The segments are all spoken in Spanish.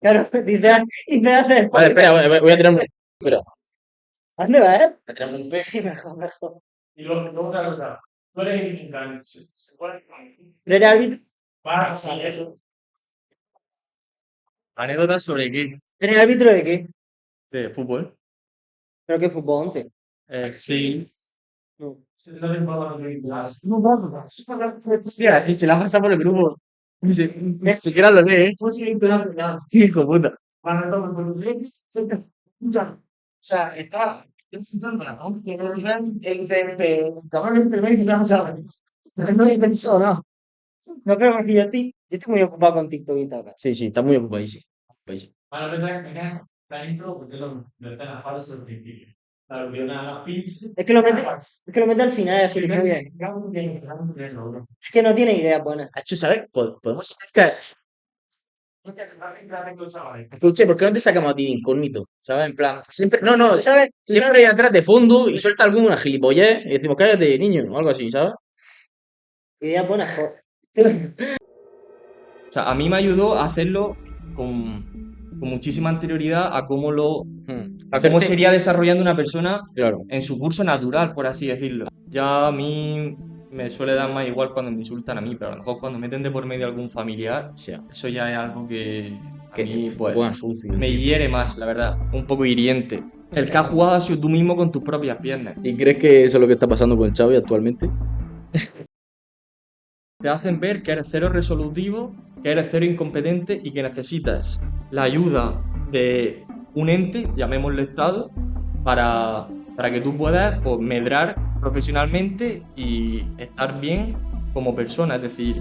Claro, dice hace Vale, espera, voy a tirarme. Espera, ¿A dónde va, eh? voy a tirarme un pez. Sí, mejor, mejor. Y luego otra cosa, tú eres en plan, se puede ¿No eres árbitro? vas a eso. ¿Anécdotas sobre qué? ¿Eres árbitro de qué? De fútbol. Creo que fútbol 11. Sí. No. No te importa lo que digas. No, no, Hostia, y se la pasa por el grupo. Ni siquiera lo lee, ¿eh? Pues sí, pero ya. Hijo de puta. Para todo el mundo, se te escucha. O sea, está disfrutando la aunque no vean el cabrón el primer que vamos a ver. No he pensado nada. No creo que yo estoy muy ocupado con TikTok y tal. Sí, sí, está muy ocupadísimo. Ocupadísimo. Para pensar que la intro, porque lo están a falso al principio. Claro, que una pizza. Es que lo mete al final, es gilipollas. Es que no tiene idea buena. Hacho, ¿sabes? Podemos sacar. Escuche, ¿por qué no te sacamos a ti de incógnito? ¿Sabes? En plan, siempre. No, no, ¿Tú sabes? siempre hay atrás de fondo y suelta alguna gilipollez y decimos, cállate, niño, o algo así, ¿sabes? Ideas buenas, joder. O sea, a mí me ayudó a hacerlo con muchísima anterioridad a cómo sería desarrollando una persona Claro. en su curso natural, por así decirlo. Ya a mí me suele dar más igual cuando me insultan a mí, pero a lo mejor cuando meten de por medio algún familiar, O sea, eso ya es algo que a que mí pues, juegan sucio. me tío. hiere más, la verdad, un poco hiriente. El que has jugado ha sido tú mismo con tus propias piernas. ¿Y crees que eso es lo que está pasando con Xavi actualmente? Te hacen ver que eres cero resolutivo, que eres cero incompetente y que necesitas la ayuda de un ente, llamémosle Estado, para, para que tú puedas pues, medrar profesionalmente y estar bien como persona. Es decir,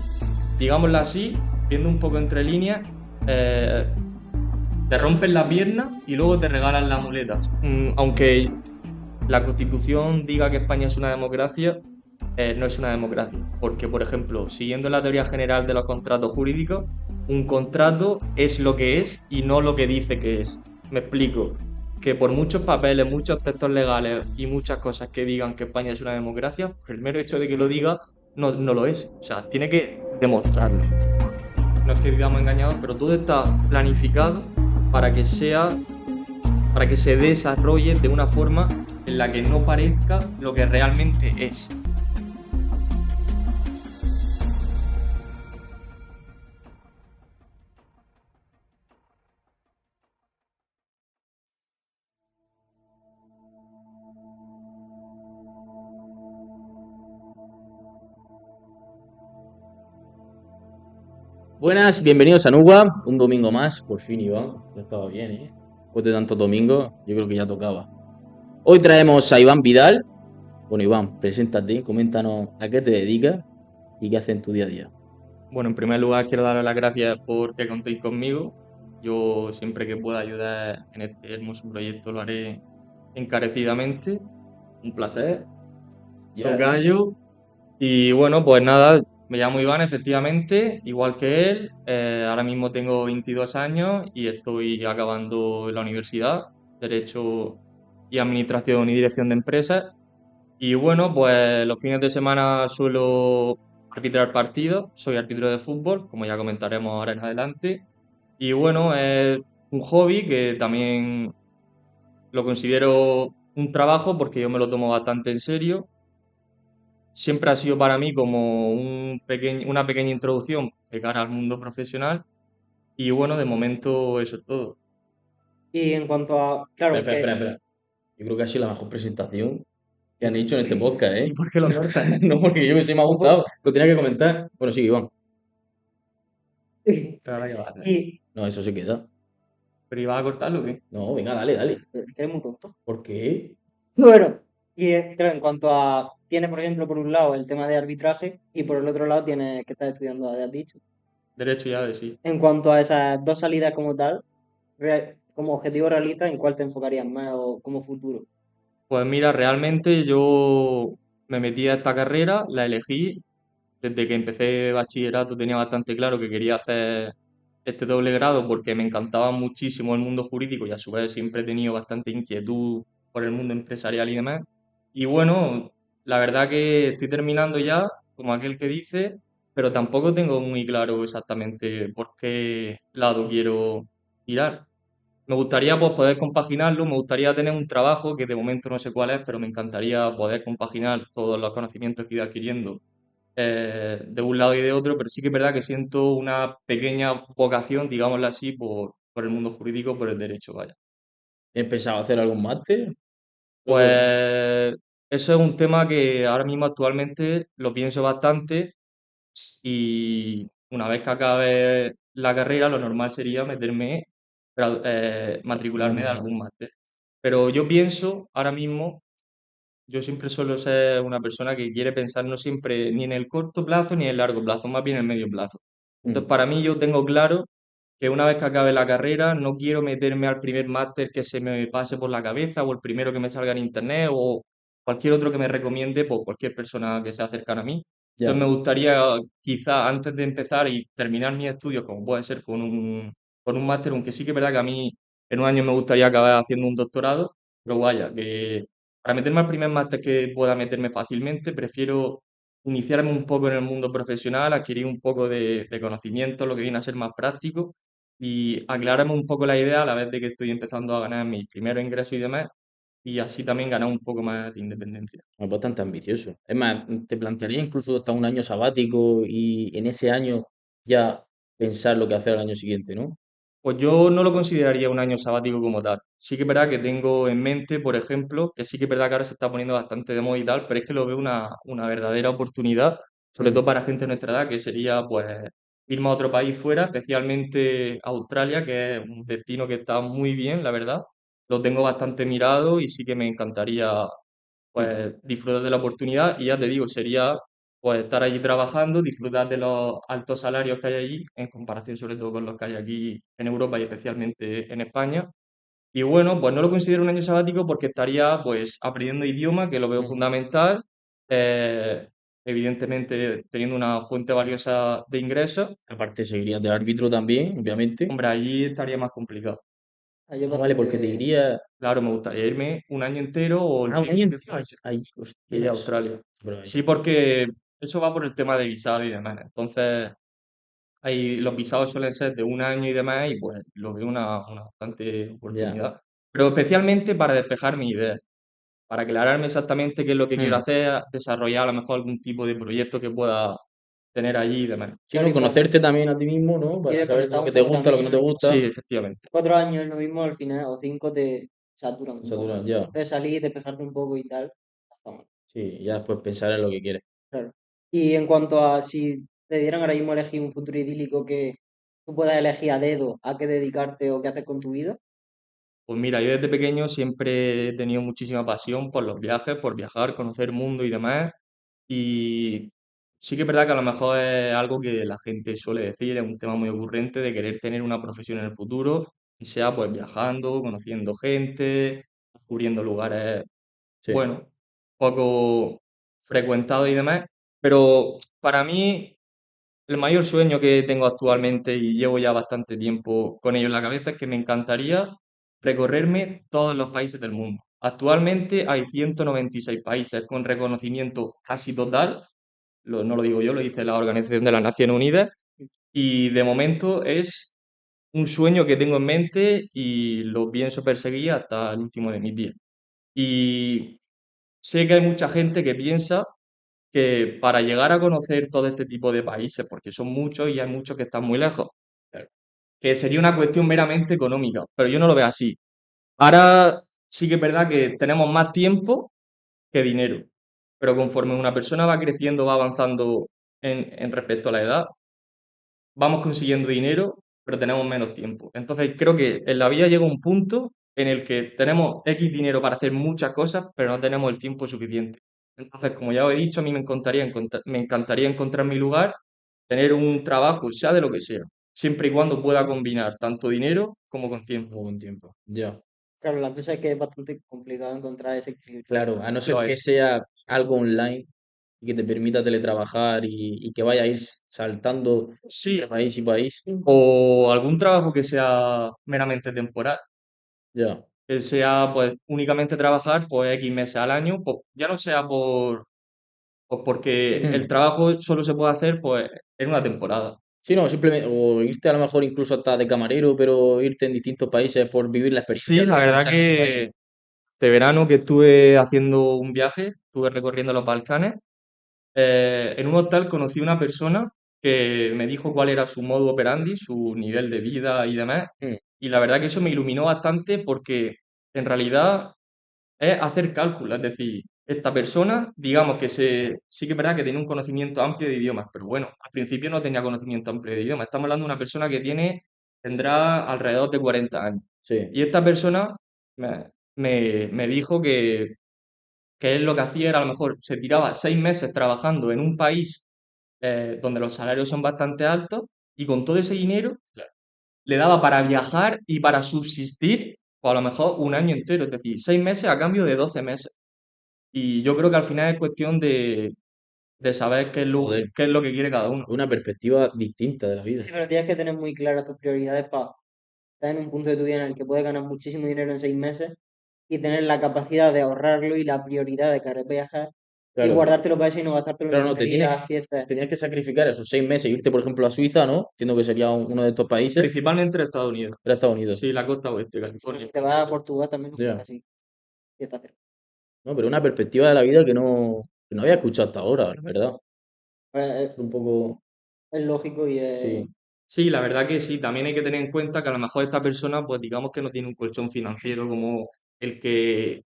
digámoslo así, viendo un poco entre líneas, eh, te rompen la pierna y luego te regalan las muletas. Aunque la Constitución diga que España es una democracia, no es una democracia. Porque, por ejemplo, siguiendo la teoría general de los contratos jurídicos, un contrato es lo que es y no lo que dice que es. Me explico. Que por muchos papeles, muchos textos legales y muchas cosas que digan que España es una democracia, por el mero hecho de que lo diga, no lo es. O sea, tiene que demostrarlo. No es que vivamos engañados, pero todo está planificado para que para que se desarrolle de una forma en la que no parezca lo que realmente es. Buenas, bienvenidos a Nuba, un domingo más, por fin Iván, ya estaba bien, ¿eh? Después de tantos domingos, yo creo que ya tocaba. Hoy traemos a Iván Vidal. Bueno, Iván, preséntate, coméntanos a qué te dedicas y qué haces en tu día a día. Bueno, en primer lugar quiero daros las gracias por que contéis conmigo. Yo siempre que pueda ayudar en este hermoso proyecto lo haré encarecidamente. Un placer. Tocayo. Y bueno, pues nada, me llamo Iván, efectivamente, igual que él. Ahora mismo tengo 22 años y estoy acabando la universidad, Derecho y Administración y Dirección de Empresas. Y bueno, pues los fines de semana suelo arbitrar partidos, soy árbitro de fútbol, como ya comentaremos ahora en adelante. Y bueno, es un hobby que también lo considero un trabajo porque yo me lo tomo bastante en serio. Siempre ha sido para mí como una pequeña introducción de cara al mundo profesional. Y bueno, de momento eso es todo. Y en cuanto a. Claro, Espera, que. espera, espera. Yo creo que ha sido la mejor presentación que han hecho en este podcast, ¿eh? ¿Y por qué lo cortas? No, porque yo que sé, me ha gustado, lo tenía que comentar. Bueno, sí, Iván. Ahora ya va a hacer. Y. No, eso se queda. ¿Pero ibas a cortarlo o qué? No, venga, dale, dale. Es que es muy tonto. ¿Por qué? Bueno, y claro, en cuanto a. Tiene, por ejemplo, por un lado el tema de arbitraje y por el otro lado tiene que estar estudiando, has dicho. Derecho ya de sí. En cuanto a esas dos salidas como tal, como objetivo realista, ¿en cuál te enfocarías más o como futuro? Pues mira, realmente yo me metí a esta carrera, la elegí. Desde que empecé bachillerato tenía bastante claro que quería hacer este doble grado porque me encantaba muchísimo el mundo jurídico y a su vez siempre he tenido bastante inquietud por el mundo empresarial y demás. Y bueno, la verdad que estoy terminando ya, como aquel que dice, pero tampoco tengo muy claro exactamente por qué lado quiero tirar. Me gustaría pues, poder compaginarlo, me gustaría tener un trabajo que de momento no sé cuál es, pero me encantaría poder compaginar todos los conocimientos que he ido adquiriendo de un lado y de otro, pero sí que es verdad que siento una pequeña vocación, digámoslo así, por el mundo jurídico, por el derecho, vaya. ¿He pensado hacer algún máster? Luego, Pues eso es un tema que ahora mismo actualmente lo pienso bastante y una vez que acabe la carrera, lo normal sería matricularme de algún máster. Pero yo pienso ahora mismo, yo siempre suelo ser una persona que quiere pensar no siempre ni en el corto plazo ni en el largo plazo, más bien en el medio plazo. Entonces, para mí yo tengo claro que una vez que acabe la carrera no quiero meterme al primer máster que se me pase por la cabeza o el primero que me salga en internet o cualquier otro que me recomiende por cualquier persona que sea cercana a mí. ya. Entonces me gustaría quizá antes de empezar y terminar mis estudios, como puede ser con un máster, aunque sí que es verdad que a mí en un año me gustaría acabar haciendo un doctorado, pero vaya, que para meterme al primer máster que pueda meterme fácilmente, prefiero iniciarme un poco en el mundo profesional, adquirir un poco de conocimiento, lo que viene a ser más práctico, y aclararme un poco la idea a la vez de que estoy empezando a ganar mis primeros ingresos y demás, y así también ganar un poco más de independencia. Es bastante ambicioso. Es más, te plantearía incluso hasta un año sabático y en ese año ya pensar lo que hacer al año siguiente, ¿no? Pues yo no lo consideraría un año sabático como tal. Sí que es verdad que tengo en mente, por ejemplo, que sí que es verdad que ahora se está poniendo bastante de moda y tal, pero es que lo veo una verdadera oportunidad, sobre todo Mm, para gente de nuestra edad, que sería pues irme a otro país fuera, especialmente Australia, que es un destino que está muy bien, la verdad. Lo tengo bastante mirado y sí que me encantaría mm. pues disfrutar de la oportunidad y ya te digo, sería pues estar allí trabajando, disfrutar de los altos salarios que hay allí, en comparación sobre todo con los que hay aquí en Europa y especialmente en España. Y bueno, pues no lo considero un año sabático porque estaría pues aprendiendo idioma, que lo veo Ujú. fundamental, eh, evidentemente teniendo una fuente valiosa de ingresos, Aparte, seguirías de árbitro también, obviamente. hombre, allí estaría más complicado. Ahí es Ah, vale, porque te bastante. iría. Claro, me gustaría irme un año entero o el Ah, un tiempo año que entero. fuese. Ay, Y a hostias. Australia. Pero ahí. Sí, porque eso va por el tema de visado y demás. Entonces, los visados suelen ser de un año y demás, y pues lo veo una bastante Ya. oportunidad. Pero especialmente para despejar mi idea, para aclararme exactamente qué es lo que quiero Mm. hacer, desarrollar a lo mejor algún tipo de proyecto que pueda tener allí y demás. Si Claro, no, y para conocerte también a ti mismo, ¿no? y Para saber lo desconectar que un te poco gusta, lo que también, no te ¿no? gusta. Sí, efectivamente. 4 años lo mismo al final, o 5 te saturan O un sea, poco. ya. Entonces salir, despejarte un poco y tal. Está bueno, Sí, ya después pensar en lo que quieres. claro. Y en cuanto a si te dieran ahora mismo a elegir un futuro idílico que tú puedas elegir a dedo a qué dedicarte o qué hacer con tu vida, Pues mira, yo desde pequeño siempre he tenido muchísima pasión por los viajes, por viajar, conocer el mundo y demás. Y sí que es verdad que a lo mejor es algo que la gente suele decir, es un tema muy ocurrente de querer tener una profesión en el futuro, y sea pues viajando, conociendo gente, descubriendo lugares, Sí. bueno, poco frecuentados y demás. Pero para mí el mayor sueño que tengo actualmente y llevo ya bastante tiempo con ello en la cabeza es que me encantaría recorrerme todos los países del mundo. Actualmente hay 196 países con reconocimiento casi total, no lo digo yo, lo dice la Organización de las Naciones Unidas, y de momento es un sueño que tengo en mente y lo pienso perseguir hasta el último de mis días. Y sé que hay mucha gente que piensa que para llegar a conocer todo este tipo de países, porque son muchos y hay muchos que están muy lejos, que sería una cuestión meramente económica, pero yo no lo veo así. Ahora sí que es verdad que tenemos más tiempo que dinero, pero conforme una persona va creciendo, va avanzando en respecto a la edad, vamos consiguiendo dinero, pero tenemos menos tiempo. Entonces creo que en la vida llega un punto en el que tenemos X dinero para hacer muchas cosas, pero no tenemos el tiempo suficiente. Entonces, como ya os he dicho, a mí me encantaría encontrar mi lugar, tener un trabajo, sea de lo que sea, siempre y cuando pueda combinar tanto dinero como con tiempo. Luego buen tiempo. Ya. claro, la cosa es que es bastante complicado encontrar ese equilibrio. Claro, a no Lo ser que es. sea algo online y que te permita teletrabajar y que vaya a ir saltando Sí, de país y país. o algún trabajo que sea meramente temporal, Ya. que sea pues únicamente trabajar pues X meses al año, pues, ya no sea por, pues porque el Hmm. trabajo solo se puede hacer pues en una temporada. Sí, no, simplemente, o irte a lo mejor incluso hasta de camarero, pero irte en distintos países por vivir la experiencia Sí, la de verdad estar en ese país. que este verano que estuve haciendo un viaje, estuve recorriendo los Balcanes, en un hostal conocí una persona que me dijo cuál era su modo operandi, su nivel de vida y demás. Mm, Y la verdad que eso me iluminó bastante porque en realidad es hacer cálculos. Es decir, esta persona, digamos que sí que es verdad que tiene un conocimiento amplio de idiomas, pero bueno, al principio no tenía conocimiento amplio de idiomas. Estamos hablando de una persona que tendrá alrededor de 40 años. sí, Y esta persona me dijo que él lo que hacía era a lo mejor se tiraba 6 meses trabajando en un país donde los salarios son bastante altos y con todo ese dinero le daba para viajar y para subsistir, o a lo mejor un año entero, es decir, 6 meses a cambio de 12 meses. Y yo creo que al final es cuestión de saber joder, qué es lo que quiere cada uno. una perspectiva distinta de la vida. Sí, pero tienes que tener muy claras tus prioridades para estar en un punto de tu vida en el que puedes ganar muchísimo dinero en 6 meses y tener la capacidad de ahorrarlo y la prioridad de querer viajar y Claro, guardártelo para eso y no gastártelo en claro, no, tonterías, fiestas. tenías que sacrificar esos 6 meses, irte, por ejemplo, a Suiza, ¿no? Entiendo que sería uno de estos países, Principalmente en Estados Unidos. era Estados Unidos. Sí, la costa oeste, Pero California. si te vas a Portugal también lo puedes Ya. así. Fiesta cerca. No, pero una perspectiva de la vida que no había escuchado hasta ahora, la verdad. Pues, Es un poco, es lógico y sí, Sí, la verdad que sí, también hay que tener en cuenta que a lo mejor esta persona, pues digamos que no tiene un colchón financiero el que,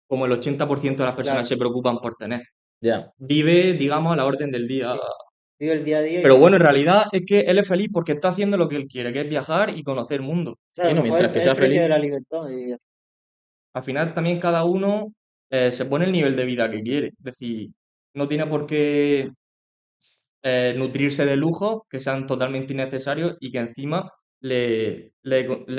como el 80% de las personas claro, se preocupan por tener. ya. Vive, digamos, a la orden del día. sí. Vive el día a día Pero y bueno, en realidad es que él es feliz porque está haciendo lo que él quiere, que es viajar y conocer el mundo. claro, Sí, a no, lo mejor mientras que es el sea precio feliz, de la libertad y ya está. Al final también cada uno se pone el nivel de vida que quiere. Es decir, no tiene por qué nutrirse de lujos que sean totalmente innecesarios y que encima le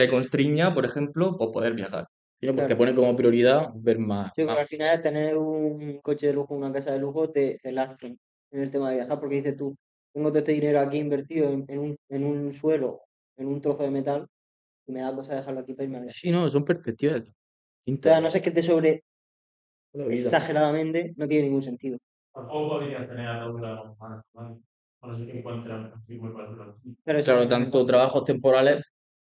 constriña, por ejemplo, por poder viajar. sino porque Claro. pone como prioridad ver más, Sí, porque más. al final tener un coche de lujo, una casa de lujo, te lastran en el tema de viajar, porque dices tú, tengo todo este dinero aquí invertido en un suelo, en un trozo de metal, y me da cosa dejarlo aquí para irme a viajar. Sí, no, son perspectivas O sea, distintas a no ser que te sobre de la vida. exageradamente, no tiene ningún sentido. Tampoco podrías tener a todos los humanos, ¿vale? A no ser que encuentres un tipo de cuatro. Pero eso Claro, no es tanto posible. trabajos temporales,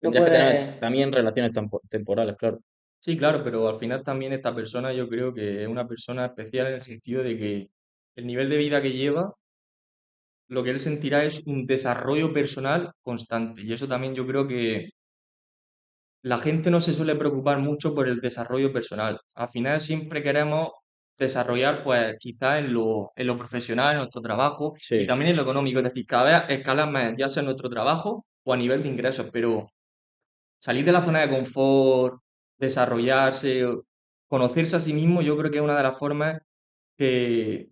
No tendrías que tener puedes, también relaciones temporales, claro. Sí, claro, pero al final también esta persona yo creo que es una persona especial en el sentido de que el nivel de vida que lleva, lo que él sentirá es un desarrollo personal constante. Y eso también yo creo que la gente no se suele preocupar mucho por el desarrollo personal. Al final siempre queremos desarrollar, pues quizás en lo profesional, en nuestro trabajo y Sí. también en lo económico. Es decir, cada vez escalar más, ya sea en nuestro trabajo o a nivel de ingresos, pero salir de la zona de confort, desarrollarse, conocerse a sí mismo, yo creo que es una de las formas que,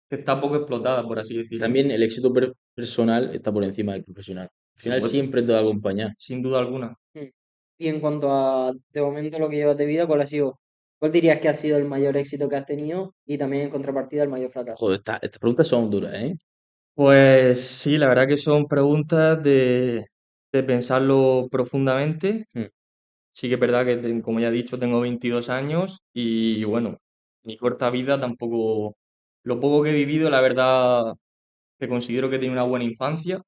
que está poco explotada, por así decirlo. También el éxito personal está por encima del profesional. Al Por final supuesto, siempre te va a sin, acompañar. sin duda alguna. mm. Y en cuanto a, de momento, lo que llevas de vida, ¿cuál dirías que ha sido el mayor éxito que has tenido y también en contrapartida el mayor fracaso? Joder, estas preguntas son duras, ¿eh? Pues sí, la verdad que son preguntas de pensarlo profundamente. Hmm. Sí que es verdad que, como ya he dicho, tengo 22 años y bueno, mi corta vida tampoco, lo poco que he vivido, la verdad que considero que he tenido una buena infancia,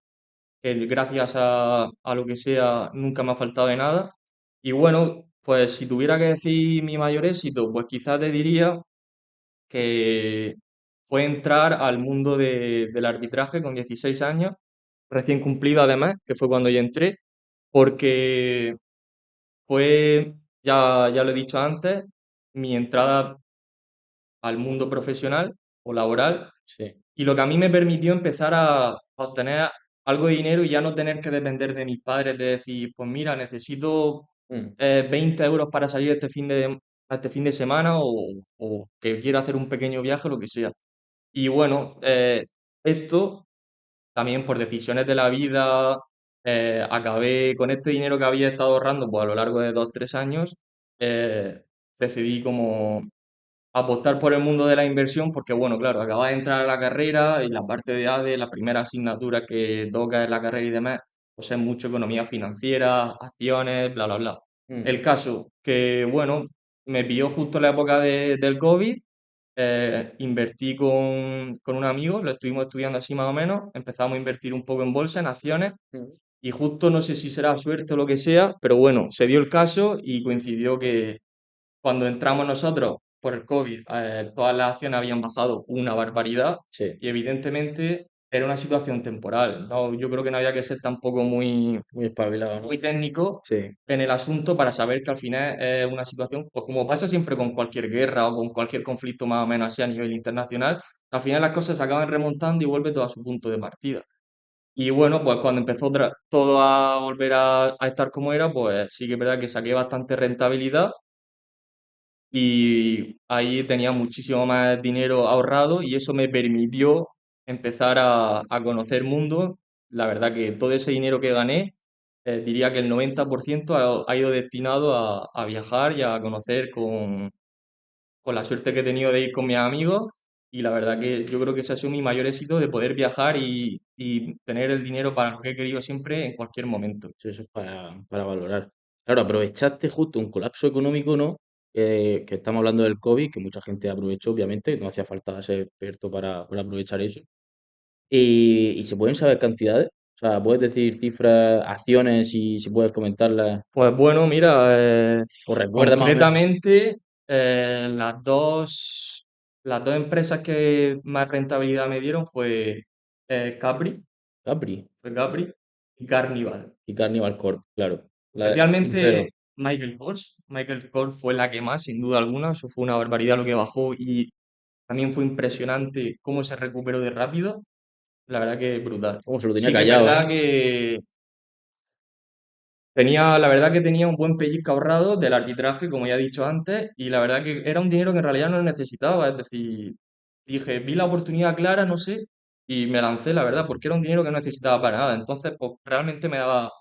que gracias a lo que sea nunca me ha faltado de nada. Y bueno, pues si tuviera que decir mi mayor éxito, pues quizás te diría que fue entrar al mundo del arbitraje con 16 años, recién cumplido además, que fue cuando yo entré, porque fue, ya lo he dicho antes, mi entrada al mundo profesional o laboral Sí. y lo que a mí me permitió empezar a obtener algo de dinero y ya no tener que depender de mis padres de decir, pues mira, necesito Hmm. 20 euros para salir este fin de semana o que quiero hacer un pequeño viaje o lo que sea. Y bueno, esto también por decisiones de la vida, acabé con este dinero que había estado ahorrando pues, a lo largo de 2, 3 años, eh, decidí como apostar por el mundo de la inversión porque, bueno, claro, acabas de entrar a la carrera y la parte de ADE, la primera asignatura que toca en la carrera y demás, pues es mucho economía financiera, acciones, bla, bla, bla. Hmm. El caso que, bueno, me pilló justo la época del COVID invertí con un amigo, lo estuvimos estudiando así más o menos, empezamos a invertir un poco en bolsa, en acciones, y justo no sé si será suerte o lo que sea, pero bueno, se dio el caso y coincidió que cuando entramos nosotros por el COVID, todas las acciones habían bajado una barbaridad Sí, y evidentemente era una situación temporal, ¿no? Yo creo que no había que ser tampoco muy espabilado, ¿no? muy técnico Sí, en el asunto para saber que al final es una situación, pues como pasa siempre con cualquier guerra o con cualquier conflicto más o menos así a nivel internacional, al final las cosas se acaban remontando y vuelve todo a su punto de partida. Y bueno, pues cuando empezó todo a volver a estar como era, pues sí que es verdad que saqué bastante rentabilidad y ahí tenía muchísimo más dinero ahorrado y eso me permitió empezar a conocer mundo. La verdad que todo ese dinero que gané, diría que el 90% ha ido destinado a viajar y a conocer con la suerte que he tenido de ir con mis amigos y la verdad que yo creo que ese ha sido mi mayor éxito de poder viajar y tener el dinero para lo que he querido siempre en cualquier momento. sí, eso es para valorar. Claro, aprovechaste justo un colapso económico, ¿no? Que estamos hablando del COVID, que mucha gente aprovechó, obviamente, no hacía falta ser experto para aprovechar eso. Y se pueden saber cantidades, o sea, puedes decir cifras, acciones y si puedes comentarlas, Pues bueno, mira, o recuerdas más o menos. concretamente las dos empresas que más rentabilidad me dieron eh, Capri, Capri fue Capri y Carnival. y Carnival Corp, claro. Sincero, Especialmente Michael Kors. Michael Kors fue la que más, sin duda alguna. Eso fue una barbaridad lo que bajó y también fue impresionante cómo se recuperó de rápido. La verdad que brutal. como se lo tenía Sí que es callado, ¿eh? verdad que la verdad que tenía un buen pellizco ahorrado del arbitraje, como ya he dicho antes, y la verdad que era un dinero que en realidad no necesitaba. Es decir, dije, vi la oportunidad clara, no sé, y me lancé, la verdad, porque era un dinero que no necesitaba para nada. Entonces, pues realmente me daba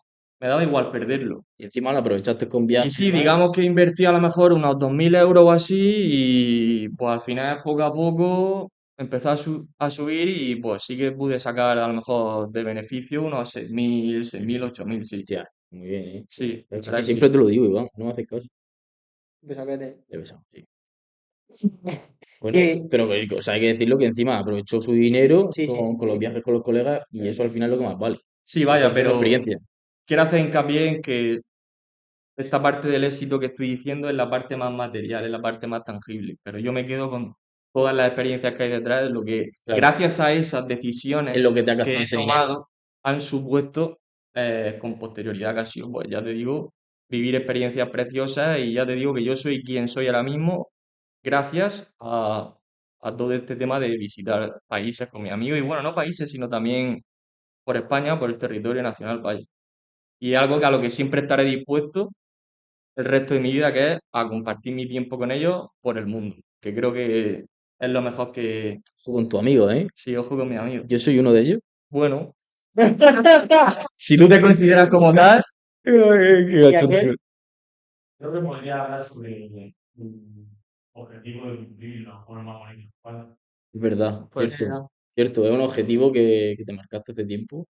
igual perderlo. Y encima lo aprovechaste con Y viajes y sí, demás. digamos que invertí a lo mejor unos 2.000 euros o así y pues al final poco a poco empezó a subir y pues sí que pude sacar a lo mejor de beneficio unos 6.000, 8.000, sí. Hostia, muy bien, ¿eh? Sí, la Es verdad que que siempre sí. te lo digo, Iván, no me haces caso. Empezó a ver. Ya ves, sí. Bueno, Y, pero o sea, hay que decirlo que encima aprovechó su dinero sí, sí, sí, con los sí. viajes con los colegas y eso al final es lo que más vale. Sí, Eso vaya, son pero experiencias. quiero hacer hincapié en que esta parte del éxito que estoy diciendo es la parte más material, es la parte más tangible, pero yo me quedo con todas las experiencias que hay detrás, de lo que Claro, gracias a esas es decisiones lo que te ha que gastado he ese dinero. tomado han supuesto con posterioridad que ha sido, pues ya te digo, vivir experiencias preciosas y ya te digo que yo soy quien soy ahora mismo gracias a todo este tema de visitar países con mis amigos y bueno, no países, sino también por España, por el territorio nacional, vaya. Y es algo que a lo que siempre estaré dispuesto el resto de mi vida, que es a compartir mi tiempo con ellos por el mundo, que creo que es lo mejor que Ojo con tu amigo, ¿eh? si ojo con mis amigos. Yo soy uno de ellos. Bueno, si tú te consideras como tal, Qué Y gacho, tío. aquel, Creo que podría hablar sobre un objetivo de cumplir la forma más bonita. ¿Vale? Es verdad, pues cierto. Cierto, es un objetivo que te marcaste hace tiempo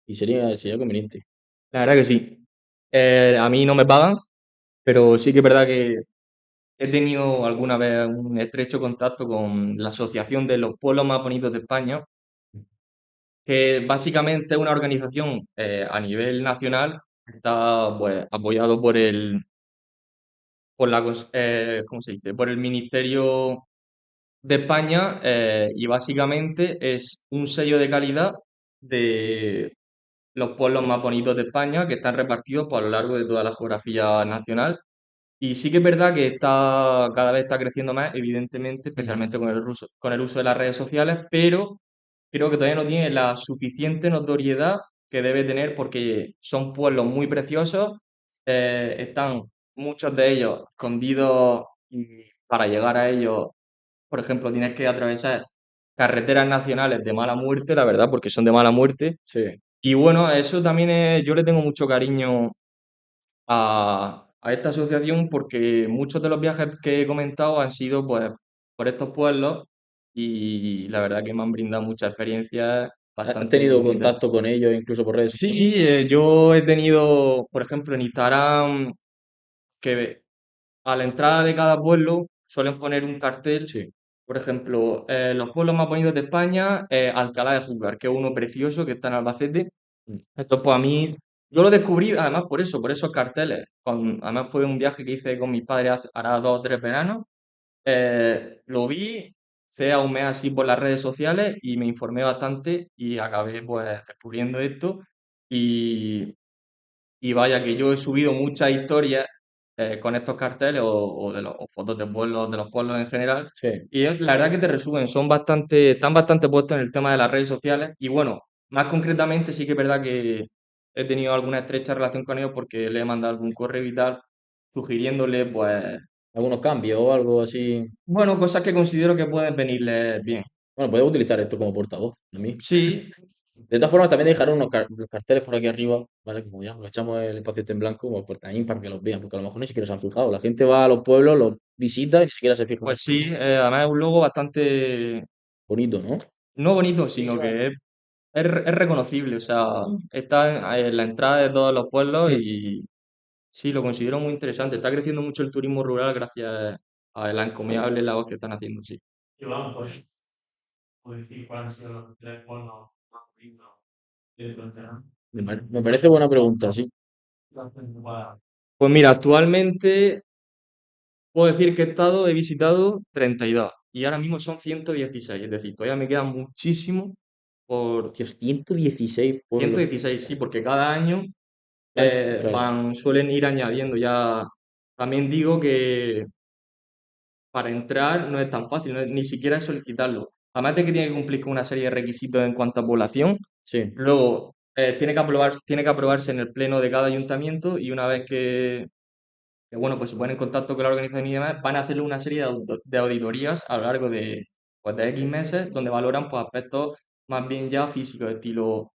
y sería conveniente. la verdad que sí. A mí no me pagan, pero sí que es verdad que he tenido alguna vez un estrecho contacto con la Asociación de los Pueblos Más Bonitos de España, que básicamente es una organización a nivel nacional, está pues apoyado ¿cómo se dice? Por el Ministerio de España y básicamente es un sello de calidad de los pueblos más bonitos de España que están repartidos por a lo largo de toda la geografía nacional. Y sí que es verdad que cada vez está creciendo más, evidentemente, Ujú. especialmente con el uso de las redes sociales, pero creo que todavía no tiene la suficiente notoriedad que debe tener porque son pueblos muy preciosos, están muchos de ellos escondidos y para llegar a ellos, por ejemplo, tienes que atravesar carreteras nacionales de mala muerte, la verdad, porque son de mala muerte. Sí. Y bueno, eso también yo le tengo mucho cariño a esta asociación porque muchos de los viajes que he comentado han sido pues por estos pueblos y la verdad que me han brindado muchas experiencias ¿Has bastante tenido bonitas. contacto con ellos incluso por redes sociales? Sí, yo he tenido, por ejemplo, en Instagram, que a la entrada de cada pueblo suelen poner un cartel Sí. Por ejemplo, los pueblos más bonitos de España, Alcalá de Júcar, que es uno precioso que está en Albacete. Esto, pues a mí, yo lo descubrí además por eso, por esos carteles. Además fue un viaje que hice con mis padres hará 2 o 3 veranos. Lo vi, hice un mes así por las redes sociales y me informé bastante y acabé pues descubriendo esto. Y, y vaya que yo he subido muchas historias con estos carteles o fotos de los pueblos en general. Sí. Y la verdad que te resumen, están bastante puestos en el tema de las redes sociales. Y bueno, más concretamente sí que es verdad que he tenido alguna estrecha relación con ellos porque le he mandado algún correo y tal, sugiriéndole pues, ¿Algunos cambios o algo así? bueno, cosas que considero que pueden venirles bien. Bueno, puedes utilizar esto como portavoz a mí. Sí, De todas formas, también dejaré los carteles por aquí arriba, ¿vale? Como ya lo echamos el espacio este en blanco, pues también para que los vean, porque a lo mejor ni siquiera se han fijado. La gente va a los pueblos, los visita y ni siquiera se fija en pues eso. sí, además es un logo bastante, Bonito, ¿no? no bonito, sino Visual. que es reconocible, o sea, está en la entrada de todos los pueblos Mm. y sí, lo considero muy interesante. Está creciendo mucho el turismo rural gracias a la encomiable labor que están haciendo, sí. Y vamos, por decir cuáles han sido los 3 pueblos más bonitos dentro del terreno. Me parece buena pregunta, sí. Pues mira, actualmente puedo decir que he visitado 32 y ahora mismo son 116, es decir, todavía me queda muchísimo por Dios, 116 pueblos. 116, sí, porque cada año Claro. suelen ir añadiendo ya. También digo que para entrar no es tan fácil, ni siquiera es solicitarlo. Además de que tiene que cumplir con una serie de requisitos en cuanto a población, Sí. luego tiene que aprobarse en el pleno de cada ayuntamiento y una vez que, bueno, pues se ponen en contacto con la organización y demás, van a hacerle una serie de auditorías a lo largo de X meses donde valoran pues, aspectos más bien ya físicos, estilo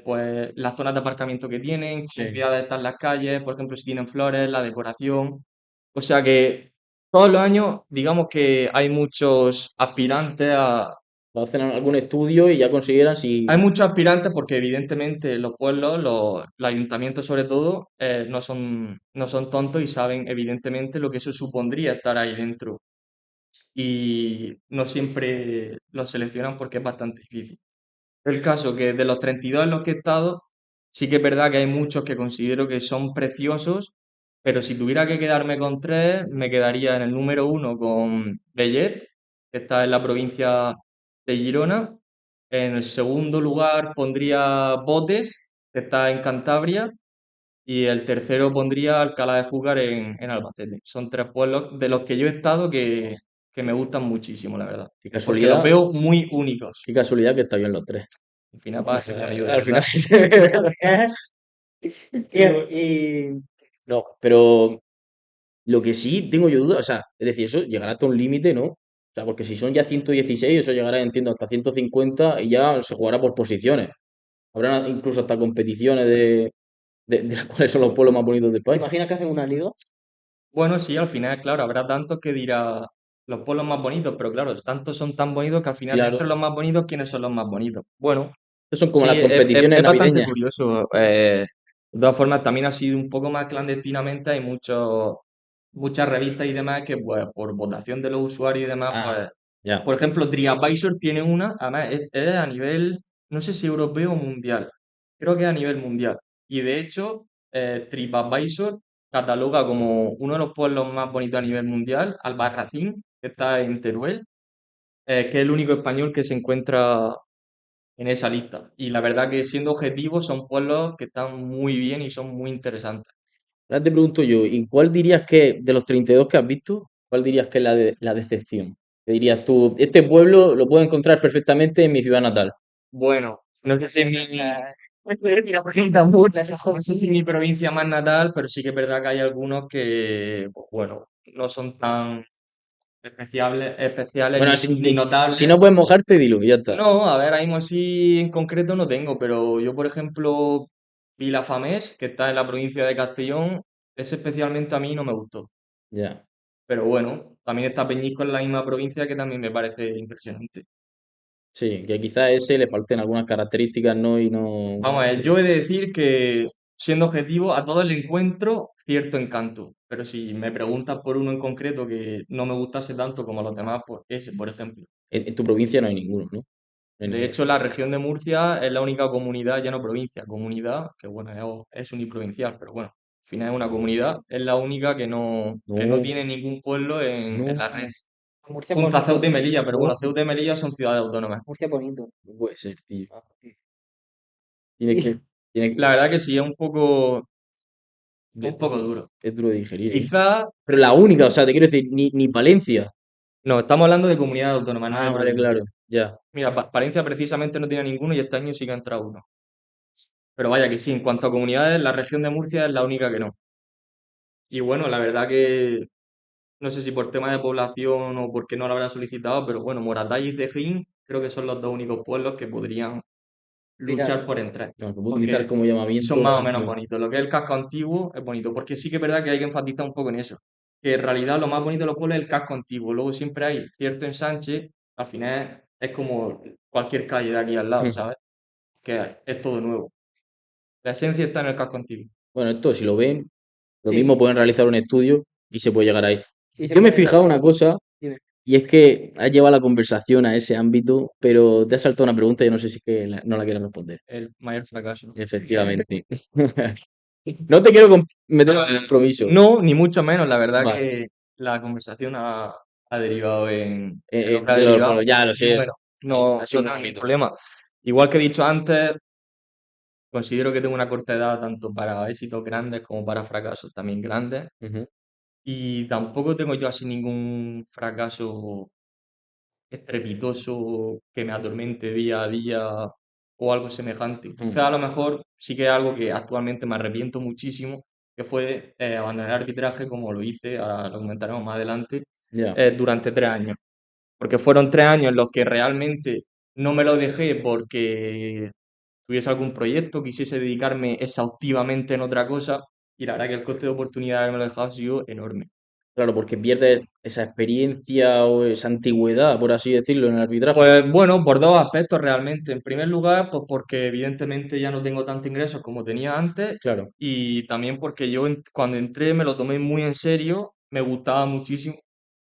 pues las zonas de aparcamiento que tienen, qué Sí. cuidadas están las calles, por ejemplo, si tienen flores, la decoración. O sea que todos los años, digamos que hay muchos aspirantes Hacen algún estudio y ya consideran si. hay muchos aspirantes porque evidentemente los pueblos, los ayuntamientos sobre todo, no son tontos y saben evidentemente lo que eso supondría estar ahí dentro. Y no siempre los seleccionan porque es bastante difícil. El caso que de los 32 en los que he estado, sí que es verdad que hay muchos que considero que son preciosos, pero si tuviera que quedarme con tres, me quedaría en el número uno con Bellet, que está en la provincia de Girona. En el segundo lugar pondría Botes, que está en Cantabria. Y el tercero pondría Alcalá de Júcar en Albacete. Son tres pueblos de los que yo he estado que me gustan muchísimo, la verdad. Qué Porque los casualidad, veo muy únicos. qué casualidad que está bien los tres. Al final va a ser amigo de Al final. verdad. Y No, pero lo que sí tengo yo duda, o sea, es decir, eso llegará hasta un límite, ¿no? O sea, porque si son ya 116, eso llegará, entiendo, hasta 150 y ya se jugará por posiciones. Habrá incluso hasta competiciones de cuáles son los pueblos más bonitos de ¿te España. imaginas que hacen una liga? Bueno, sí, al final, claro, habrá tantos que dirá los pueblos más bonitos, pero claro, tantos son tan bonitos que al final, de Claro, entre los más bonitos, ¿quiénes son los más bonitos? Bueno, son como las sí, competiciones es bastante navideñas. curioso. De todas formas, también ha sido un poco más clandestinamente. Hay muchas revistas y demás que, pues, por votación de los usuarios y demás, Ah, pues, ya. por ejemplo, TripAdvisor tiene una, además es a nivel, no sé si europeo o mundial, creo que es a nivel mundial. Y de hecho, TripAdvisor cataloga como uno de los pueblos más bonitos a nivel mundial, Albarracín, que está en Teruel, que es el único español que se encuentra en esa lista. Y la verdad que siendo objetivos son pueblos que están muy bien y son muy interesantes. Ahora te pregunto yo, ¿y cuál dirías que, de los 32 que has visto, cuál dirías que es la decepción? ¿Qué dirías tú, este pueblo lo puedo encontrar perfectamente en mi ciudad natal? Bueno, no sé si es no sé si mi provincia más natal, pero sí que es verdad que hay algunos que, pues, bueno, no son tan especiales Bueno, ni si notables. no puedes mojarte, dilo, y ya está. No, a ver, ahí mismo así en concreto no tengo, pero yo, por ejemplo, Vilafamés, que está en la provincia de Castellón, ese especialmente a mí no me gustó. Ya. Pero bueno, también está Peñísco en la misma provincia que también me parece impresionante. Sí, que quizás a ese le falten algunas características, ¿no? Y no. Vamos a ver, yo he de decir que siendo objetivo, a todos le encuentro cierto encanto. Pero si me preguntas por uno en concreto que no me gustase tanto como los demás, pues ese, por ejemplo. En tu provincia no hay ninguno, ¿no? No hay De ninguno. hecho, la región de Murcia es la única comunidad, ya no provincia, comunidad, que bueno, es uniprovincial, pero bueno, al final es una comunidad, es la única que no No, tiene ningún pueblo en no, la red. Murcia es Junto a Ceuta bonito. y Melilla, pero bueno, no, Ceuta y Melilla son ciudades autónomas. Murcia es bonito. no puede ser, tío. Ah, Tienes que, tienes La que, verdad que sí, es un poco esto duro. es duro de digerir, ¿eh? Quizá, Pero la única, o sea, te quiero decir, ni Palencia. no, estamos hablando de comunidad autónoma, no de Ah, vale, provincia. claro, ya. Mira, Palencia precisamente no tiene ninguno y este año sí que ha entrado uno. Pero vaya que sí, en cuanto a comunidades, la región de Murcia es la única que no. Y bueno, la verdad que no sé si por tema de población o porque no lo habrá solicitado, pero bueno, Moratalla y Cejín creo que son los dos únicos pueblos que podrían Mira, luchar por entrar, No, lo puedo utilizar porque como son llamamiento más ahora o menos mismo. bonitos. Lo que es el casco antiguo es bonito, porque sí que es verdad que hay que enfatizar un poco en eso, que en realidad lo más bonito de los pueblos es el casco antiguo, luego siempre hay cierto ensanche, al final es como cualquier calle de aquí al lado, Mm. ¿sabes? Que es todo nuevo. La esencia está en el casco antiguo. Bueno, esto si lo ven, lo mismo sí. pueden realizar un estudio y se puede llegar ahí. Y se Yo me he puede fijado llegar una ahí. cosa, Dime. y es que has llevado la conversación a ese ámbito, pero te ha saltado una pregunta y yo no sé si es que no la quieres responder. El mayor fracaso, ¿no? Efectivamente. No te quiero meter en compromiso. No, ni mucho menos. La verdad Vale. que la conversación ha derivado en lo que ha Sí, derivado. bueno, ya lo Y sé, bueno, ha no, sido no muy tengo ningún bonito. problema. Igual que he dicho antes, considero que tengo una corta edad tanto para éxitos grandes como para fracasos también grandes. Ujú. Y tampoco tengo yo así ningún fracaso estrepitoso que me atormente día a día o algo semejante. Mm. Quizá a lo mejor sí que es algo que actualmente me arrepiento muchísimo, que fue abandonar el arbitraje como lo hice, ahora lo comentaremos más adelante, Ya. durante 3 años. Porque fueron 3 años en los que realmente no me lo dejé porque tuviese algún proyecto, quisiese dedicarme exhaustivamente en otra cosa, y la verdad que el coste de oportunidad de haberme lo dejado ha sido enorme. Claro, porque pierdes esa experiencia o esa antigüedad, por así decirlo, en el arbitraje. Pues bueno, por dos aspectos realmente. En primer lugar, pues porque evidentemente ya no tengo tantos ingresos como tenía antes Claro. y también porque yo cuando entré me lo tomé muy en serio, me gustaba muchísimo,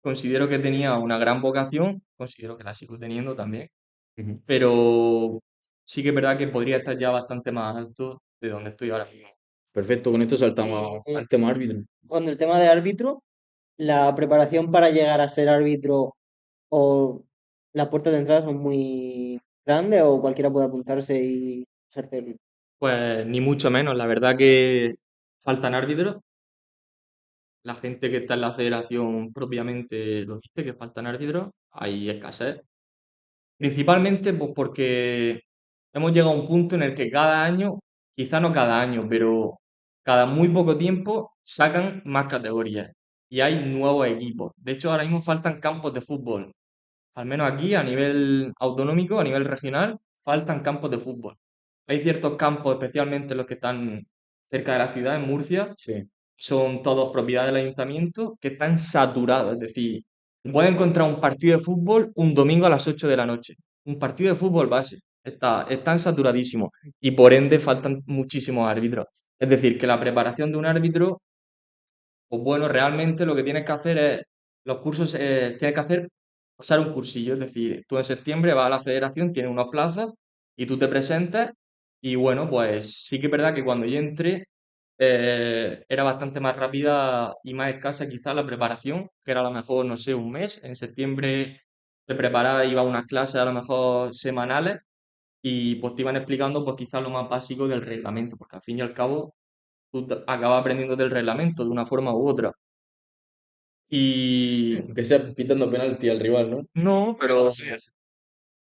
considero que tenía una gran vocación, considero que la sigo teniendo también, Ujú. pero sí que es verdad que podría estar ya bastante más alto de donde estoy ahora mismo. Perfecto, con esto Y saltamos al tema árbitro. con el tema de árbitro, la preparación para llegar a ser árbitro o las puertas de entrada son muy grandes o cualquiera puede apuntarse y ejercerlo. Pues ni mucho menos, la verdad que faltan árbitros, la gente que está en la federación propiamente lo dice, que faltan árbitros, hay escasez. Principalmente pues, porque hemos llegado a un punto en el que cada año, quizá no cada año, pero cada muy poco tiempo sacan más categorías y hay nuevos equipos. De hecho, ahora mismo faltan campos de fútbol. Al menos aquí, a nivel autonómico, a nivel regional, faltan campos de fútbol. Hay ciertos campos, especialmente los que están cerca de la ciudad, en Murcia, Sí. son todos propiedad del ayuntamiento, que están saturados. Es decir, puedes encontrar un partido de fútbol un domingo a las 8 de la noche. Un partido de fútbol base. Están saturadísimos y por ende faltan muchísimos árbitros. Es decir, que la preparación de un árbitro, pues bueno, realmente lo que tienes que hacer es, los cursos, tienes que hacer, pasar un cursillo. Es decir, tú en septiembre vas a la federación, tienes unas plazas y tú te presentas y bueno, pues sí que es verdad que cuando yo entré era bastante más rápida y más escasa quizás la preparación, que era a lo mejor, no sé, un mes. En septiembre te preparaba, iba a unas clases a lo mejor semanales y pues te iban explicando pues quizás lo más básico del reglamento, porque al fin y al cabo tú acabas aprendiendo del reglamento de una forma u otra. Y Aunque sea pitando penalti al rival, ¿no? no, pero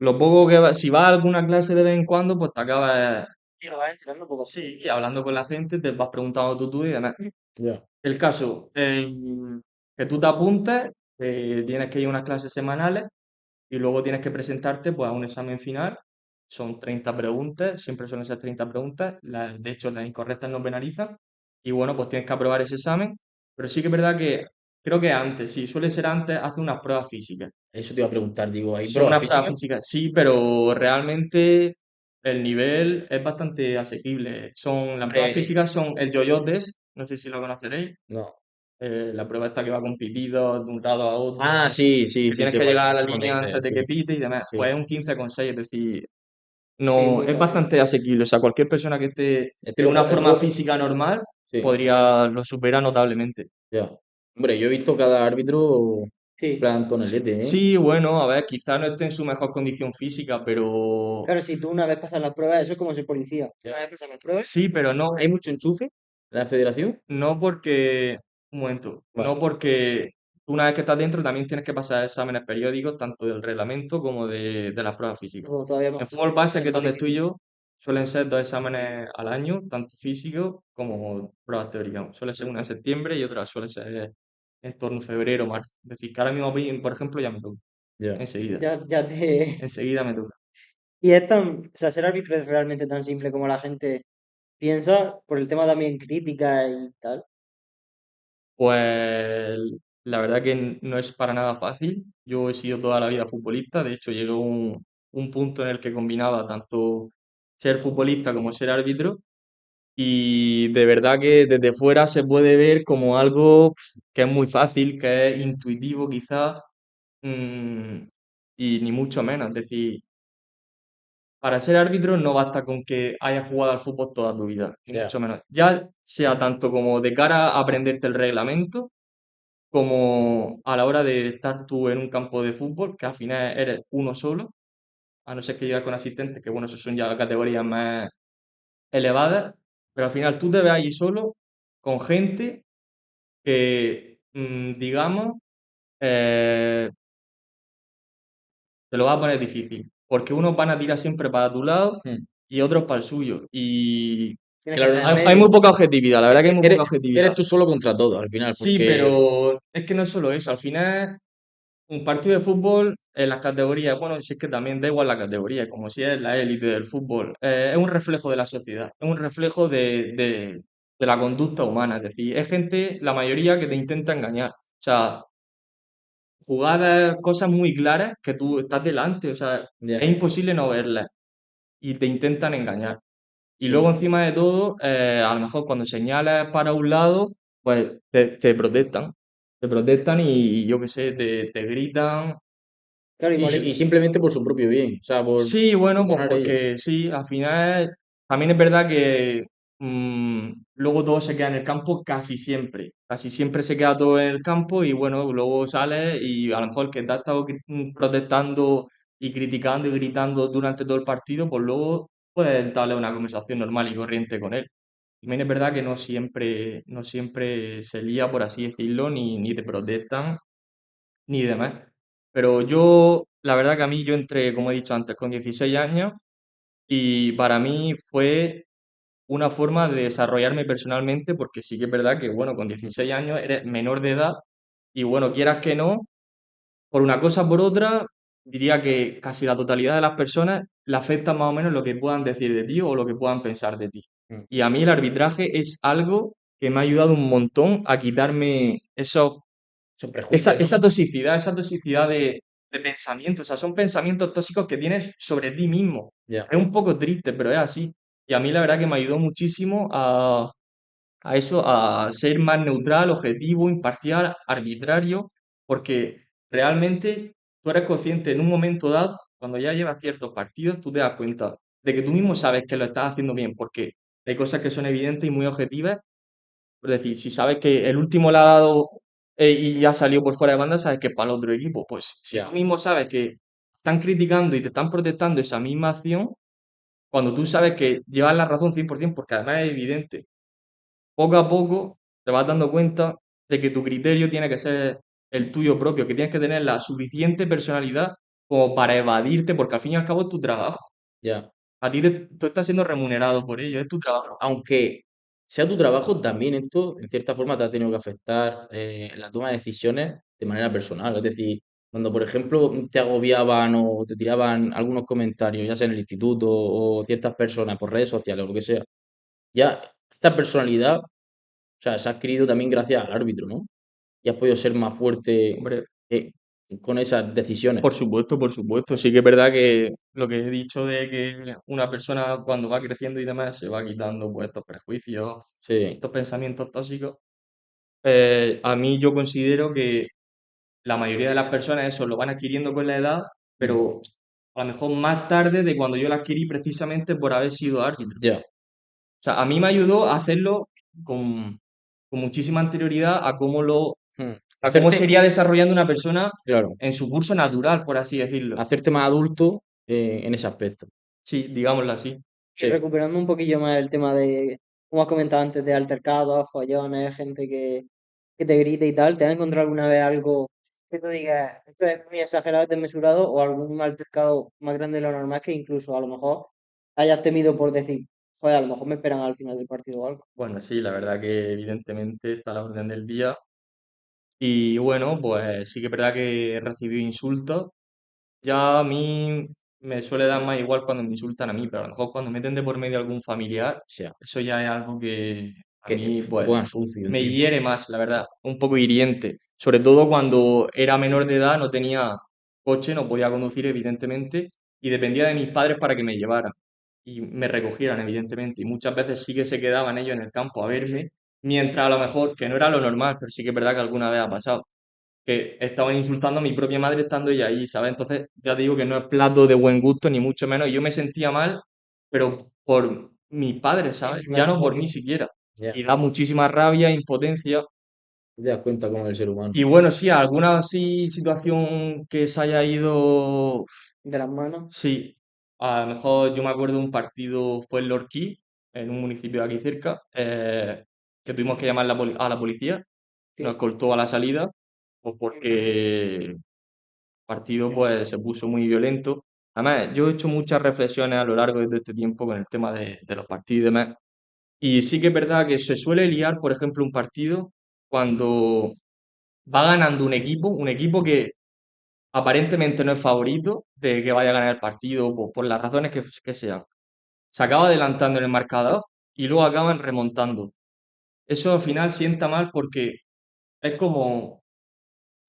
lo poco que si vas a alguna clase de vez en cuando, pues te acabas, Y lo vas entrando poco a poco. sí, hablando con la gente, te vas preguntando tú y demás. Ya. El caso, que tú te apuntes, tienes que ir a unas clases semanales y luego tienes que presentarte pues, a un examen final. Son 30 preguntas, siempre suelen ser 30 preguntas. De hecho, las incorrectas no penalizan. Y bueno, pues tienes que aprobar ese examen. Pero sí que es verdad que creo que antes, sí, suele ser antes, hace unas pruebas físicas. Eso te iba a preguntar, digo, ¿hay Son pruebas unas pruebas físicas? físicas, sí, pero realmente el nivel es bastante asequible. Las pruebas Hombre, físicas son el yo-yo test, no sé si lo conoceréis. no. La prueba esta que va con pitidos de un lado a otro, Ah, sí, sí, que sí, tienes que llegar a la sé cuál me línea dices, antes de sí, que pite y demás. sí. Pues es un 15,6, es decir, Sí, no, muy es fácil. bastante asequible. O sea, cualquier persona que esté en Estilo una el forma juego, física normal sí, lo supera notablemente. ya. Hombre, yo he visto cada árbitro, en Sí. plan, con el ¿eh? Sí, bueno, a ver, quizás no esté en su mejor condición física, pero Claro, si tú una vez pasas la prueba, eso es como ser policía. Una vez pasas la prueba, sí, pero no, ¿Hay mucho enchufe en la federación? no porque, un momento, Vale, no porque tú una vez que estás dentro también tienes que pasar exámenes periódicos, tanto del reglamento como de las pruebas físicas. o todavía más. En fútbol base, que es Más donde difícil. estoy yo, suelen ser 2 exámenes al año, tanto físicos como pruebas teóricas. Suele ser una en septiembre y otra suele ser en torno a febrero o marzo. Es decir, que ahora mismo, por ejemplo, ya me toca. ya. Enseguida. Ya te. Enseguida me toca. Y es tan. O sea, ser árbitro es realmente tan simple como la gente piensa, por el tema también crítica y tal. Pues la verdad que no es para nada fácil. Yo he sido toda la vida futbolista. De hecho, llegó un punto en el que combinaba tanto ser futbolista como ser árbitro. Y de verdad que desde fuera se puede ver como algo que es muy fácil, que es intuitivo quizás, mm, y ni mucho menos. Es decir, para ser árbitro no basta con que hayas jugado al fútbol toda tu vida, ni Ya, mucho menos. Ya sea tanto como de cara a aprenderte el reglamento, como a la hora de estar tú en un campo de fútbol, que al final eres uno solo, a no ser que llegas con asistentes, que bueno, eso son ya categorías más elevadas, pero al final tú te ves ahí solo con gente que, digamos, eh, te lo va a poner difícil, porque unos van a tirar siempre para tu lado mm, y otros para el suyo. Y Tienes que claro, estar no, en hay muy medio. poca objetividad, la verdad que hay muy eres, poca objetividad. eres tú solo contra todo al final, Sí, porque pero es que no es solo eso, al final un partido de fútbol en las categorías, bueno, si es que también da igual la categoría, como si es la élite del fútbol, es un reflejo de la sociedad, es un reflejo de la conducta humana, es decir, es gente, la mayoría, que te intenta engañar. O sea, jugadas, cosas muy claras que tú estás delante, o sea, ya, es imposible no verlas y te intentan engañar. Y luego sí. encima de todo, a lo mejor cuando señalas para un lado, pues te protestan. Te protestan y yo qué sé, te gritan. Claro, y Y simplemente por su propio bien, o sea, Sí, bueno, por pues ganar ellos. porque sí, al final también es verdad que luego todo se queda en el campo casi siempre. Casi siempre se queda todo en el campo y bueno, luego sales y a lo mejor el que te ha estado protestando y criticando y gritando durante todo el partido, pues luego puedes entablar una conversación normal y corriente con él. También es verdad que no siempre se lía, por así decirlo, ni te protestan ni demás. Pero yo, la verdad que a mí yo entré, como he dicho antes, con 16 años y para mí fue una forma de desarrollarme personalmente porque sí que es verdad que, bueno, con 16 años eres menor de edad y, bueno, quieras que no, por una cosa o por otra, diría que casi la totalidad de las personas le afecta más o menos lo que puedan decir de ti o lo que puedan pensar de ti. Mm, Y a mí el arbitraje es algo que me ha ayudado un montón a quitarme Son esa, prejuicios, ¿no? esa toxicidad de pensamientos, o sea, son pensamientos tóxicos que tienes sobre ti mismo. Ya, Es un poco triste, pero es así. Y a mí la verdad que me ayudó muchísimo a eso, a ser más neutral, objetivo, imparcial, arbitrario, porque realmente tú eres consciente en un momento dado, cuando ya llevas ciertos partidos, tú te das cuenta de que tú mismo sabes que lo estás haciendo bien, porque hay cosas que son evidentes y muy objetivas. Es decir, si sabes que el último le ha dado y ya salió por fuera de banda, sabes que es para el otro equipo. Pues si tú ya, mismo sabes que están criticando y te están protestando esa misma acción, cuando tú sabes que llevas la razón 100%, porque además es evidente, poco a poco te vas dando cuenta de que tu criterio tiene que ser el tuyo propio, que tienes que tener la suficiente personalidad como para evadirte, porque al fin y al cabo es tu trabajo. ya. A ti tú estás siendo remunerado por ello, es tu trabajo. Aunque sea tu trabajo, también esto, en cierta forma, te ha tenido que afectar en la toma de decisiones de manera personal. Es decir, cuando, por ejemplo, te agobiaban o te tiraban algunos comentarios, ya sea en el instituto o ciertas personas por redes sociales o lo que sea, ya esta personalidad, o sea, se ha adquirido también gracias al árbitro, ¿no? Y has podido ser más fuerte Hombre, eh, con esas decisiones. Por supuesto, por supuesto. Sí que es verdad que lo que he dicho de que una persona cuando va creciendo y demás se va quitando pues estos prejuicios, Sí, estos pensamientos tóxicos. A mí yo considero que la mayoría de las personas eso lo van adquiriendo con la edad, pero a lo mejor más tarde de cuando yo la adquirí precisamente por haber sido árbitro. ya. O sea, a mí me ayudó a hacerlo con muchísima anterioridad Hmm. a cómo Hacerte, sería desarrollando una persona claro, en su curso natural, por así decirlo. hacerte más adulto en ese aspecto. Sí, digámoslo así. Y Sí, recuperando un poquillo más el tema de, como has comentado antes, de altercados, follones, gente que te grita y tal, ¿te has encontrado alguna vez algo que tú digas, esto es muy exagerado, desmesurado, o algún altercado más grande de lo normal que incluso a lo mejor hayas temido por decir, joder, a lo mejor me esperan al final del partido o algo? Bueno, sí, la verdad que evidentemente está a la orden del día. Y bueno, pues sí que es verdad que he recibido insultos. Ya a mí me suele dar más igual cuando me insultan a mí, pero a lo mejor cuando meten de por medio algún familiar, o sea, eso ya es algo que a que mí te pues pongan sucio me encima. hiere más, la verdad, un poco hiriente. Sobre todo cuando era menor de edad, no tenía coche, no podía conducir, evidentemente, y dependía de mis padres para que me llevaran y me recogieran, evidentemente. Y muchas veces sí que se quedaban ellos en el campo a verme, mientras a lo mejor, que no era lo normal, pero sí que es verdad que alguna vez ha pasado que estaban insultando a mi propia madre estando ella ahí, ¿sabes? Entonces, ya digo que no es plato de buen gusto, ni mucho menos. Y yo me sentía mal, pero por mis padres, ¿sabes? Ya no por mí siquiera. Ya, Y da muchísima rabia, impotencia. te das cuenta cómo es el ser humano. Y bueno, sí, alguna así situación que se haya ido, De las manos. sí. A lo mejor yo me acuerdo de un partido, fue en Lorquí, en un municipio de aquí cerca, que tuvimos que llamar a la policía, nos Sí. escoltó a la salida, pues porque partido pues se puso muy violento. Además, yo he hecho muchas reflexiones a lo largo de todo este tiempo con el tema de los partidos y demás. Y sí que es verdad que se suele liar, por ejemplo, un partido cuando va ganando un equipo que aparentemente no es favorito de que vaya a ganar el partido por las razones que sean. Se acaba adelantando en el marcador y luego acaban remontando. Eso al final sienta mal porque es como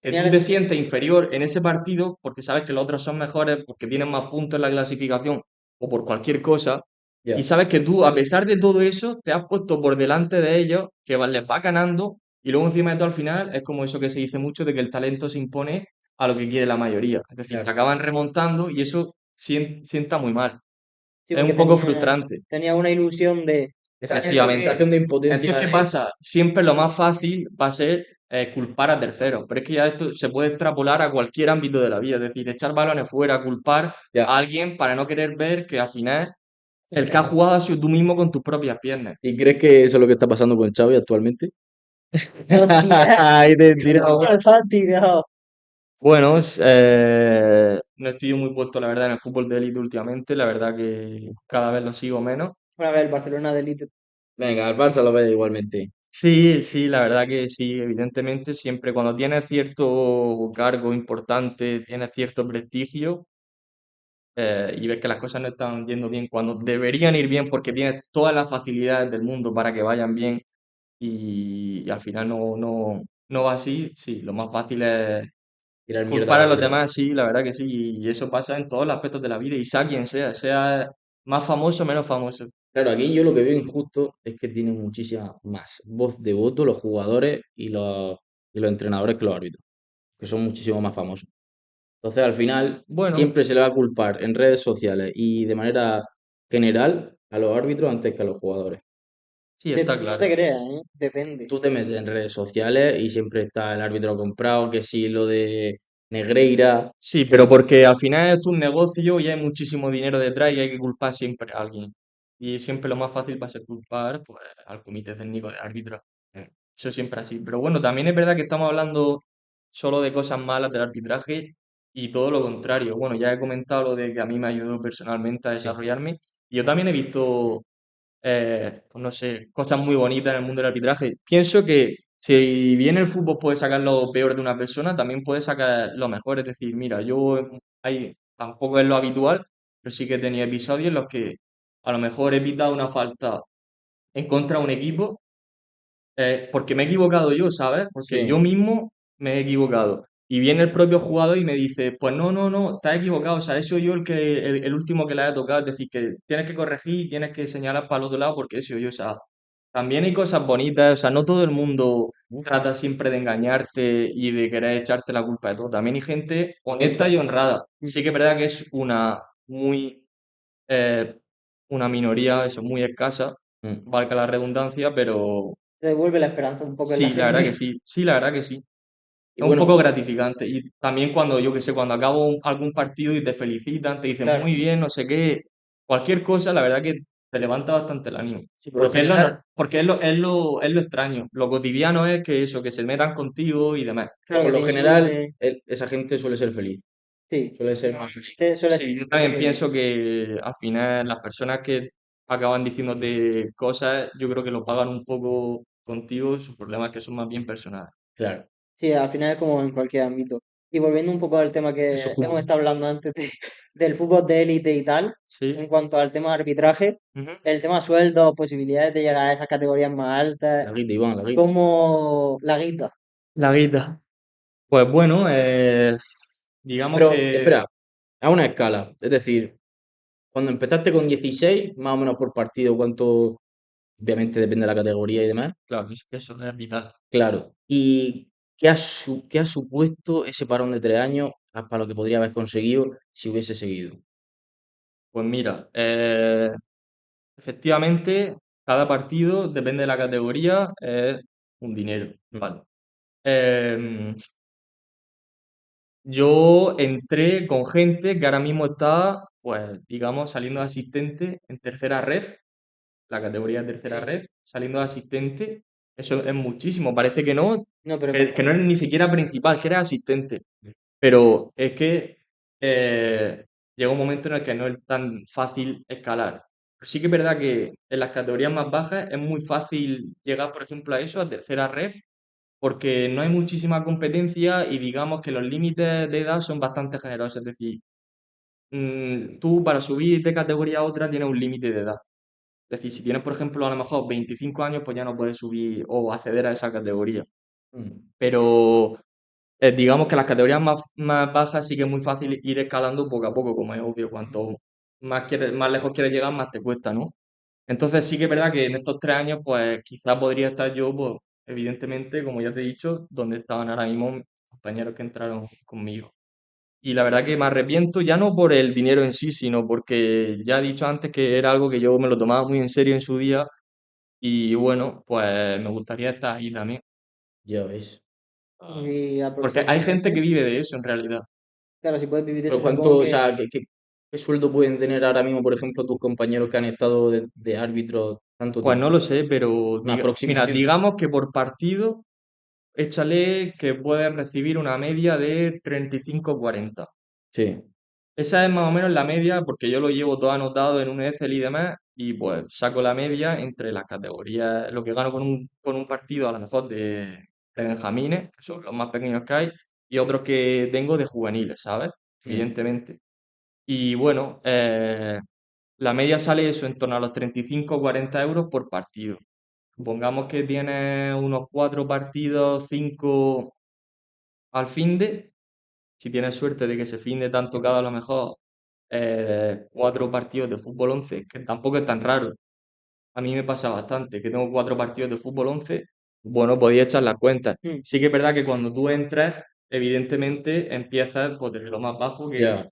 que Tenía tú que te ser- sientes inferior en ese partido porque sabes que los otros son mejores, porque tienen más puntos en la clasificación o por cualquier cosa, y Ya. sabes que tú, a pesar de todo eso, te has puesto por delante de ellos, que les va ganando, y luego encima de todo al final es como eso que se dice mucho de que el talento se impone a lo que quiere la mayoría. Es decir, te Claro. acaban remontando y eso sienta muy mal. Sí, Es porque un poco frustrante. tenía una ilusión de, Esa Efectivamente. sensación de Entonces, impotencia ¿qué pasa? Siempre lo más fácil va a ser culpar a terceros, pero es que ya esto se puede extrapolar a cualquier ámbito de la vida, es decir, echar balones fuera, culpar ya. a alguien para no querer ver que al final el que ha jugado ha sido tú mismo con tus propias piernas. ¿Y crees que eso es lo que está pasando con Xavi actualmente? hostia, Ahí te he tirado ¿cómo una. me has tirado? Bueno, no estoy muy puesto, la verdad, en el fútbol de élite últimamente, la verdad que cada vez lo sigo menos. Una vez el Barcelona de élite. Venga, al Barça lo ves igualmente. Sí, sí, la verdad que sí, evidentemente, siempre cuando tienes cierto cargo importante, tienes cierto prestigio, y ves que las cosas no están yendo bien cuando deberían ir bien porque tienes todas las facilidades del mundo para que vayan bien y al final no va así, sí, lo más fácil es Tirar mierda culpar al a los árbitro. demás, sí, la verdad que sí, y eso pasa en todos los aspectos de la vida y sea quien sea, sea más famoso o menos famoso. Claro, aquí yo lo que veo injusto es que tienen muchísima más voz de voto los jugadores y los entrenadores que los árbitros, que son muchísimo más famosos. Entonces, al final, Bueno, siempre se le va a culpar en redes sociales y de manera general a los árbitros antes que a los jugadores. sí, está No te claro. creas, ¿eh? Depende. Tú te metes en redes sociales y siempre está el árbitro comprado, que si lo de Negreira, Sí, que pero si... porque al final es un negocio y hay muchísimo dinero detrás y hay que culpar siempre a alguien. Y siempre lo más fácil va a ser culpar pues, al comité técnico de árbitros. Eso siempre así. Pero bueno, también es verdad que estamos hablando solo de cosas malas del arbitraje y todo lo contrario. Bueno, ya he comentado lo de que a mí me ayudó personalmente a Sí, desarrollarme. Y yo también he visto pues no sé, cosas muy bonitas en el mundo del arbitraje. Pienso que si bien el fútbol puede sacar lo peor de una persona, también puede sacar lo mejor. Es decir, mira, tampoco es lo habitual, pero sí que he tenido episodios en los que a lo mejor he pitado una falta en contra de un equipo porque me he equivocado yo, ¿sabes? Porque yo sí, mismo me he equivocado. Y viene el propio jugador y me dice, pues no, estás equivocado, o sea, he sido yo el último que le haya tocado, es decir, que tienes que corregir y tienes que señalar para el otro lado porque he sido yo, o sea, también hay cosas bonitas, o sea, no todo el mundo Uf, trata siempre de engañarte y de querer echarte la culpa de todo, también hay gente honesta y honrada. Sí que es verdad que es eh, una minoría, eso, muy escasa, mm, valga la redundancia, pero Te devuelve la esperanza un poco en la sí, la verdad que gente. sí, sí, la verdad que sí. Y Es un bueno, poco gratificante. Y también cuando, yo qué sé, cuando acabo algún partido y te felicitan, te dicen Claro, muy bien, no sé qué, cualquier cosa, la verdad que te levanta bastante el ánimo. sí, por lo Porque es lo, general, porque es lo extraño. Lo cotidiano es que eso, que se metan contigo y demás. claro por que te lo general, insulte. esa gente suele ser feliz, Sí, suele ser más feliz. suele ser Sí, yo también porque pienso que al final las personas que acaban diciéndote cosas, yo creo que lo pagan un poco contigo, sus problemas que son más bien personales. Claro. sí, al final es como en cualquier ámbito. Y volviendo un poco al tema Eso que es como, hemos estado hablando antes del fútbol de élite y tal, sí. en cuanto al tema de arbitraje, Ujú. el tema sueldos, posibilidades de llegar a esas categorías más altas, La guita, Iván, la guita. como la guita. La guita. Pues bueno, digamos Pero, que, espera, a una escala. Es decir, cuando empezaste con 16 más o menos por partido, ¿cuánto? Obviamente depende de la categoría y demás. claro, es que eso es vital. Claro. ¿Y qué ha supuesto ese parón de 3 años para lo que podría haber conseguido si hubiese seguido? Pues mira, efectivamente, cada partido, depende de la categoría, es un dinero, Mm, ¿vale? Yo entré con gente que ahora mismo está, pues, digamos, saliendo de asistente en tercera ref, la categoría de tercera Sí, ref, saliendo de asistente, eso es muchísimo. Parece que no, no, pero es que no bastante. eres ni siquiera principal, que eres asistente. Pero es que llega un momento en el que no es tan fácil escalar. Pero sí que es verdad que en las categorías más bajas es muy fácil llegar, por ejemplo, a eso, a tercera ref, porque no hay muchísima competencia y digamos que los límites de edad son bastante generosos. Es decir, tú para subir de categoría a otra tienes un límite de edad. Es decir, si tienes, por ejemplo, a lo mejor 25 años, pues ya no puedes subir o acceder a esa categoría. mm. Pero digamos que las categorías más bajas sí que es muy fácil ir escalando poco a poco, como es obvio. Cuanto más lejos quieres llegar, más te cuesta, ¿no? Entonces sí que es verdad que en estos 3 años, pues quizás podría estar yo, pues, evidentemente, como ya te he dicho, donde estaban ahora mismo mis compañeros que entraron conmigo. Y la verdad que me arrepiento ya no por el dinero en sí, sino porque ya he dicho antes que era algo que yo me lo tomaba muy en serio en su día y bueno, pues me gustaría estar ahí también. Ya ves. Y Porque hay gente que aproximadamente, vive de eso en realidad. claro, si puedes vivir de Pero eso, supongo cuánto, o que sea, qué sueldo pueden tener ahora mismo, por ejemplo, tus compañeros que han estado de árbitros tanto Pues no tiempo? lo sé, pero Una mira, aproximación. digamos que por partido, échale que puedes recibir una media de 35 o 40. Sí. Esa es más o menos la media, porque yo lo llevo todo anotado en un Excel y demás, y pues saco la media entre las categorías, lo que gano con un partido a lo mejor de Benjamines, que son los más pequeños que hay, y otros que tengo de juveniles, ¿sabes? Mm. Evidentemente. Y bueno, la media sale eso en torno a los 35 o 40 euros por partido. Supongamos que tienes unos 4 partidos, 5 al finde. Si tienes suerte de que ese finde te han tocado a lo mejor 4 partidos de fútbol 11, que tampoco es tan raro. A mí me pasa bastante, que tengo 4 partidos de fútbol 11. Bueno, podía echar las cuentas. mm, Sí que es verdad que cuando tú entras, evidentemente empiezas pues, desde lo más bajo, que Ya.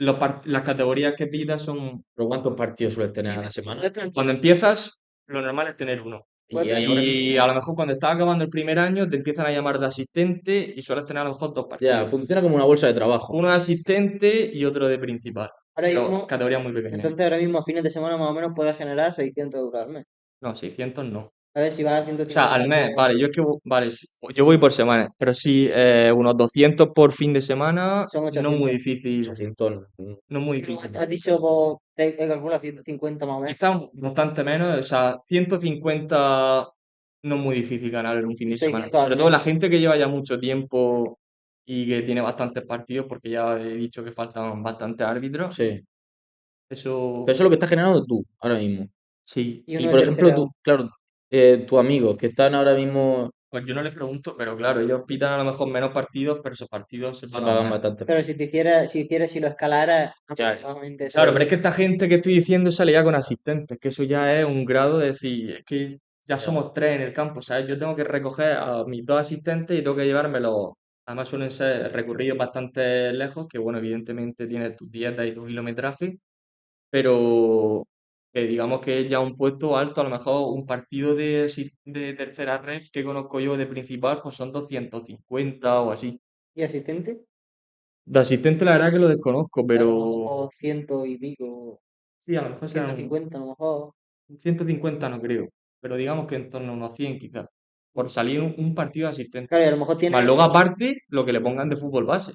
las categorías que pidas son. ¿Pero cuántos partidos sueles tener a la semana? Cuando empiezas, lo normal es tener uno. Y hay horas. Y a lo mejor cuando estás acabando el primer año te empiezan a llamar de asistente y sueles tener a lo mejor 2 partidos. Ya, funciona como una bolsa de trabajo. Uno de asistente y otro de principal. ahora Pero mismo, categoría muy pequeña. entonces ahora mismo a fines de semana más o menos puedes generar 600 euros al mes. No, 600 no. A ver si vas a O sea, al 150 mes, vale, yo es que, vale, sí, yo voy por semana, pero sí, unos 200 por fin de semana, son no muy 800. difícil, 800. no muy Y tú difícil. has dicho, pues, te calcula 150 más o menos. Quizás bastante menos, o sea, 150 no es muy difícil ganar en un fin de semana. 600 al Sobre todo mes. la gente que lleva ya mucho tiempo y que tiene bastantes partidos, porque ya he dicho que faltan bastantes árbitros. Sí. Pero Eso eso es lo que estás generando tú, ahora mismo. sí. Y Y uno de por ejemplo, tercera. tú, claro, tus amigos que están ahora mismo Pues yo no les pregunto, pero claro, ellos pitan a lo mejor menos partidos, pero esos partidos se Se pagan pagan más. bastante. Pero si lo escalara, Claro. aproximadamente Claro, pero es que esta gente que estoy diciendo sale ya con asistentes, que eso ya es un grado de decir, es que ya somos tres en el campo, ¿sabes? Yo tengo que recoger a mis dos asistentes y tengo que llevármelos. Además suelen ser recorridos bastante lejos, que bueno, evidentemente tiene tu dieta y tu kilometraje, pero que digamos que es ya un puesto alto, a lo mejor un partido de tercera red que conozco yo de principal, pues son 250 o así. ¿Y asistente? De asistente la verdad que lo desconozco, pero O ciento y pico, sí, a lo mejor serán 150 a lo mejor. 150 no creo, pero digamos que en torno a unos 100 quizás, por salir un partido de asistente. Claro, y a lo mejor Más tiene, luego aparte lo que le pongan de fútbol base.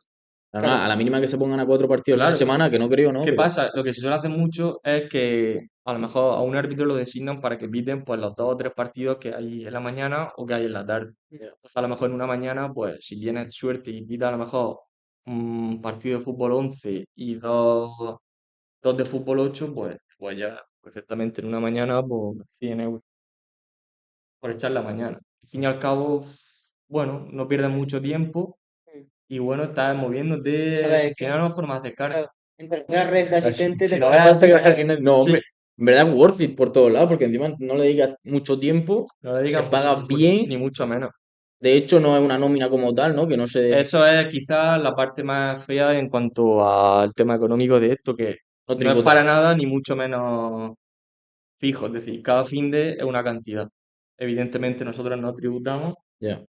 Claro, claro, a la mínima que se pongan a 4 partidos a la Claro, semana, que no creo, ¿no? ¿qué Pero pasa? Lo que se suele hacer mucho es que a lo mejor a un árbitro lo designan para que piten pues los dos o tres partidos que hay en la mañana o que hay en la tarde. Entonces, a lo mejor en una mañana, pues si tienes suerte y pitas a lo mejor un partido de fútbol 11 y dos de fútbol 8 pues ya perfectamente en una mañana, pues 100 euros por echar la mañana. Al fin y al cabo, bueno, no pierdes mucho tiempo y bueno, estás moviéndote, al ¿sabes qué? final es una forma de acercar. Claro, en tercera red de asistente si te no puedes vas a hacer, sacar al final- No, Sí, hombre, en verdad worth it por todos lados, porque encima no le dedicas mucho tiempo, no le te digas mucho pagas tiempo, bien, ni mucho menos. de hecho no es una nómina como tal, ¿no? Que no se... Eso es quizás la parte más fea en cuanto al tema económico de esto, que No no es tributa. para nada ni mucho menos fijo, es decir, cada fin de es una cantidad. Evidentemente nosotros no tributamos, Ya.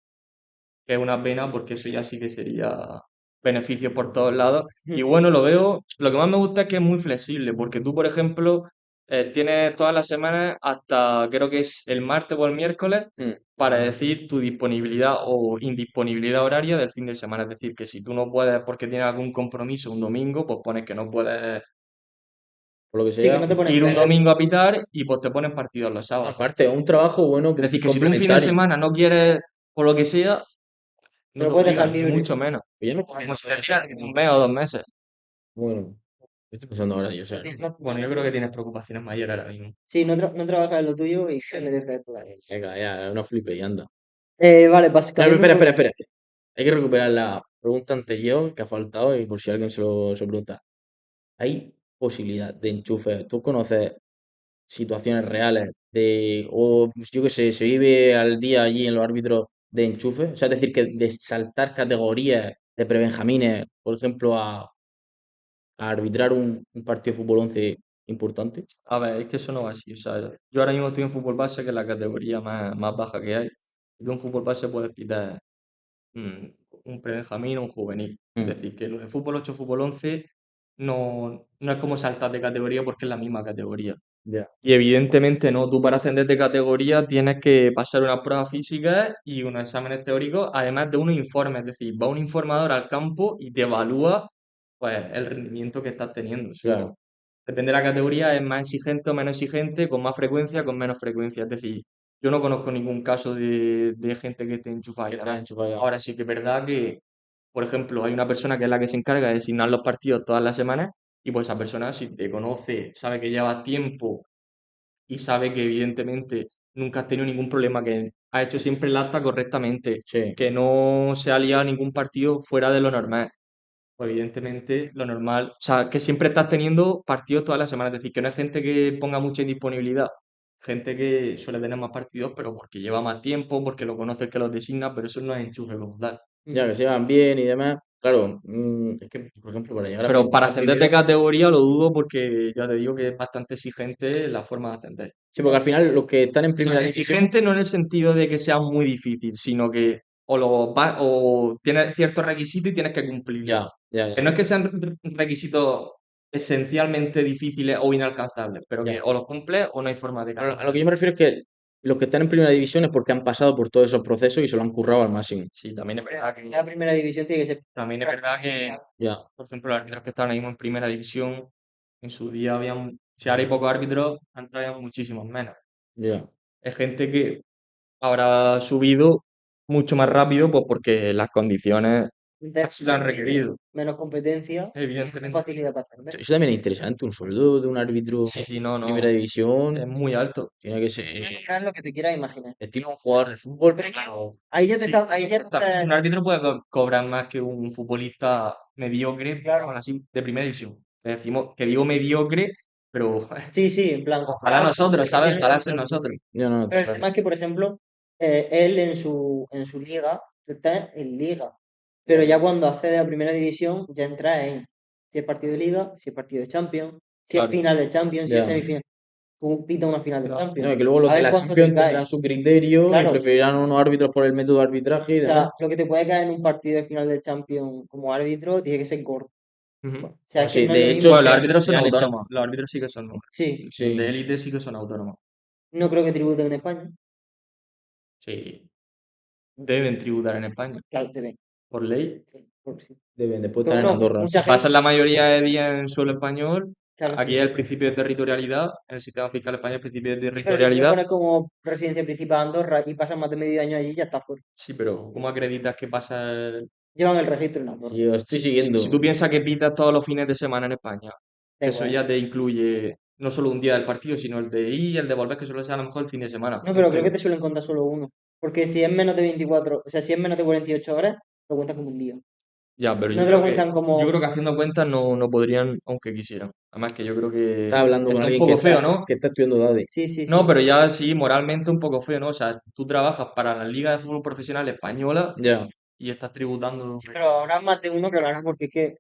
que es una pena porque eso ya sí que sería beneficio por todos lados. Y bueno, lo veo, lo que más me gusta es que es muy flexible, porque tú, por ejemplo, tienes todas las semanas hasta creo que es el martes o el miércoles Mm. para decir tu disponibilidad o indisponibilidad horaria del fin de semana. Es decir, que si tú no puedes porque tienes algún compromiso un domingo, pues pones que no puedes Por lo que sí, que sea. no te ponen ir un pega. domingo a pitar y pues te ponen partidos los sábados. Aparte, es un trabajo bueno Es decir, que si tú un fin de complementario. semana no quieres, por lo que sea, Te no lo te puedes dejar obligan, ni libre. mucho menos. Pues ya no Como si te tiras un mes o 2 meses. Bueno, estoy pensando ahora, yo sé. Bueno, yo creo que tienes preocupaciones mayores ahora mismo. Sí, no trabajas en lo tuyo y se merece esto. Venga, ya, no flipe y anda. Vale, Espera, básicamente, espera, pues, espera, espera. Hay que recuperar la pregunta anterior que ha faltado y por si alguien se lo pregunta. ¿Hay posibilidad de enchufe? ¿Tú conoces situaciones reales o yo qué sé, se vive al día allí en los árbitros de enchufe? O sea, es decir, que de saltar categorías de prebenjamines, por ejemplo, a arbitrar un partido de fútbol 11 importante. A ver, es que eso no va así. O sea, yo ahora mismo estoy en fútbol base, que es la categoría más baja que hay. Y tú en fútbol base puedes pitar mm, un prebenjamín o un juvenil. Es Mm, decir, que lo de fútbol 8 fútbol 11 no es como saltar de categoría porque es la misma categoría. ya. Y evidentemente no, tú para ascender de categoría tienes que pasar unas pruebas físicas y unos exámenes teóricos, además de unos informes. Es decir, va un informador al campo y te evalúa pues, el rendimiento que estás teniendo. Claro. Eso, depende de la categoría, es más exigente o menos exigente, con más frecuencia, con menos frecuencia. Es decir, yo no conozco ningún caso de gente que esté enchufada y Que está demás. enchufado ya. Ahora sí que es verdad que, por ejemplo, hay una persona que es la que se encarga de designar los partidos todas las semanas y pues esa persona si te conoce, sabe que lleva tiempo y sabe que evidentemente nunca has tenido ningún problema, que ha hecho siempre el acta correctamente, Sí. que no se ha liado ningún partido fuera de lo normal. Pues evidentemente lo normal, o sea, que siempre estás teniendo partidos todas las semanas, es decir, que no hay gente que ponga mucha indisponibilidad, gente que suele tener más partidos, pero porque lleva más tiempo, porque lo conoce el que los designa, pero eso no es enchufe como tal. Ya que se llevan bien y demás. Claro, es que, por ejemplo, para llegar Pero para a ascender de primera. categoría lo dudo porque ya te digo que es bastante exigente la forma de ascender. Sí, porque al final los que están en O sea, primera división. exigente no en el sentido de que sea muy difícil, sino que o tienes ciertos requisitos y tienes que cumplirlos. Ya, ya, Que ya. no es que sean requisitos esencialmente difíciles o inalcanzables, pero que Ya. o los cumples o no hay forma de Pero cambiar. a lo que yo me refiero es que los que están en primera división es porque han pasado por todos esos procesos y se lo han currado al máximo. Sí, también es verdad la primera división tiene que ser. también es verdad que, Ya, por ejemplo, los árbitros que están ahora mismo en primera división, en su día habían, si ahora hay pocos árbitros, antes había muchísimos menos. ya. Es gente que habrá subido mucho más rápido, pues porque las condiciones Entonces, Si lo han requerido, menos competencia, evidentemente. facilidad para ascender. Eso también es interesante, un sueldo de un árbitro Sí, sí, no, primera no. división Es muy alto. tiene que ser Haz lo que te quieras imaginar. estilo un jugador de fútbol, pero Claro. Ahí ya te Sí, está, ahí ya te exactamente. Un está- árbitro puede cobrar más que un futbolista mediocre, Claro. aún así, de primera división. Le decimos que digo mediocre, pero Sí, sí, en plan. ojalá nosotros, ¿sabes? Tiene- Ojalá ser nosotros. no, no, está Pero el claro. tema es que, por ejemplo, él en su liga está en liga. Pero ya cuando accede a primera división, ya entra en si es partido de liga, si es partido de Champions, si es Claro. final de Champions, si es Ya. semifinal. Tú pita una final de No, No, Champions. es que luego los A de ver la cuánto te Champions cae. tendrán su criterio y Claro. preferirán unos árbitros por el método de arbitraje y O demás. sea, lo que te puede caer en un partido de final de Champions como árbitro tiene que ser gordo. Ujú. O sea, es que Sí, no es de lo hecho, mismo. Bueno, los se, árbitros se son han hecho. autónomos. Los árbitros sí que son Sí, Sí. de élite, sí que son autónomos. no creo que tributen en España. Sí. Deben tributar en España, Claro, te ven. por ley. Porque sí. Deben después Pero estar en bueno, Andorra. mucha gente. Pasan la mayoría de días en suelo español. Claro, Aquí sí, es sí. el principio de territorialidad. En el sistema fiscal español el principio de Sí, pero si tú le territorialidad. pones como residencia principal Andorra y pasan más de medio año allí, ya está fuera. Sí, pero ¿cómo acreditas que pasa Llevan el registro en Andorra. Sí, yo estoy Si siguiendo. tú piensas que pitas todos los fines de semana en España, Da que eso igual. ya te incluye no solo un día del partido, sino el de ir y el de volver, que suele ser a lo mejor el fin de semana. No, pero creo que te suelen contar solo uno. Porque si es menos de 24, o sea, si es menos de 48 horas, lo cuentan como un día. Ya, pero No te lo cuentan como. yo creo que haciendo cuentas no podrían, aunque quisieran. Además que yo creo que Estaba hablando con está un alguien poco feo, ¿no? que está estudiando DADE. Sí, sí, No, sí. pero ya sí, moralmente un poco feo, ¿no? O sea, tú trabajas para la Liga de Fútbol Profesional Española Ya, y estás tributando. Pero habrá más de uno que lo hará porque es que.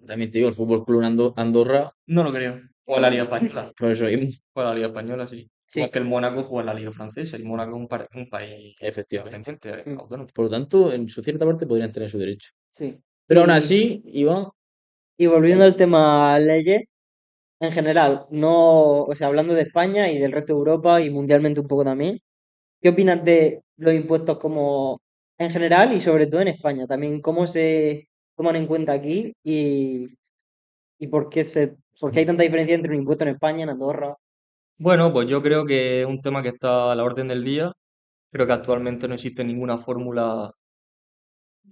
también te digo, el Fútbol Club Andorra, No lo creo. O en la Liga Española. por eso mismo, O en la Liga Española, sí. Sí. Igual que el Mónaco juega en la Liga Francesa y Mónaco es un país efectivamente. independiente, Mm. autónomo. Por lo tanto, en su cierta parte podrían tener su derecho. Sí. Pero aún Y, así, Iván, y volviendo al tema leyes, en general, no. O sea, hablando de España y del resto de Europa y mundialmente un poco también. ¿Qué opinas de los impuestos como en general y sobre todo en España? También cómo se toman en cuenta aquí y por qué hay tanta diferencia entre un impuesto en España, en Andorra. Bueno, pues yo creo que es un tema que está a la orden del día. Creo que actualmente no existe ninguna fórmula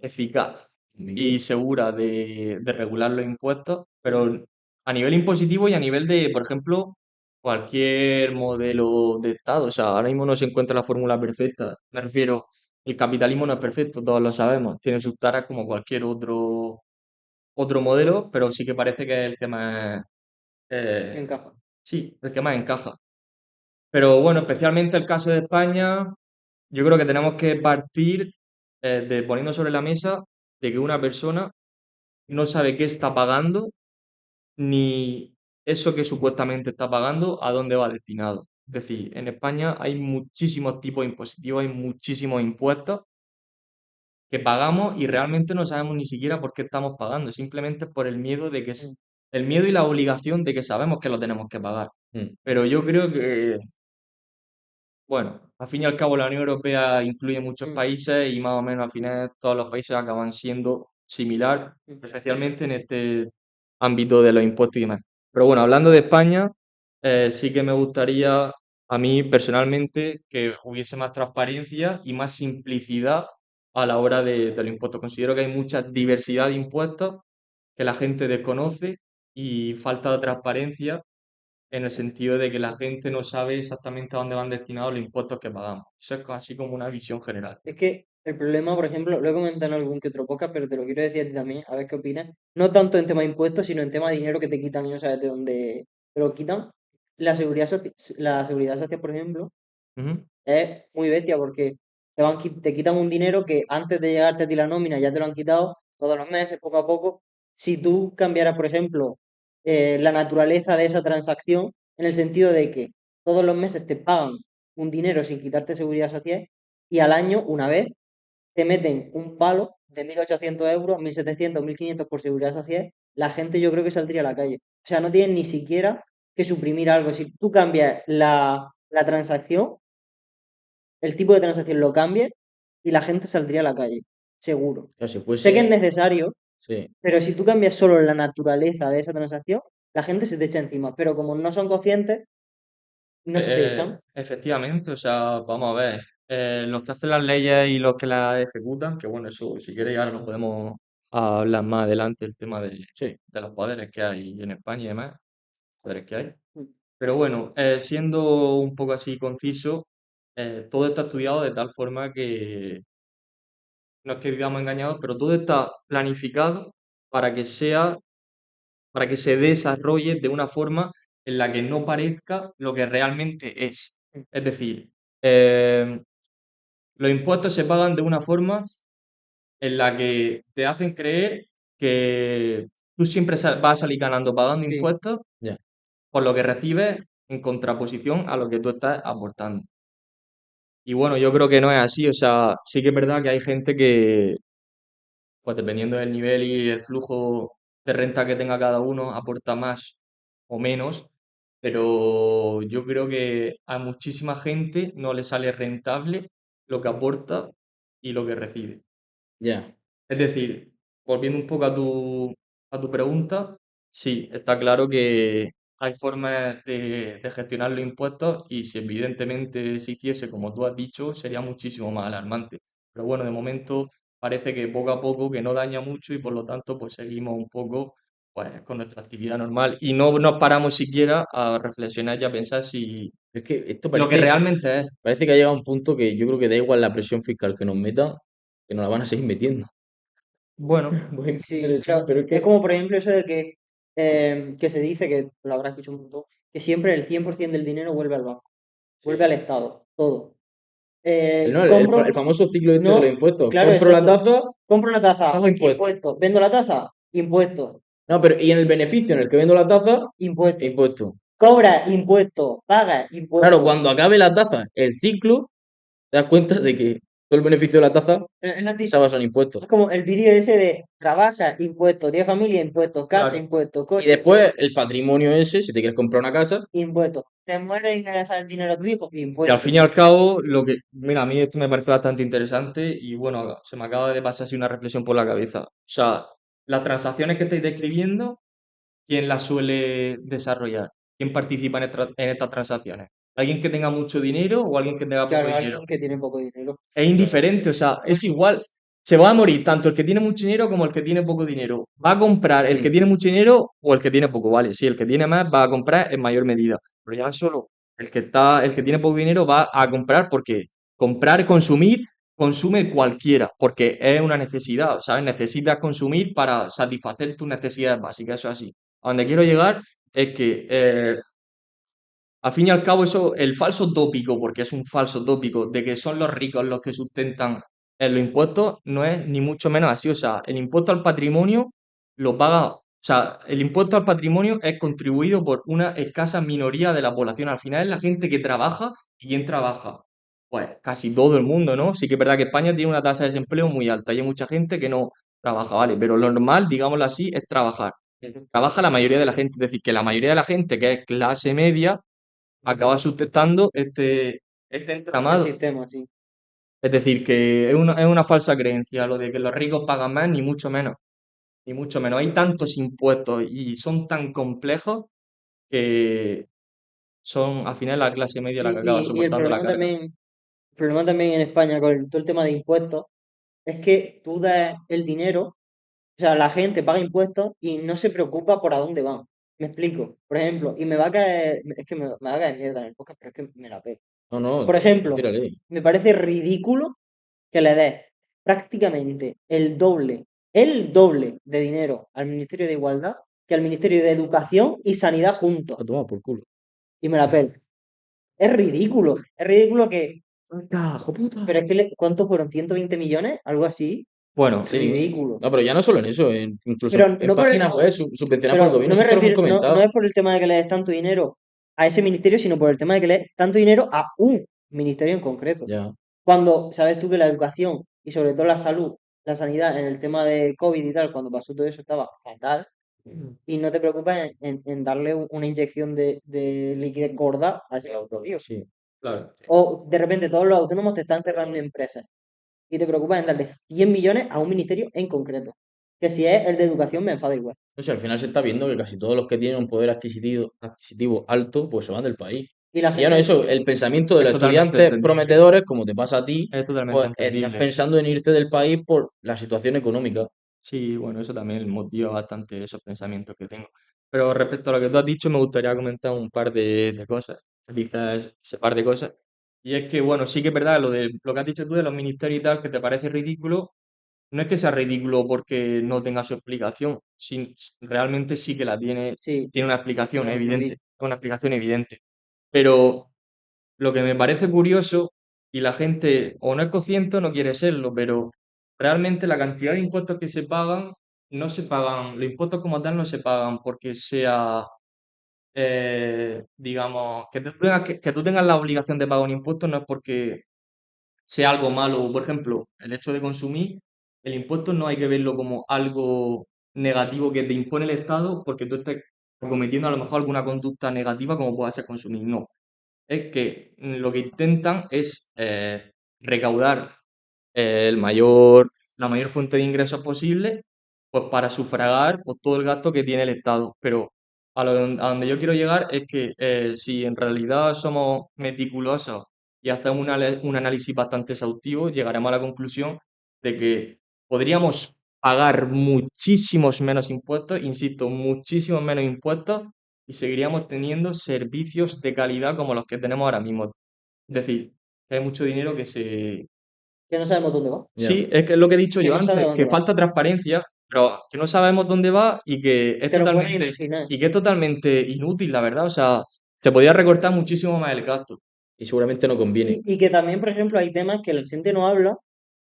eficaz y segura de regular los impuestos, pero a nivel impositivo y a nivel de, por ejemplo, cualquier modelo de Estado. O sea, ahora mismo no se encuentra la fórmula perfecta. Me refiero, el capitalismo no es perfecto, todos lo sabemos. Tiene sus taras como cualquier otro modelo, pero sí que parece que es el que más, eh, Encaja. sí, el que más encaja. Pero bueno, especialmente el caso de España, yo creo que tenemos que partir de poniendo sobre la mesa de que una persona no sabe qué está pagando ni eso que supuestamente está pagando a dónde va destinado. Es decir, en España hay muchísimos tipos impositivos, hay muchísimos impuestos que pagamos y realmente no sabemos ni siquiera por qué estamos pagando, simplemente por el miedo de que Mm, el miedo y la obligación de que sabemos que lo tenemos que pagar. mm, Pero yo creo que, bueno, al fin y al cabo la Unión Europea incluye muchos mm, países y más o menos al final todos los países acaban siendo similar, mm. especialmente en este ámbito de los impuestos y demás. Pero bueno, hablando de España, sí que me gustaría a mí personalmente que hubiese más transparencia y más simplicidad a la hora de los impuestos. Considero que hay mucha diversidad de impuestos que la gente desconoce y falta de transparencia en el sentido de que la gente no sabe exactamente a dónde van destinados los impuestos que pagamos. Eso es así como una visión general. Es que el problema, por ejemplo, lo he comentado en algún que otro podcast, pero te lo quiero decir a ti también, a ver qué opinas. No tanto en tema de impuestos, sino en tema de dinero que te quitan y no sabes de dónde te lo quitan. La seguridad social, por ejemplo, Ujú. es muy bestia porque te quitan un dinero que antes de llegarte a ti la nómina ya te lo han quitado todos los meses, poco a poco. Si tú cambiaras, por ejemplo, la naturaleza de esa transacción, en el sentido de que todos los meses te pagan un dinero sin quitarte seguridad social y al año, una vez, te meten un palo de 1.800 euros, 1.700, 1.500 por seguridad social, la gente yo creo que saldría a la calle. O sea, no tienen ni siquiera que suprimir algo. Si tú cambias la transacción, el tipo de transacción lo cambie y la gente saldría a la calle, seguro. claro, si Sé que es fuese, necesario, sí. pero si tú cambias solo la naturaleza de esa transacción, la gente se te echa encima. Pero como no son conscientes, no se te echan. Efectivamente, o sea, vamos a ver, los que hacen las leyes y los que las ejecutan, que bueno, eso si queréis ahora lo podemos a hablar más adelante el tema Sí. de los poderes que hay en España y demás, poderes que hay. Mm. Pero bueno, siendo un poco así conciso, todo está estudiado de tal forma que no es que vivamos engañados, pero todo está planificado para que sea, para que se desarrolle de una forma en la que no parezca lo que realmente es. Mm. Es decir, eh, los impuestos se pagan de una forma en la que te hacen creer que tú siempre vas a salir ganando pagando Sí. impuestos Ya. por lo que recibes en contraposición a lo que tú estás aportando. Y bueno, yo creo que no es así, o sea, sí que es verdad que hay gente que, pues dependiendo del nivel y el flujo de renta que tenga cada uno, aporta más o menos, pero yo creo que a muchísima gente no le sale rentable lo que aporta y lo que recibe. Ya. Es decir, volviendo un poco a tu pregunta, sí, está claro que hay formas de gestionar los impuestos y si evidentemente se hiciese como tú has dicho, sería muchísimo más alarmante. Pero bueno, de momento parece que poco a poco que no daña mucho y por lo tanto pues seguimos un poco pues con nuestra actividad normal y no nos paramos siquiera a reflexionar y a pensar si Es que esto lo que realmente es. parece que ha llegado a un punto que yo creo que da igual la presión fiscal que nos metan, que nos la van a seguir metiendo. Bueno, Voy a entender Sí, eso, claro. pero es Es que como por ejemplo eso de que se dice, que lo habrás escuchado un montón, que siempre el 100% del dinero vuelve al banco, vuelve al Estado, todo. no, el Compro, famoso ciclo este de los no, impuestos. claro, Compro la exacto. taza, Compro una taza, pago impuestos. impuesto. Vendo la taza, impuesto, No, pero y en el beneficio en el que vendo la taza, impuesto. impuesto. Cobra, impuesto. Paga, Claro, impuesto. cuando acabe la taza, el ciclo, te das cuenta de que todo el beneficio de la taza se basa en impuestos. Es como el vídeo ese de trabaja, impuesto, tiene familia, impuesto, casa, claro. impuesto, Y coche, después impuesto, el patrimonio ese, si te quieres comprar una casa, impuesto. Te mueres y no le dejas el dinero a tu hijo, Y al impuesto. fin y al cabo, lo que, mira, a mí esto me parece bastante interesante y bueno, se me acaba de pasar así una reflexión por la cabeza. O sea, las transacciones que estáis describiendo, ¿quién las suele desarrollar? ¿Quién participa en estas transacciones? ¿Alguien que tenga mucho dinero o alguien que tenga poco Claro, dinero? alguien que tiene poco dinero. Es indiferente, o sea, es igual. Se va a morir tanto el que tiene mucho dinero como el que tiene poco dinero. Va a comprar el que tiene mucho dinero o el que tiene poco, ¿vale? Sí, el que tiene más va a comprar en mayor medida. Pero ya solo el que tiene poco dinero va a comprar porque comprar, consumir, consume cualquiera, porque es una necesidad, ¿sabes? Necesitas consumir para satisfacer tus necesidades básicas, eso es así. A donde quiero llegar es que al fin y al cabo, eso, el falso tópico, porque es un falso tópico, de que son los ricos los que sustentan los impuestos, no es ni mucho menos así. O sea, el impuesto al patrimonio lo paga, o sea, el impuesto al patrimonio es contribuido por una escasa minoría de la población. Al final es la gente que trabaja y quién trabaja. Pues casi todo el mundo, ¿no? Sí que es verdad que España tiene una tasa de desempleo muy alta y hay mucha gente que no trabaja, ¿vale? Pero lo normal, digámoslo así, es trabajar. Trabaja la mayoría de la gente, es decir, que la mayoría de la gente que es clase media acaba sustentando este El entramado. sistema, sí. Es decir, que es una falsa creencia lo de que los ricos pagan más, ni mucho menos. Ni mucho menos. Hay tantos impuestos y son tan complejos que son al final la clase media la que acaba Y el soportando la problema carga. también, el problema también en España con todo el tema de impuestos es que tú das el dinero, o sea, la gente paga impuestos y no se preocupa por a dónde van. Me explico. Por ejemplo, y me va a caer, es que me va a caer mierda en el podcast, pero es que me la pego. no, no, Por ejemplo, tírale. me parece ridículo que le des prácticamente el doble de dinero al Ministerio de Igualdad que al Ministerio de Educación y Sanidad juntos. A tomar por culo. Y me la pego. Es ridículo. Es ridículo que. ¡Hijo puta! Pero es que, ¿cuántos fueron? ¿120 millones? Algo así. Bueno, Sí. Ridículo. No, pero ya no solo en eso, incluso Pero en no por páginas web subvencionadas por el pero no gobierno, me si esto lo hemos refiero, no comentado. es por el tema de que le des tanto dinero a ese ministerio, sino por el tema de que le des tanto dinero a un ministerio en concreto. Ya. Cuando sabes tú que la educación y sobre todo la salud, la sanidad en el tema de COVID y tal, cuando pasó todo eso estaba fatal, y no te preocupas en darle una inyección de liquidez gorda a ese autovía. Sí. claro. O de repente todos los autónomos te están cerrando empresas y te preocupas en darle 100 millones a un ministerio en concreto. Que si es el de educación me enfada igual. O sea, al final se está viendo que casi todos los que tienen un poder adquisitivo alto, pues se van del país. Y la Y ya no gente, eso, el pensamiento de Es los totalmente estudiantes entendible. prometedores, como te pasa a ti, Es totalmente pues estás entendible. pensando en irte del país por la situación económica. Sí, bueno, eso también motiva bastante esos pensamientos que tengo. Pero respecto a lo que tú has dicho, me gustaría comentar un par de cosas. Quizás ese par de cosas. Y es que, bueno, sí que es verdad lo que has dicho tú de los ministerios y tal, que te parece ridículo. No es que sea ridículo porque no tenga su explicación. Realmente sí que la tiene, Sí, tiene una explicación ya lo evidente. vi. Una explicación evidente. Pero lo que me parece curioso, y la gente o no es consciente o no quiere serlo, pero realmente la cantidad de impuestos que se pagan, no se pagan, los impuestos como tal no se pagan porque sea, digamos, que tú tengas la obligación de pagar un impuesto no es porque sea algo malo. Por ejemplo, el hecho de consumir, el impuesto no hay que verlo como algo negativo que te impone el Estado porque tú estés cometiendo a lo mejor alguna conducta negativa como pueda ser consumir. No, es que lo que intentan es recaudar la mayor fuente de ingresos posible, pues para sufragar pues, todo el gasto que tiene el Estado. Pero a donde yo quiero llegar es que si en realidad somos meticulosos y hacemos un análisis bastante exhaustivo, llegaremos a la conclusión de que podríamos pagar muchísimos menos impuestos, insisto, muchísimos menos impuestos, y seguiríamos teniendo servicios de calidad como los que tenemos ahora mismo. Es decir, que hay mucho dinero que se... Que no sabemos dónde va. Ya. Sí, es que es lo que he dicho Que yo no sabe a antes, dónde que va. falta transparencia, pero que no sabemos dónde va Te lo puedes imaginar. y que es totalmente inútil, la verdad. O sea, se podría recortar muchísimo más el gasto. Y seguramente no conviene. Y que también, por ejemplo, hay temas que la gente no habla,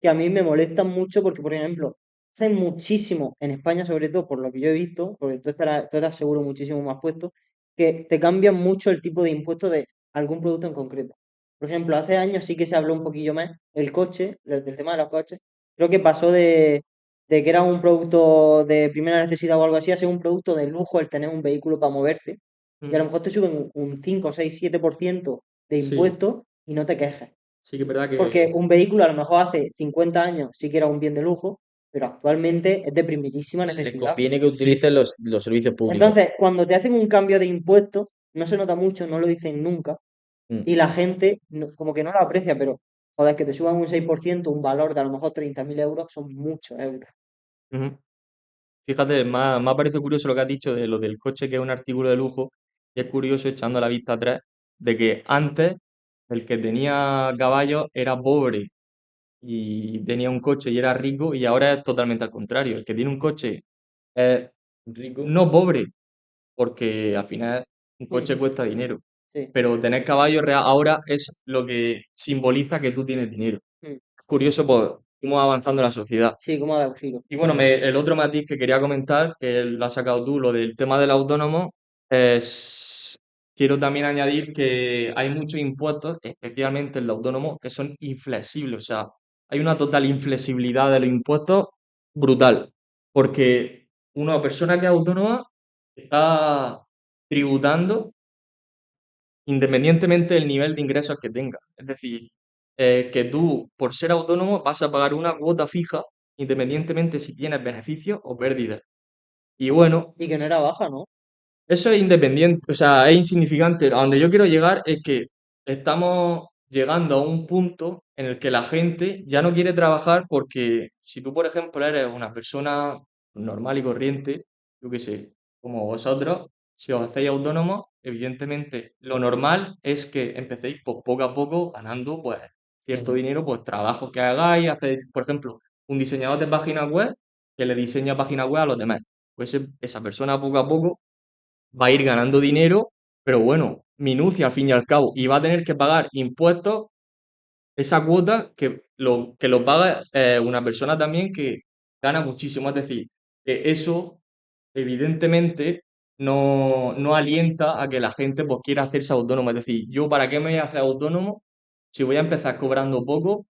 que a mí me molestan mucho porque, por ejemplo, hacen muchísimo, en España sobre todo, por lo que yo he visto, porque tú estás seguro muchísimo más puesto, que te cambian mucho el tipo de impuesto de algún producto en concreto. Por ejemplo, hace años sí que se habló un poquillo más el coche, del tema de los coches. Creo que pasó de que era un producto de primera necesidad o algo así, a ser un producto de lujo el tener un vehículo para moverte. Y a lo Mm. mejor te suben un 5 6 7% de Sí, impuestos y no te quejes. sí que es verdad Porque que un vehículo a lo mejor hace 50 años sí que era un bien de lujo, pero actualmente es de primerísima Les necesidad. conviene que sí. utilicen los servicios públicos. Entonces, cuando te hacen un cambio de impuestos, no se nota mucho, no lo dicen nunca, Mm. y la gente como que no lo aprecia, pero joder, que te suban un 6%, un valor de a lo mejor 30.000 euros, son muchos euros. Ujú. Fíjate, me ha parecido curioso lo que has dicho de lo del coche, que es un artículo de lujo, y es curioso echando la vista atrás de que antes el que tenía caballos era pobre y tenía un coche y era rico, y ahora es totalmente al contrario. El que tiene un coche es Rico. no pobre, porque al final un coche Ujú, cuesta dinero, sí, pero tener caballos ahora es lo que simboliza que tú tienes dinero. mm, Curioso, pues, cómo va avanzando la sociedad. sí, cómo da un giro. Y bueno, el otro matiz que quería comentar, que lo has sacado tú, lo del tema del autónomo, es, quiero también añadir que hay muchos impuestos, especialmente el de autónomo, que son inflexibles. O sea, hay una total inflexibilidad de los impuestos brutal. Porque una persona que es autónoma está tributando independientemente del nivel de ingresos que tenga. Es decir, que tú, por ser autónomo, vas a pagar una cuota fija, independientemente si tienes beneficios o pérdidas. Y bueno, Y que no era baja, ¿no? eso es independiente, o sea, es insignificante. A donde yo quiero llegar es que estamos llegando a un punto en el que la gente ya no quiere trabajar porque si tú, por ejemplo, eres una persona normal y corriente, yo qué sé, como vosotros, si os hacéis autónomos, evidentemente lo normal es que empecéis pues, poco a poco ganando pues cierto Ujú. dinero, pues trabajos que hagáis, hacéis, por ejemplo, un diseñador de páginas web que le diseña páginas web a los demás. Pues esa persona poco a poco va a ir ganando dinero, pero bueno, minucia al fin y al cabo, y va a tener que pagar impuestos, esa cuota que lo paga una persona también que gana muchísimo. Es decir, que eso evidentemente no alienta a que la gente pues, quiera hacerse autónoma. Es decir, yo para qué me voy a hacer autónomo si voy a empezar cobrando poco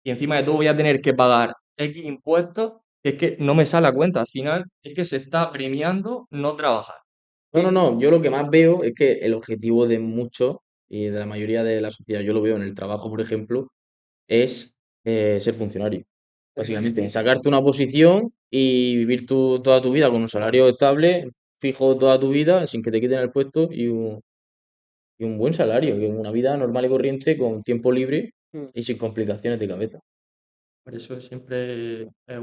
y encima de todo voy a tener que pagar X impuestos, que es que no me sale a cuenta. Al final es que se está premiando no trabajar. No, no, no. Yo lo que más veo es que el objetivo de muchos y de la mayoría de la sociedad, yo lo veo en el trabajo, por ejemplo, es ser funcionario. Básicamente, sacarte una posición y vivir toda tu vida con un salario estable, fijo toda tu vida, sin que te quiten el puesto y un buen salario, que una vida normal y corriente con tiempo libre Mm. y sin complicaciones de cabeza. Por eso siempre es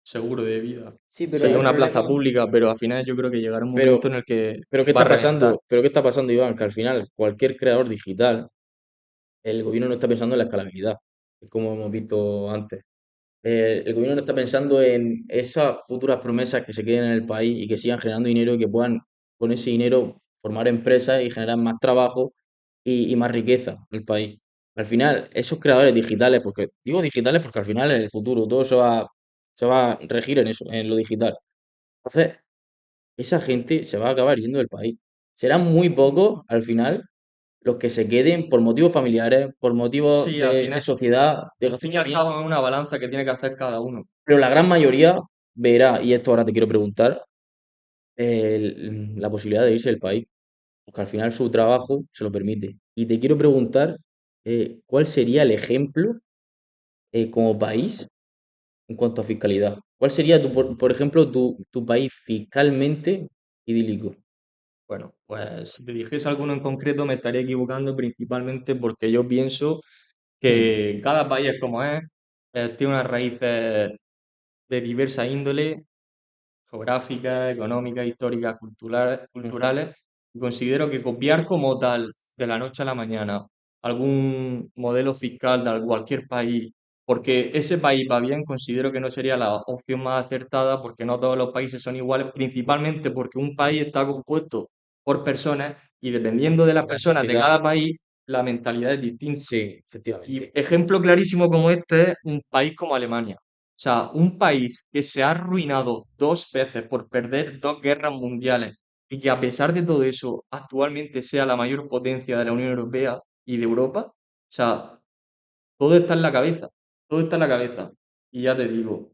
seguro de vida. Sí, pero Sería el una plaza problema, pública, pero al final yo creo que llegará un Pero, momento en el que pero ¿qué va a está reventar. pasando? ¿Pero qué está pasando, Iván? Que al final cualquier creador digital, el gobierno no está pensando en la escalabilidad, como hemos visto antes. El gobierno no está pensando en esas futuras promesas que se queden en el país y que sigan generando dinero y que puedan con ese dinero formar empresas y generar más trabajo y más riqueza en el país. Al final, esos creadores digitales, porque digo digitales porque al final en el futuro todo se va a regir en eso, en lo digital. Entonces, esa gente se va a acabar yendo del país. Serán muy pocos al final los que se queden por motivos familiares, por motivos Sí, de sociedad, de al fin y al gastronomía, cabo es una balanza que tiene que hacer cada uno. pero la gran mayoría verá, y esto ahora te quiero preguntar, la posibilidad de irse del país, porque al final su trabajo se lo permite. Y te quiero preguntar, ¿cuál sería el ejemplo como país en cuanto a fiscalidad? ¿Cuál sería, por ejemplo, tu país fiscalmente idílico? Bueno, pues si te dijese alguno en concreto me estaría equivocando principalmente porque yo pienso Hmm, que cada país es como es, tiene unas raíces de diversa índole, geográficas, económicas, históricas, ujú. culturales, y considero que copiar como tal, de la noche a la mañana, algún modelo fiscal de cualquier país, porque ese país va bien, considero que no sería la opción más acertada, porque no todos los países son iguales, principalmente porque un país está compuesto por personas y dependiendo de las La personas de sociedad, cada país, la mentalidad es distinta. sí, Y efectivamente. ejemplo clarísimo como este es un país como Alemania. O sea, un país que se ha arruinado dos veces por perder dos guerras mundiales y que a pesar de todo eso actualmente sea la mayor potencia de la Unión Europea y de Europa. O sea, todo está en la cabeza, todo está en la cabeza. Y ya te digo,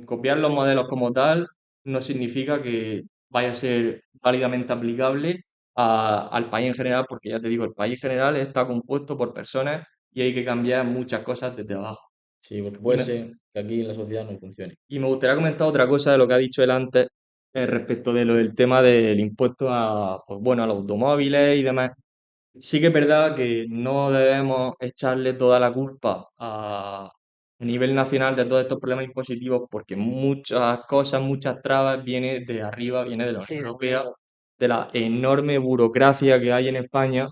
copiar los modelos como tal no significa que vaya a ser válidamente aplicable al país en general, porque ya te digo, el país en general está compuesto por personas y hay que cambiar muchas cosas desde abajo. Sí, porque Y puede me, ser que aquí en la sociedad no funcione. y me gustaría comentar otra cosa de lo que ha dicho él antes respecto de lo del tema del impuesto a, pues bueno, a los automóviles y demás. Sí que es verdad que no debemos echarle toda la culpa a nivel nacional de todos estos problemas impositivos porque muchas cosas, muchas trabas vienen de arriba, viene de la Unión sí, del Europea, gobierno. de la enorme burocracia que hay en España.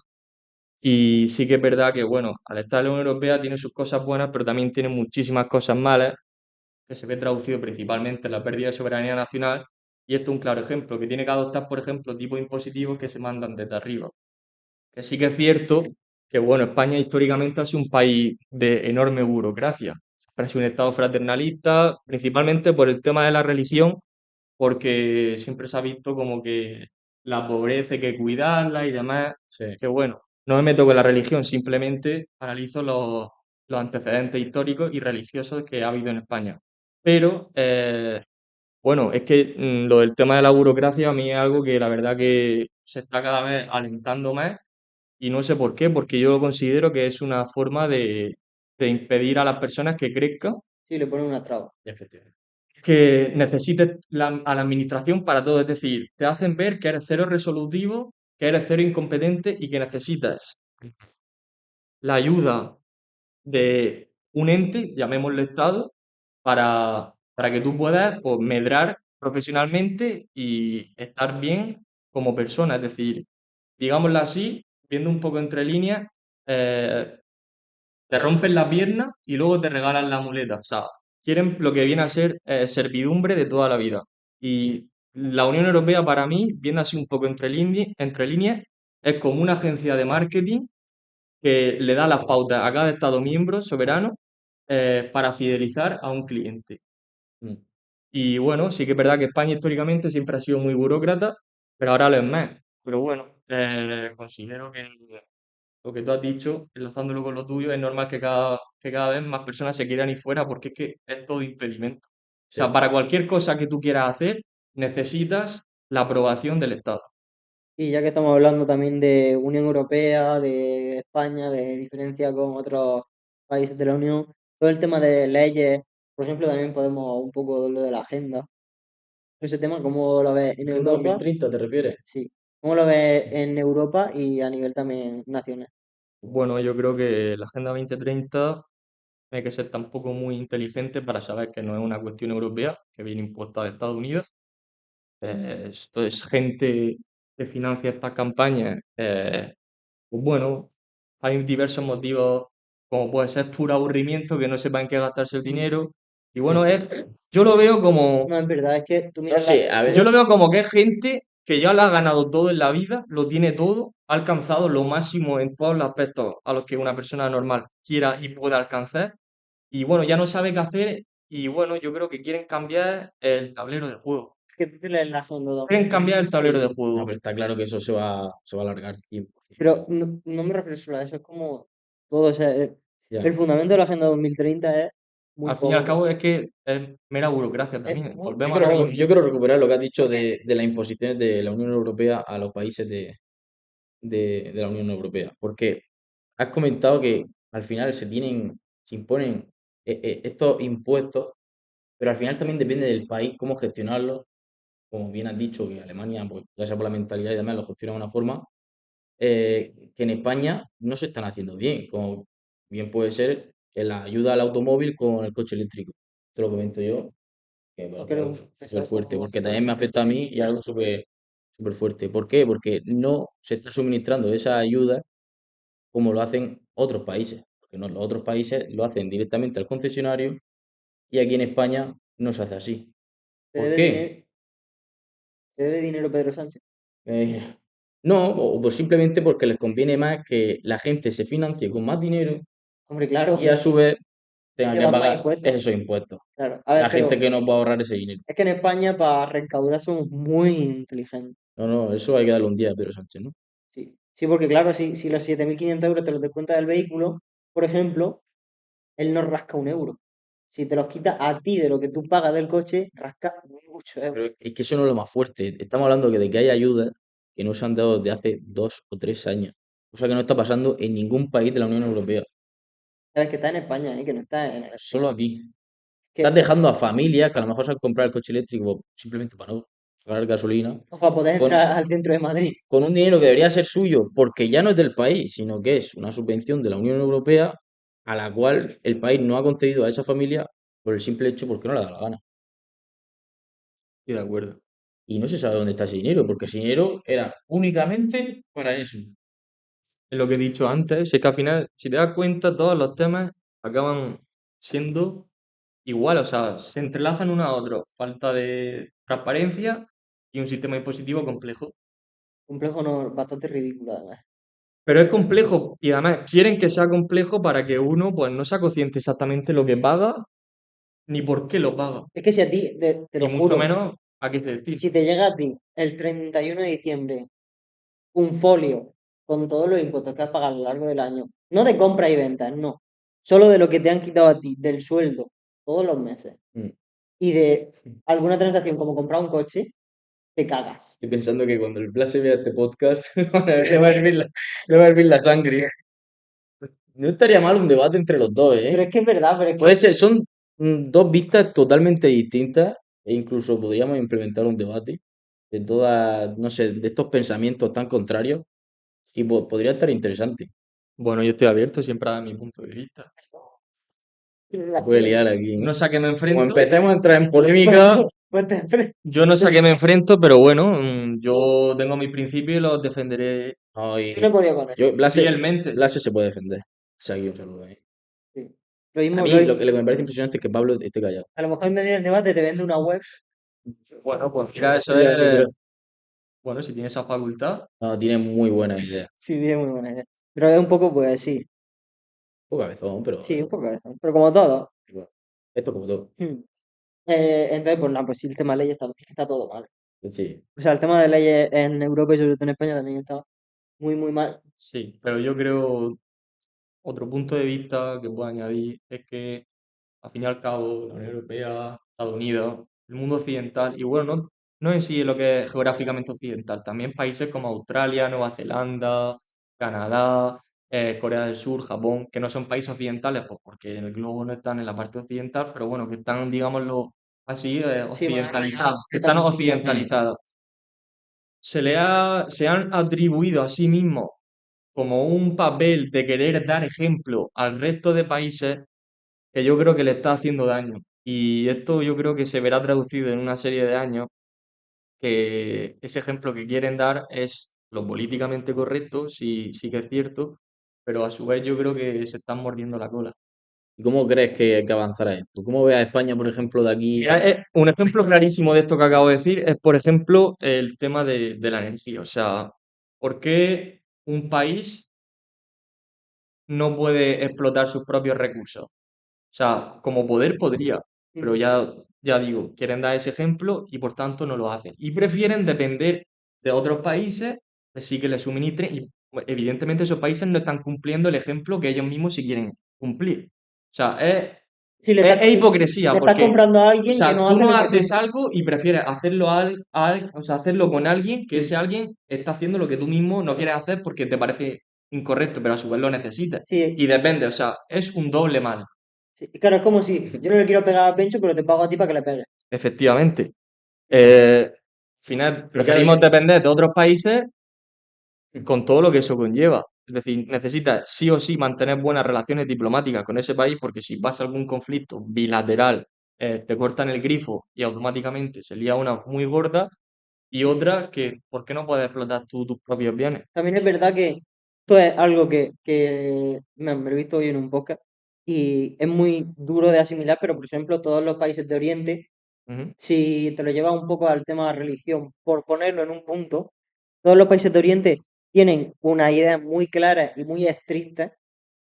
Y sí que es verdad que, bueno, al estar en la Unión Europea tiene sus cosas buenas, pero también tiene muchísimas cosas malas, que se ve traducido principalmente en la pérdida de soberanía nacional. Y esto es un claro ejemplo, que tiene que adoptar, por ejemplo, tipos impositivos que se mandan desde arriba. Que sí que es cierto que, bueno, España históricamente ha sido un país de enorme burocracia. Siempre ha sido un Estado fraternalista, principalmente por el tema de la religión, porque siempre se ha visto como que la pobreza hay que cuidarla y demás. Sí. Que bueno, no me meto con la religión, simplemente analizo los antecedentes históricos y religiosos que ha habido en España. Pero, bueno, es que lo del tema de la burocracia a mí es algo que la verdad que se está cada vez alentando más y no sé por qué, porque yo considero que es una forma de impedir a las personas que crezcan, Sí, le ponen una traba. Efectivamente. que necesites a la administración para todo. Es decir, te hacen ver que eres cero resolutivo, que eres cero incompetente y que necesitas la ayuda de un ente, llamémosle Estado, para que tú puedas pues, medrar profesionalmente y estar bien como persona. Es decir, digámoslo así, viendo un poco entre líneas, eh, te rompen la pierna y luego te regalan la muleta. O sea, quieren lo que viene a ser servidumbre de toda la vida. Y la Unión Europea, para mí, viendo así un poco entre líneas, es como una agencia de marketing que le da las pautas a cada Estado miembro soberano para fidelizar a un cliente. Mm. Y bueno, sí que es verdad que España históricamente siempre ha sido muy burócrata, pero ahora lo es más. Pero bueno, considero que lo que tú has dicho, enlazándolo con lo tuyo, es normal que cada vez más personas se quieran ir fuera porque es que es todo impedimento. O sea, Sí. para cualquier cosa que tú quieras hacer, necesitas la aprobación del Estado. Y ya que estamos hablando también de Unión Europea, de España, de diferencia con otros países de la Unión, todo el tema de leyes, por ejemplo, también podemos un poco lo de la agenda. Ese tema, ¿cómo lo ves en Agenda Europa? 2030, ¿te refieres? Sí. ¿Cómo lo ves en Europa y a nivel también nacional? Bueno, yo creo que la Agenda 2030 no hay que ser tampoco muy inteligente para saber que no es una cuestión europea, que viene impuesta de Estados Unidos. Esto es gente que financia estas campañas. Pues bueno, hay diversos motivos, como puede ser puro aburrimiento, que no sepan en qué gastarse el dinero. Y bueno, yo lo veo como, No, es verdad, es que tú No miras sé, a ver, yo lo veo como que es gente que ya lo ha ganado todo en la vida, lo tiene todo, ha alcanzado lo máximo en todos los aspectos a los que una persona normal quiera y pueda alcanzar. Y bueno, ya no sabe qué hacer. Y bueno, yo creo que quieren cambiar el tablero del juego. que tú tienes la Agenda Quieren cambiar el tablero de sí, no, juego. pero está claro que eso se va a alargar 100%. pero no me refiero solo a eso, es como todo, o sea, Ya. el fundamento de la Agenda 2030 es muy Al fin y al pobre. cabo es que es mera burocracia Es también. muy, Yo Volvemos a quiero, lo recu- yo mismo. quiero recuperar lo que has dicho porque de las imposiciones de la Unión Europea a los países de la Unión Europea. Porque has comentado que al final se imponen estos impuestos, pero al final también depende del país cómo gestionarlos. Como bien has dicho, que Alemania, pues, ya sea por la mentalidad y demás, lo gestiona de una forma que en España no se están haciendo bien, como bien puede ser que la ayuda al automóvil con el coche eléctrico. Esto lo comento yo, que bueno, porque eres algo un súper pesado fuerte, como porque también me afecta a mí y algo súper fuerte. ¿Por qué? Porque no se está suministrando esa ayuda como lo hacen otros países, porque no, los otros países lo hacen directamente al concesionario y aquí en España no se hace así. te ¿Por debe qué? dinero, te debe dinero Pedro Sánchez. Eh, no, o pues simplemente porque les conviene más que la gente se financie con más dinero Hombre, claro, y a su vez tenga que que dan más pagar impuestos. esos impuestos. Claro, a ver, La gente pero que no puede ahorrar ese dinero. es que en España para recaudar somos muy inteligentes. No, no, eso hay que darle un día a Pedro Sánchez, ¿no? Sí, sí, porque claro, si los 7.500 euros te los descuenta del vehículo, por ejemplo, él no rasca un euro. Si te los quita a ti de lo que tú pagas del coche, rasca mucho euros. Pero es que eso no es lo más fuerte. Estamos hablando de que hay ayudas que no se han dado desde hace 2 o 3 años. Cosa que no está pasando en ningún país de la Unión Europea. Sabes que está en España, que no está en el Solo exterior. aquí. Estás Que, dejando a familias que a lo mejor se han comprado el coche eléctrico simplemente para no pagar gasolina, o para poder con, entrar al centro de Madrid. con un dinero que debería ser suyo, porque ya no es del país, sino que es una subvención de la Unión Europea a la cual el país no ha concedido a esa familia por el simple hecho porque no le da la gana. Estoy de acuerdo. Y no se sabe dónde está ese dinero, porque ese dinero era únicamente para eso. Es lo que he dicho antes, es que al final, si te das cuenta, todos los temas acaban siendo igual, o sea, se entrelazan uno a otro. Falta de transparencia y un sistema impositivo complejo. Complejo no, bastante ridículo además. Pero es complejo y además quieren que sea complejo para que uno pues no sea consciente exactamente lo que paga ni por qué lo paga. Es que si a ti, te Y lo mucho juro, menos a qué se destina. si te llega a ti el 31 de diciembre un folio con todos los impuestos que has pagado a lo largo del año, no de compra y ventas, no, solo de lo que te han quitado a ti, del sueldo, todos los meses, Mm. y de alguna transacción como comprar un coche, te cagas. Estoy pensando que cuando el Blas se vea este podcast, le va a hervir la sangre. No estaría mal un debate entre los dos, Pero ¿eh? es que es verdad, pero es Puede que ser, son dos vistas totalmente distintas e incluso podríamos implementar un debate de todas, no sé, de estos pensamientos tan contrarios y podría estar interesante. Bueno, yo estoy abierto siempre a dar mi punto de vista. Se puede liar aquí, No ¿eh? sé a qué me Como enfrento, empecemos a entrar en polémica, pues yo no sé a qué me enfrento, pero bueno, yo tengo mis principios y los defenderé no, yo no he podido con eso. fielmente. Blase se puede defender. Aquí un saludo, ¿eh? Sí. Lo A mismo, mí lo que me parece impresionante es que Pablo esté callado. a lo mejor en medio del debate te vende una web. Bueno, pues mira, eso Ya, es, bueno, si tienes esa facultad, no, tiene muy buena idea. Sí, tiene muy buena idea. Pero es un poco, pues sí, Un poco cabezón, pero sí, un poco de eso. Pero como todo. igual. Esto como todo. Hmm. Entonces, pues nada, pues sí, el tema de leyes es que está todo mal. Sí. O sea, el tema de leyes en Europa y sobre todo en España también está muy, muy mal. sí, pero yo creo otro punto de vista que puedo añadir es que al fin y al cabo la Unión Europea, Estados Unidos, el mundo occidental, y bueno, no en sí lo que es geográficamente occidental, también países como Australia, Nueva Zelanda, Canadá, Corea del Sur, Japón, que no son países occidentales, pues porque en el globo no están en la parte occidental, pero bueno, que están, digámoslo así, Sí, más occidentalizados, que están están muy bien. occidentalizados. Se han atribuido a sí mismos como un papel de querer dar ejemplo al resto de países que yo creo que le está haciendo daño. Y esto yo creo que se verá traducido en una serie de años, que ese ejemplo que quieren dar es lo políticamente correcto, sí, sí que es cierto, pero a su vez yo creo que se están mordiendo la cola. ¿Y cómo crees que avanzará esto? ¿Cómo ves a España, por ejemplo, de aquí? Mira, un ejemplo clarísimo de esto que acabo de decir es, por ejemplo, el tema de la energía. O sea, ¿por qué un país no puede explotar sus propios recursos? O sea, como poder podría, pero ya digo, quieren dar ese ejemplo y por tanto no lo hacen. Y prefieren depender de otros países que sí que les suministren y pues, evidentemente esos países no están cumpliendo el ejemplo que ellos mismos sí quieren cumplir. O sea, Sí, es hipocresía le estás porque, comprando a o alguien que sea, no tú hace no lo que haces tú. algo y prefieres hacerlo, o sea, hacerlo con alguien que Mm. ese alguien está haciendo lo que tú mismo no quieres hacer porque te parece incorrecto, pero a su vez lo necesitas. Sí, Y depende, o sea, es un doble mal. sí. Claro, es como si yo no le quiero pegar a Pencho, pero te pago a ti para que le pegues. Efectivamente. Al final Pero claro, preferimos depender de otros países con todo lo que eso conlleva. Es decir, necesitas sí o sí mantener buenas relaciones diplomáticas con ese país porque si pasa algún conflicto bilateral, te cortan el grifo y automáticamente se lía una muy gorda y otra que, ¿por qué no puedes explotar tú tus propios bienes? También es verdad que esto es algo que me lo he visto hoy en un podcast y es muy duro de asimilar, pero por ejemplo, todos los países de Oriente, Ujú. si te lo llevas un poco al tema de religión, por ponerlo en un punto, todos los países de Oriente tienen una idea muy clara y muy estricta,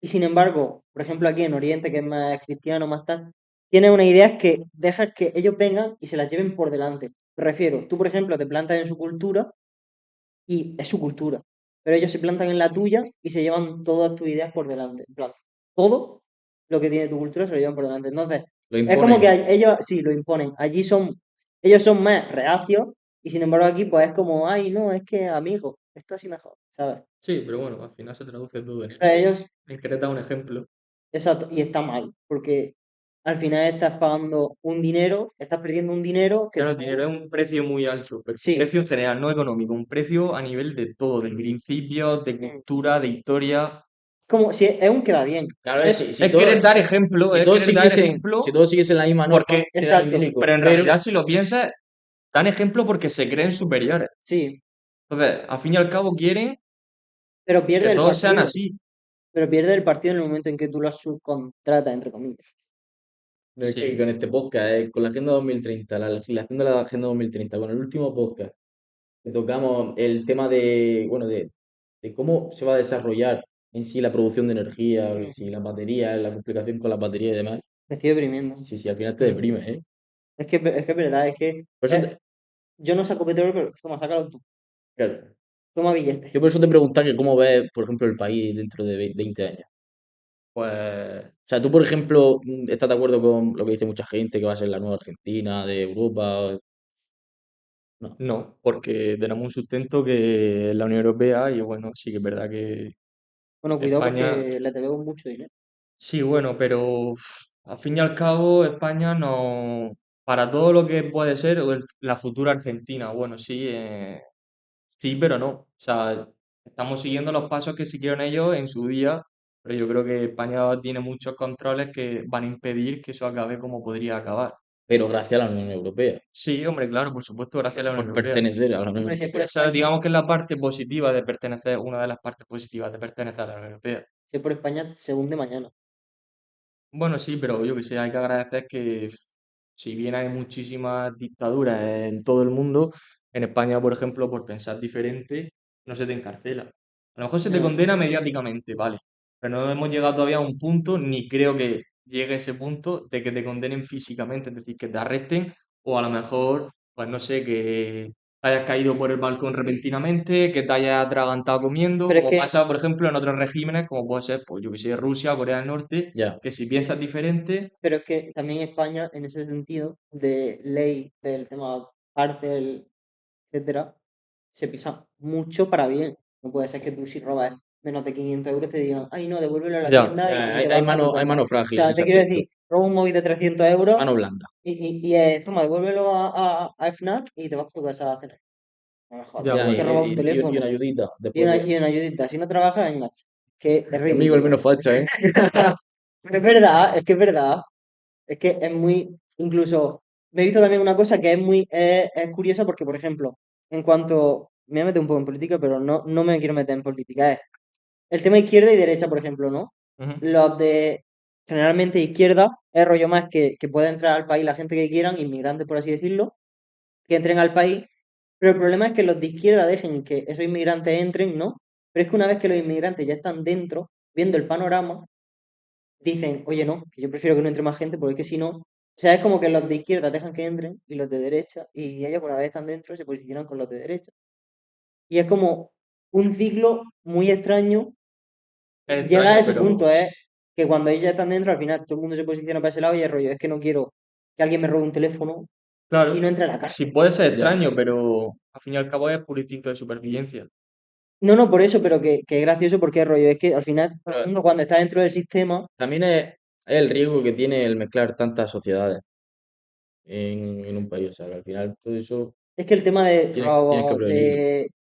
y sin embargo, por ejemplo, aquí en Oriente, que es más cristiano, más tal, tienen unas ideas que dejas que ellos vengan y se las lleven por delante. Me refiero, tú, por ejemplo, te plantas en su cultura y es su cultura. Pero ellos se plantan en la tuya y se llevan todas tus ideas por delante. En plan, todo lo que tiene tu cultura se lo llevan por delante. Entonces, lo es como que imponen. ellos sí lo imponen. Allí son, ellos son más reacios y sin embargo aquí pues es como, ay, no, es que amigo, esto así mejor, ¿sabes? Sí, pero bueno, al final se traduce todo en O eso. sea, ellos, En que te da un ejemplo. exacto, y está mal, porque al final estás pagando un dinero, estás perdiendo un dinero que Claro, el tú, dinero es un precio muy alto, pero sí, precio en general, no económico, un precio a nivel de todo, de principios, de mm, cultura, de historia. como si es un queda bien. Claro, Es, es querer dar ejemplo, si es todos querer dar siguiesen, si ejemplo todos siguiesen la misma norma, porque, serían Exacto, idílicos. pero en Pero, realidad si lo piensas, dan ejemplo porque se creen superiores. sí, Entonces, al fin y al cabo quieren pero que pierde el todos sean partido. así. Pero pierde el partido en el momento en que tú lo subcontratas, entre comillas. pero es que Sí. con este podcast, con la Agenda 2030, la legislación de la Agenda 2030, con el último podcast, que tocamos el tema de, bueno, de cómo se va a desarrollar en sí la producción de energía, si las baterías, la complicación con las baterías y demás. Me estoy deprimiendo. Sí, sí, al final te Mm. deprimes, ¿eh? Es que es verdad, es que Por eso, yo no saco petróleo, pero toma, sácalo tú. claro, Toma billetes. yo por eso te preguntaba que cómo ves, por ejemplo, el país dentro de 20 años. Pues O sea, tú, por ejemplo, ¿estás de acuerdo con lo que dice mucha gente, que va a ser la nueva Argentina de Europa? No. no, porque tenemos un sustento que es la Unión Europea y bueno, sí que es verdad que Bueno, cuidado España, porque le debemos mucho dinero. sí, bueno, pero al fin y al cabo España no, para todo lo que puede ser la futura Argentina, bueno, sí, sí, pero no. O sea, estamos siguiendo los pasos que siguieron ellos en su día, pero yo creo que España tiene muchos controles que van a impedir que eso acabe como podría acabar. Pero gracias a la Unión Europea, Sí, hombre, claro, por supuesto, gracias a la Unión por Europea. pertenecer a la Unión Hombre, si es por Europea. Esa, España, digamos que es la parte positiva de pertenecer, una de las partes positivas de pertenecer a la Unión Europea. si es por España, se hunde mañana. Bueno, sí, pero yo que sé, hay que agradecer que si bien hay muchísimas dictaduras en todo el mundo, en España, por ejemplo, por pensar diferente, no se te encarcela. A lo mejor se te Ya. condena mediáticamente, vale, pero no hemos llegado todavía a un punto, ni creo que llegue ese punto de que te condenen físicamente, es decir, que te arresten o a lo mejor, pues no sé, que hayas caído por el balcón repentinamente, que te hayas atragantado comiendo, Pero es como que, pasa, por ejemplo, en otros regímenes, como puede ser, pues yo que sé, Rusia o Corea del Norte, Ya. que si piensas diferente, pero es que también España, en ese sentido, de ley, del tema cárcel, etcétera, se pisa mucho para bien. No puede ser que tú si robas menos de 500 euros te digan, ay no, devuélvelo a la ya, tienda Ya, y te vas para tu hay casa. mano O frágil en sea, ese te quiero aspecto. decir, roba un móvil de 300 euros Mano blanda. toma, devuélvelo a FNAC y te vas para tu casa a cenar. No me jodas, ya, Ya, es que bueno. roba un y una teléfono ayudita. y Después una, de. y una ayudita. Si no trabajas, venga, que es Amigo, el ridículo. menos facha, ¿eh? Es verdad, es que es verdad. Es que es muy, incluso, me he visto también una cosa que es muy, es curiosa porque, por ejemplo, en cuanto, me voy a meter un poco en política, pero no me quiero meter en política, es el tema izquierda y derecha, por ejemplo, ¿no? Ujú. Los de, generalmente izquierda, es rollo más que pueda entrar al país la gente que quieran, inmigrantes, por así decirlo, que entren al país, pero el problema es que los de izquierda dejen que esos inmigrantes entren, ¿no? Pero es que una vez que los inmigrantes ya están dentro, viendo el panorama, dicen, oye, no, que yo prefiero que no entre más gente porque es que si no, o sea, es como que los de izquierda dejan que entren y los de derecha, y ellos una vez están dentro se posicionan con los de derecha. Y es como un ciclo muy extraño, Es llega a extraño, ese pero punto, es que cuando ellos ya están dentro, al final todo el mundo se posiciona para ese lado y el rollo, es que no quiero que alguien me robe un teléfono y no claro, entre a la sí cárcel. puede ser Ya. extraño, pero al fin y al cabo es puro instinto de supervivencia. No, no, por eso, pero que es gracioso porque el rollo es que al final todo el Pero mundo cuando está dentro del sistema, también es el riesgo que tiene el mezclar tantas sociedades en un país. O sea, que al final todo eso es que el tema de tienes que robo, prevenirlo.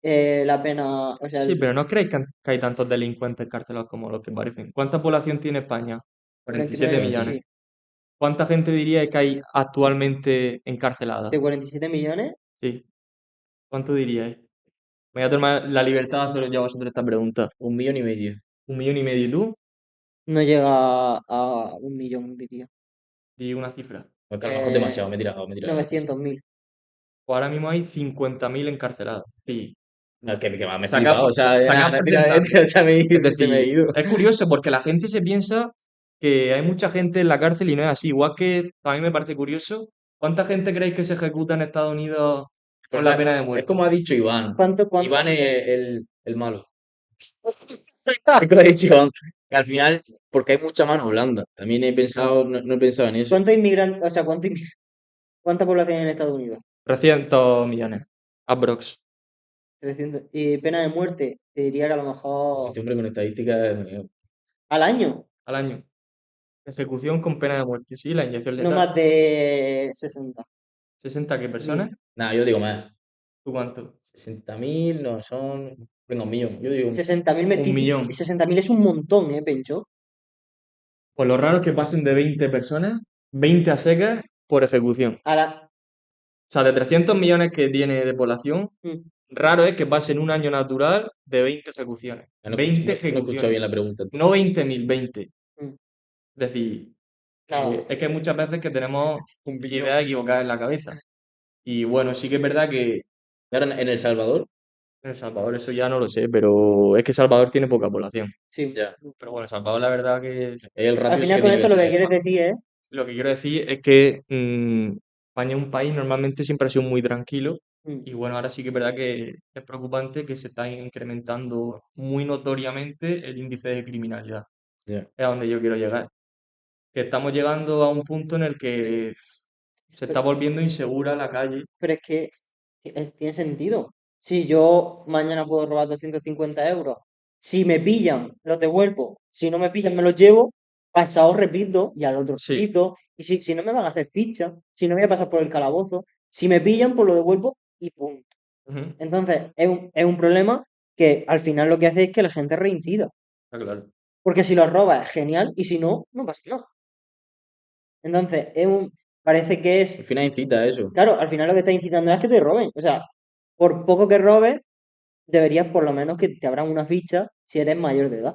de la pena, o sea, Sí, pero ¿no creéis que hay tantos delincuentes encarcelados como los que parecen? ¿Cuánta población tiene España? 47 49, sí, millones. sí. ¿Cuánta gente diría que hay actualmente encarcelada? De 47 millones, Sí. ¿Cuánto diríais? Me voy a tomar la libertad de haceros ya vosotros esta pregunta. 1,5 millones. 1,5 millones. ¿Y tú? no llega a 1 millón, diría. Di una cifra. Porque a lo mejor Eh, demasiado, me he tirado demasiado. 900.000. Pues ahora mismo hay 50.000 encarcelados. Sí. No, que me he Saca, flipado. O sea, saca porcentaje. Es se me ha decir, ido. es curioso porque la gente se piensa que hay mucha gente en la cárcel y no es así. Igual que también me parece curioso, ¿cuánta gente creéis que se ejecuta en Estados Unidos con la ¿Verdad? pena de Es muerte? como ha dicho Iván. ¿Cuánto? Iván es el malo. Es como ha dicho Iván. Que al final, porque hay mucha mano blanda. También he pensado, no he pensado en eso. ¿Cuántos inmigrantes, o sea, cuánta población hay en Estados Unidos? 300 millones. Aprox. 300. Y pena de muerte, te diría que a lo mejor Este hombre con estadísticas. al año, Al año. Ejecución con pena de muerte. Sí, la inyección no letal. más de 60.000. 60 qué personas. Nada, yo digo más. ¿Tú cuánto? 60.000 no son. Venga, 1 millón. Yo digo 60.000 Un millón. 60.000 es un montón, Pencho. Pues lo raro es que pasen de 20 personas, 20 a secas, por ejecución. A la, O sea, de 300 millones que tiene de población, mm, raro es que pasen un año natural de 20 ejecuciones. no, 20 no he escuchado bien la ejecuciones. pregunta, No entonces. 20.000, 20. mm, Es decir, claro, es que hay muchas veces que tenemos un billón. ideas equivocadas en la cabeza. Y bueno, sí que es verdad que Y ahora en El Salvador, en El Salvador eso ya no lo sé, pero es que Salvador tiene poca población. Sí. ya. Pero bueno, Salvador la verdad que El Al ratio sí final que con tiene que esto lo que ser. quieres decir es, lo que quiero decir es que España es un país normalmente siempre ha sido muy tranquilo mm, y bueno, ahora sí que es verdad que es preocupante que se está incrementando muy notoriamente el índice de criminalidad. Ya. Es a donde yo quiero llegar. Que estamos llegando a un punto en el que se está volviendo insegura la calle. pero es que tiene sentido. Si yo mañana puedo robar 250 euros, si me pillan, los devuelvo. Si no me pillan, me los llevo. Pasado repito y al otro Sí. repito. Y si no me van a hacer ficha, si no voy a pasar por el calabozo, si me pillan, pues lo devuelvo y punto. Ujú, Entonces, es un problema que al final lo que hace es que la gente reincida. está claro. Porque si lo robas es genial y si no, no pasa nada. Entonces, parece que Al es, final incita a eso. claro, al final lo que está incitando es que te roben. O sea, por poco que robes, deberías por lo menos que te abran una ficha si eres mayor de edad.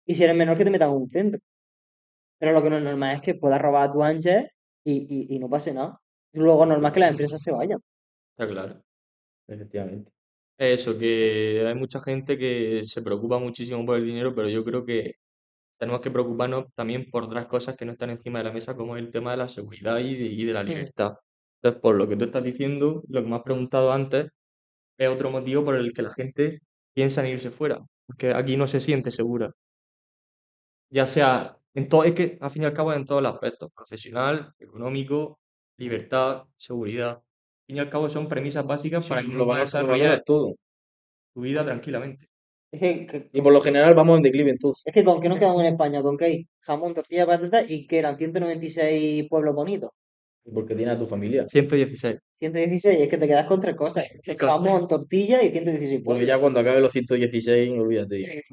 Y si eres menor, que te metan en un centro. Pero lo que no es normal es que puedas robar a tu ancha y no pase nada. Luego normal que las empresas se vayan. Está claro. Efectivamente. Eso, que hay mucha gente que se preocupa muchísimo por el dinero, pero yo creo que tenemos que preocuparnos también por otras cosas que no están encima de la mesa, como el tema de la seguridad y de la Mm. libertad. Entonces, por lo que tú estás diciendo, lo que me has preguntado antes, es otro motivo por el que la gente piensa en irse fuera, porque aquí no se siente segura. Ya sea en todo, es que al fin y al cabo es en todos los aspectos, profesional, económico, libertad, seguridad. Al fin y al cabo son premisas básicas Sí, para que uno pueda lo valora desarrollar todo. su vida tranquilamente. Es que, Y por lo general vamos en declive en todo. es que ¿con qué nos quedamos en España? ¿Con qué hay? Jamón, tortilla, patata y que eran 196 pueblos bonitos. Porque tiene a tu familia. 116. 116, es que te quedas con tres cosas. Jamón, tortilla y 116 Porque pueblos. ya cuando acabe los 116, olvídate.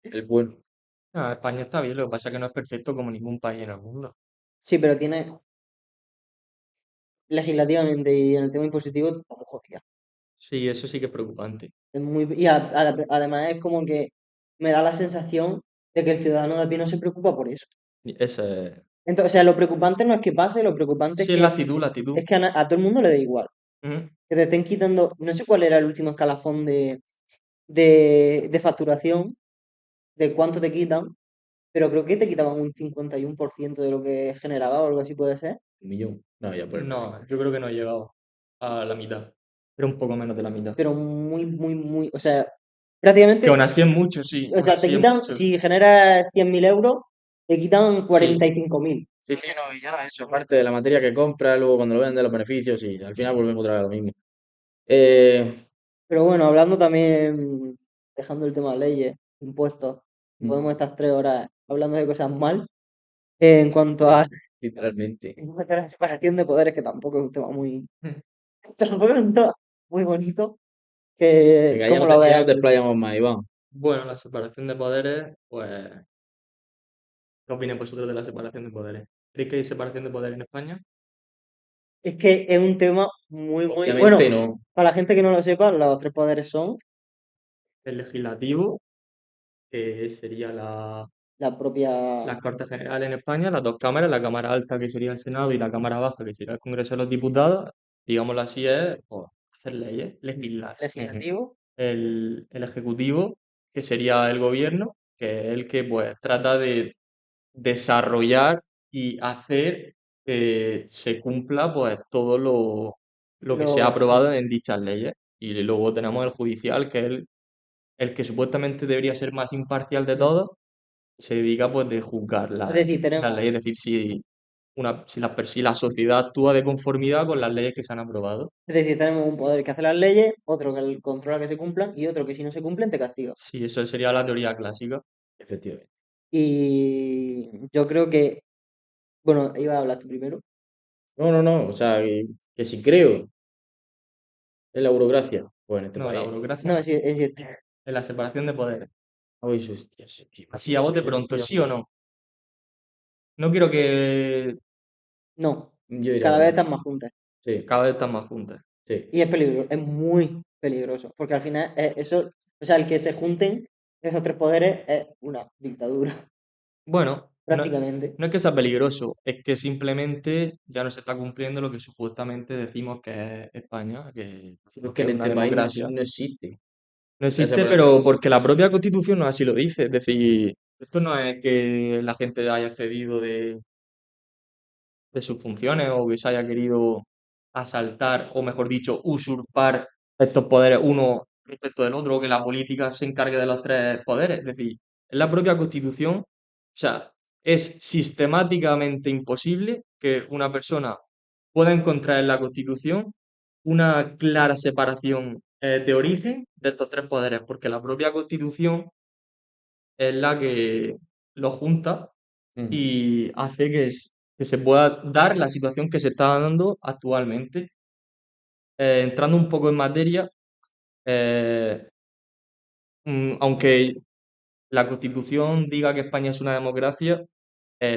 El bueno. Ah, España está bien, lo que pasa es que no es perfecto como ningún país en el mundo. Sí, pero tiene legislativamente y en el tema impositivo, estamos jodidos. Sí, eso sí que es preocupante. Es muy, además es como que me da la sensación de que el ciudadano de a pie no se preocupa por eso. Y ese, Entonces, o sea, lo preocupante no es que pase, lo preocupante sí, es la actitud, la actitud. es que a todo el mundo le da igual. Ujú. Que te estén quitando, no sé cuál era el último escalafón de facturación, de cuánto te quitan, pero creo que te quitaban un 51% de lo que generaba o algo así puede ser. 1 millón. No, ya por el medio. No, yo creo que no he llegado a la mitad. Era un poco menos de la mitad. Pero muy, muy, muy, o sea, Que aún prácticamente, así es mucho, sí, o aún sea, te así es quitan, mucho. si generas 100.000 euros, te quitan Sí, 45.000. Sí, sí, no, y ya eso, parte de la materia que compra, luego cuando lo vende los beneficios y al final volvemos otra vez a lo mismo. Eh, Pero bueno, hablando también, dejando el tema de leyes, impuestos, mm, podemos estar 3 horas hablando de cosas mal. En cuanto a literalmente. la separación de poderes, que tampoco es un tema muy, tampoco es un tema muy bonito, que, Venga, ¿cómo lo ya ves no te aquí? explayamos más, Iván. bueno, la separación de poderes, pues, ¿qué opináis vosotros de la separación de poderes? ¿Creéis que hay separación de poderes en España? Es que es un tema muy, muy, bueno, Obviamente no. para la gente que no lo sepa, los tres poderes son El legislativo, que sería la propia las Cortes Generales en España, las dos cámaras, la Cámara Alta, que sería el Senado, y la Cámara Baja, que sería el Congreso de los Diputados, digámoslo así, es pues, hacer leyes, legislar. Ujú. legislativo, El Ejecutivo, que sería el gobierno, que es el que pues trata de desarrollar y hacer que se cumpla pues todo lo que se ha lo, aprobado en dichas leyes. Y luego tenemos el judicial, que es el que supuestamente debería ser más imparcial de mm, todos, se dedica pues de juzgar es decir, las tenemos, leyes, es decir, si la sociedad actúa de conformidad con las leyes que se han aprobado. es decir, tenemos un poder que hace las leyes, otro que controla que se cumplan y otro que si no se cumplen te castiga. Sí, eso sería la teoría clásica. Efectivamente. Y yo creo que, bueno, iba a hablar tú primero. No, no, no. O sea, que si creo en la burocracia, pues en este No, la país. burocracia No, no. es cierto. En la separación de poderes. Ay, hostia, sí, tío. Así a bote pronto, ¿sí o no? No quiero que No, Yo iría cada con vez no. están más juntas. Sí, cada vez están más juntas. sí. Y es peligroso, es muy peligroso, porque al final eso, o sea, el que se junten esos tres poderes es una dictadura, Bueno, prácticamente. no es que sea peligroso, es que simplemente ya no se está cumpliendo lo que supuestamente decimos que es España, que Pero decimos es que que en es una este país no, democracia. no existe No la existe, pero separación. porque la propia Constitución no así lo dice. Es decir, esto no es que la gente haya cedido de sus funciones o que se haya querido asaltar, o mejor dicho, usurpar estos poderes uno respecto del otro, o que la política se encargue de los tres poderes. Es decir, en la propia Constitución, o sea, es sistemáticamente imposible que una persona pueda encontrar en la Constitución una clara separación de origen de estos tres poderes, porque la propia Constitución es la que lo junta Mm. y hace que se pueda dar la situación que se está dando actualmente. Entrando un poco en materia, eh, aunque la Constitución diga que España es una democracia,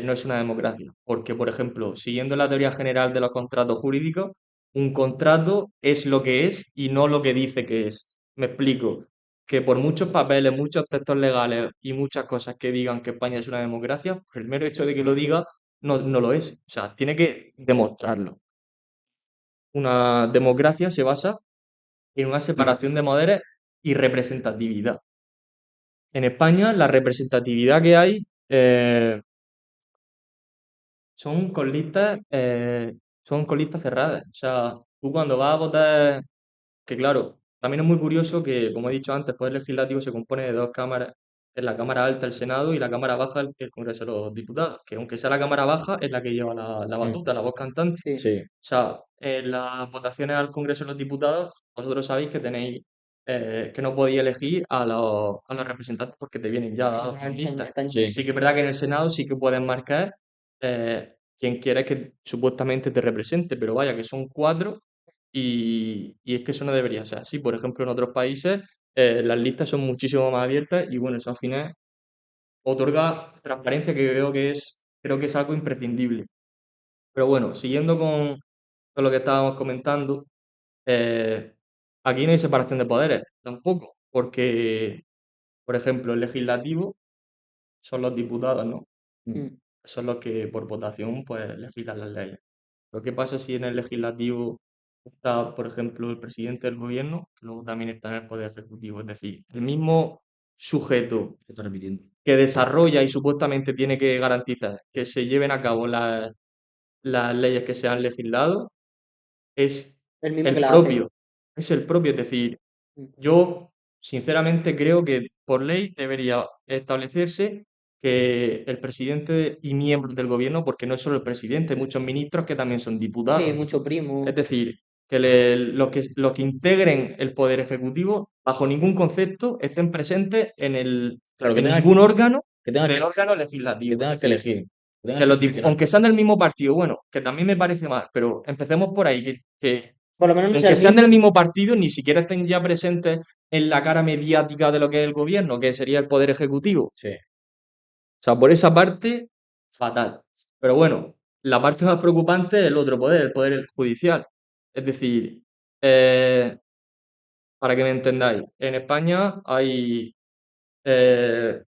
no es una democracia, porque, por ejemplo, siguiendo la teoría general de los contratos jurídicos, un contrato es lo que es y no lo que dice que es. Me explico, que por muchos papeles, muchos textos legales y muchas cosas que digan que España es una democracia, por el mero hecho de que lo diga, no lo es. O sea, tiene que demostrarlo. Una democracia se basa en una separación de poderes y representatividad. En España, la representatividad que hay son con listas, son con listas cerradas. O sea, tú cuando vas a votar, que claro, también es muy curioso que, como he dicho antes, el Poder Legislativo se compone de dos cámaras, es la Cámara Alta, el Senado, y la Cámara Baja, el Congreso de los Diputados, que aunque sea la Cámara Baja, es la que lleva la Mm. batuta, la voz cantante. Sí, Sí, O sea, en las votaciones al Congreso de los Diputados, vosotros sabéis que tenéis, que no podéis elegir a los representantes porque te vienen ya sí, dados por listas. sí. Sí que es verdad que en el Senado sí que pueden marcar quien quiera que supuestamente te represente, pero vaya, que son cuatro y es que eso no debería ser así. Por ejemplo, en otros países las listas son muchísimo más abiertas y bueno, eso al final otorga transparencia que creo que es algo imprescindible. Pero bueno, siguiendo con lo que estábamos comentando, aquí no hay separación de poderes tampoco, porque, por ejemplo, el legislativo son los diputados, ¿no? Mm. Son los que por votación pues legislan las leyes. Pero ¿qué pasa si en el legislativo está, por ejemplo, el presidente del gobierno, que luego también está en el poder ejecutivo? Es decir, el mismo sujeto Se está repitiendo. que desarrolla y supuestamente tiene que garantizar que se lleven a cabo las leyes que se han legislado es El mismo que el la hace. propio. Es el propio. Es decir, Mm. yo sinceramente creo que por ley debería establecerse que el presidente y miembros del gobierno, porque no es solo el presidente, hay muchos ministros que también son Sí, diputados. mucho primo. Es decir, que los que integren el poder ejecutivo, bajo ningún concepto, estén presentes Claro, en ningún órgano que tengas del que, órgano que legislativo. Es tengas que decir, elegir. Que tengas que que los seleccionar. aunque sean del mismo partido, bueno, que también me parece mal, pero empecemos por ahí, que Por lo menos no sea aunque el sean mismo. del mismo partido, ni siquiera estén ya presentes en la cara mediática de lo que es el gobierno, que sería el poder ejecutivo. Sí. O sea, por esa parte, fatal. Pero bueno, la parte más preocupante es el otro poder, el poder judicial. Es decir, eh, para que me entendáis, en España eh,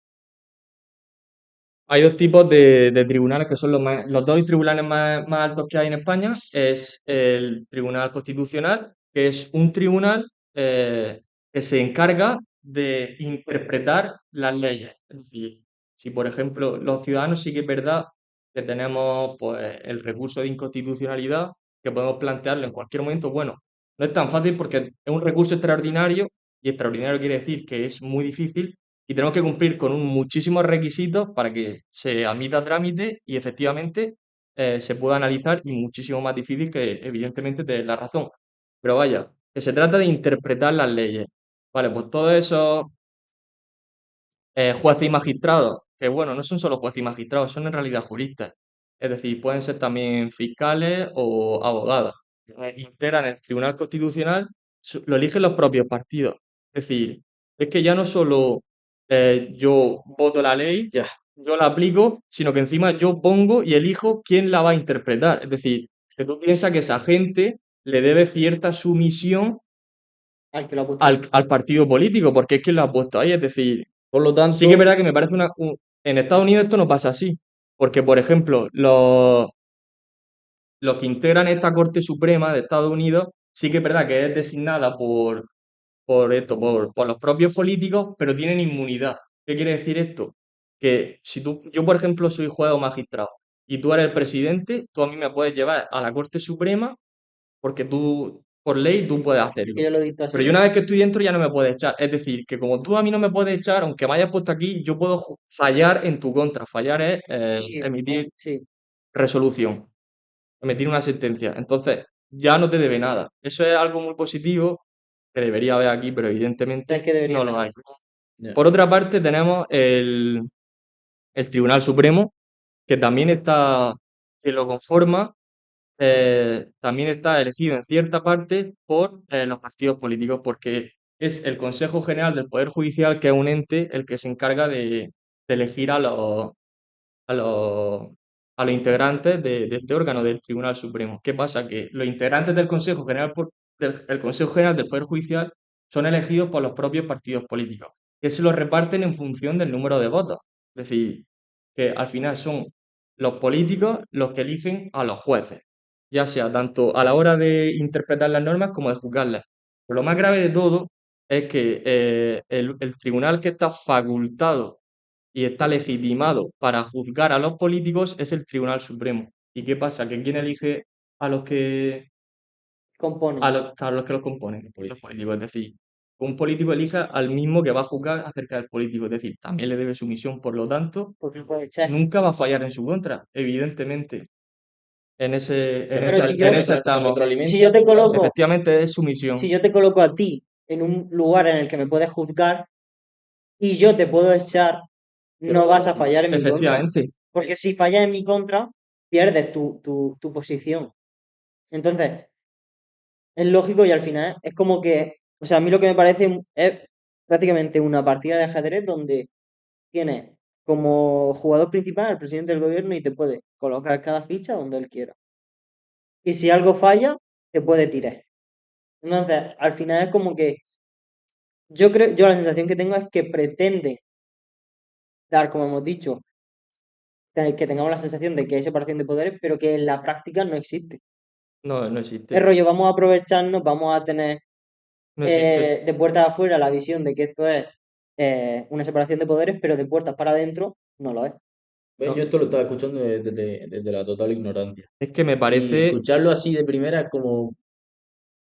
hay dos tipos de tribunales que son los dos tribunales más altos que hay en España. Es el Tribunal Constitucional, que es un tribunal que se encarga de interpretar las leyes. Es decir, si por ejemplo los ciudadanos sí que es verdad que tenemos pues, el recurso de inconstitucionalidad, que podemos plantearlo en cualquier momento, bueno, no es tan fácil porque es un recurso extraordinario y extraordinario quiere decir que es muy difícil y tenemos que cumplir con muchísimos requisitos para que se admita a trámite y efectivamente se pueda analizar y muchísimo más difícil que evidentemente tener la razón. Pero vaya, que se trata de interpretar las leyes. Vale, pues todos esos jueces y magistrados, que bueno, no son solo jueces y magistrados, son en realidad juristas. Es decir, pueden ser también fiscales o abogados. Integran el Tribunal Constitucional, lo eligen los propios partidos. Es decir, es que ya no solo yo voto la ley, Ya. yo la aplico, sino que encima yo pongo y elijo quién la va a interpretar. Es decir, que tú piensas que esa gente le debe cierta sumisión Al que lo ha puesto. al partido político, porque es quien lo ha puesto ahí. Es decir, Por lo tanto, sí que es verdad que me parece en Estados Unidos esto no pasa así, porque por ejemplo, los que integran esta Corte Suprema de Estados Unidos, sí que es verdad que es designada por los propios políticos, pero tienen inmunidad. ¿Qué quiere decir esto? Que si yo por ejemplo soy juez o magistrado y tú eres el presidente, tú a mí me puedes llevar a la Corte Suprema porque tú, por ley, tú puedes hacerlo. Que yo lo dicto así. Pero yo una vez que estoy dentro ya no me puedes echar. Es decir, que como tú a mí no me puedes echar, aunque me hayas puesto aquí, yo puedo fallar en tu contra. Fallar es Sí, emitir sí. resolución, emitir una sentencia. Entonces, ya no te debe nada. Eso es algo muy positivo que debería haber aquí, pero Es evidentemente que debería no lo tener. hay. ya. Por otra parte, tenemos el Tribunal Supremo, que también está, que lo conforma también está elegido en cierta parte por los partidos políticos, porque es el Consejo General del Poder Judicial, que es un ente el que se encarga de elegir a los, a los integrantes de este órgano del Tribunal Supremo. ¿Qué pasa? Que los integrantes del Consejo General, el Consejo General del Poder Judicial son elegidos por los propios partidos políticos, que se los reparten en función del número de votos. Es decir, que al final son los políticos los que eligen a los jueces, ya sea tanto a la hora de interpretar las normas como de juzgarlas. Pero lo más grave de todo es que el tribunal que está facultado y está legitimado para juzgar a los políticos es el Tribunal Supremo. ¿Y qué pasa? ¿Que quién elige a los que Compone. a los que los componen? Los políticos. Es decir, un político elija al mismo que va a juzgar acerca del político. Es decir, también le debe sumisión, por lo tanto, Porque puede echar. nunca va a fallar en su contra, evidentemente. En ese, Se, en Pero ese, si en yo, ese se estamos. retroalimenta. si yo te coloco, Efectivamente es sumisión. si yo te coloco a ti en un lugar en el que me puedes juzgar y yo te puedo echar, no vas a fallar en mi contra. Efectivamente. Porque si fallas en mi contra, pierdes tu posición. Entonces, es lógico y al final es como que, o sea, a mí lo que me parece es prácticamente una partida de ajedrez donde tienes como jugador principal, el presidente del gobierno, y te puede colocar cada ficha donde él quiera. Y si algo falla, te puede tirar. Entonces, al final es como que yo la sensación que tengo es que pretende dar, como hemos dicho, que tengamos la sensación de que hay separación de poderes, pero que en la práctica no existe. No, no Es existe. rollo, vamos a aprovecharnos, vamos a tener No existe. de puertas afuera la visión de que esto es una separación de poderes, pero de puertas para adentro no lo es. ¿Ves? No. Yo esto lo estaba escuchando desde la total ignorancia. Es que me Y parece, escucharlo así de primera es como,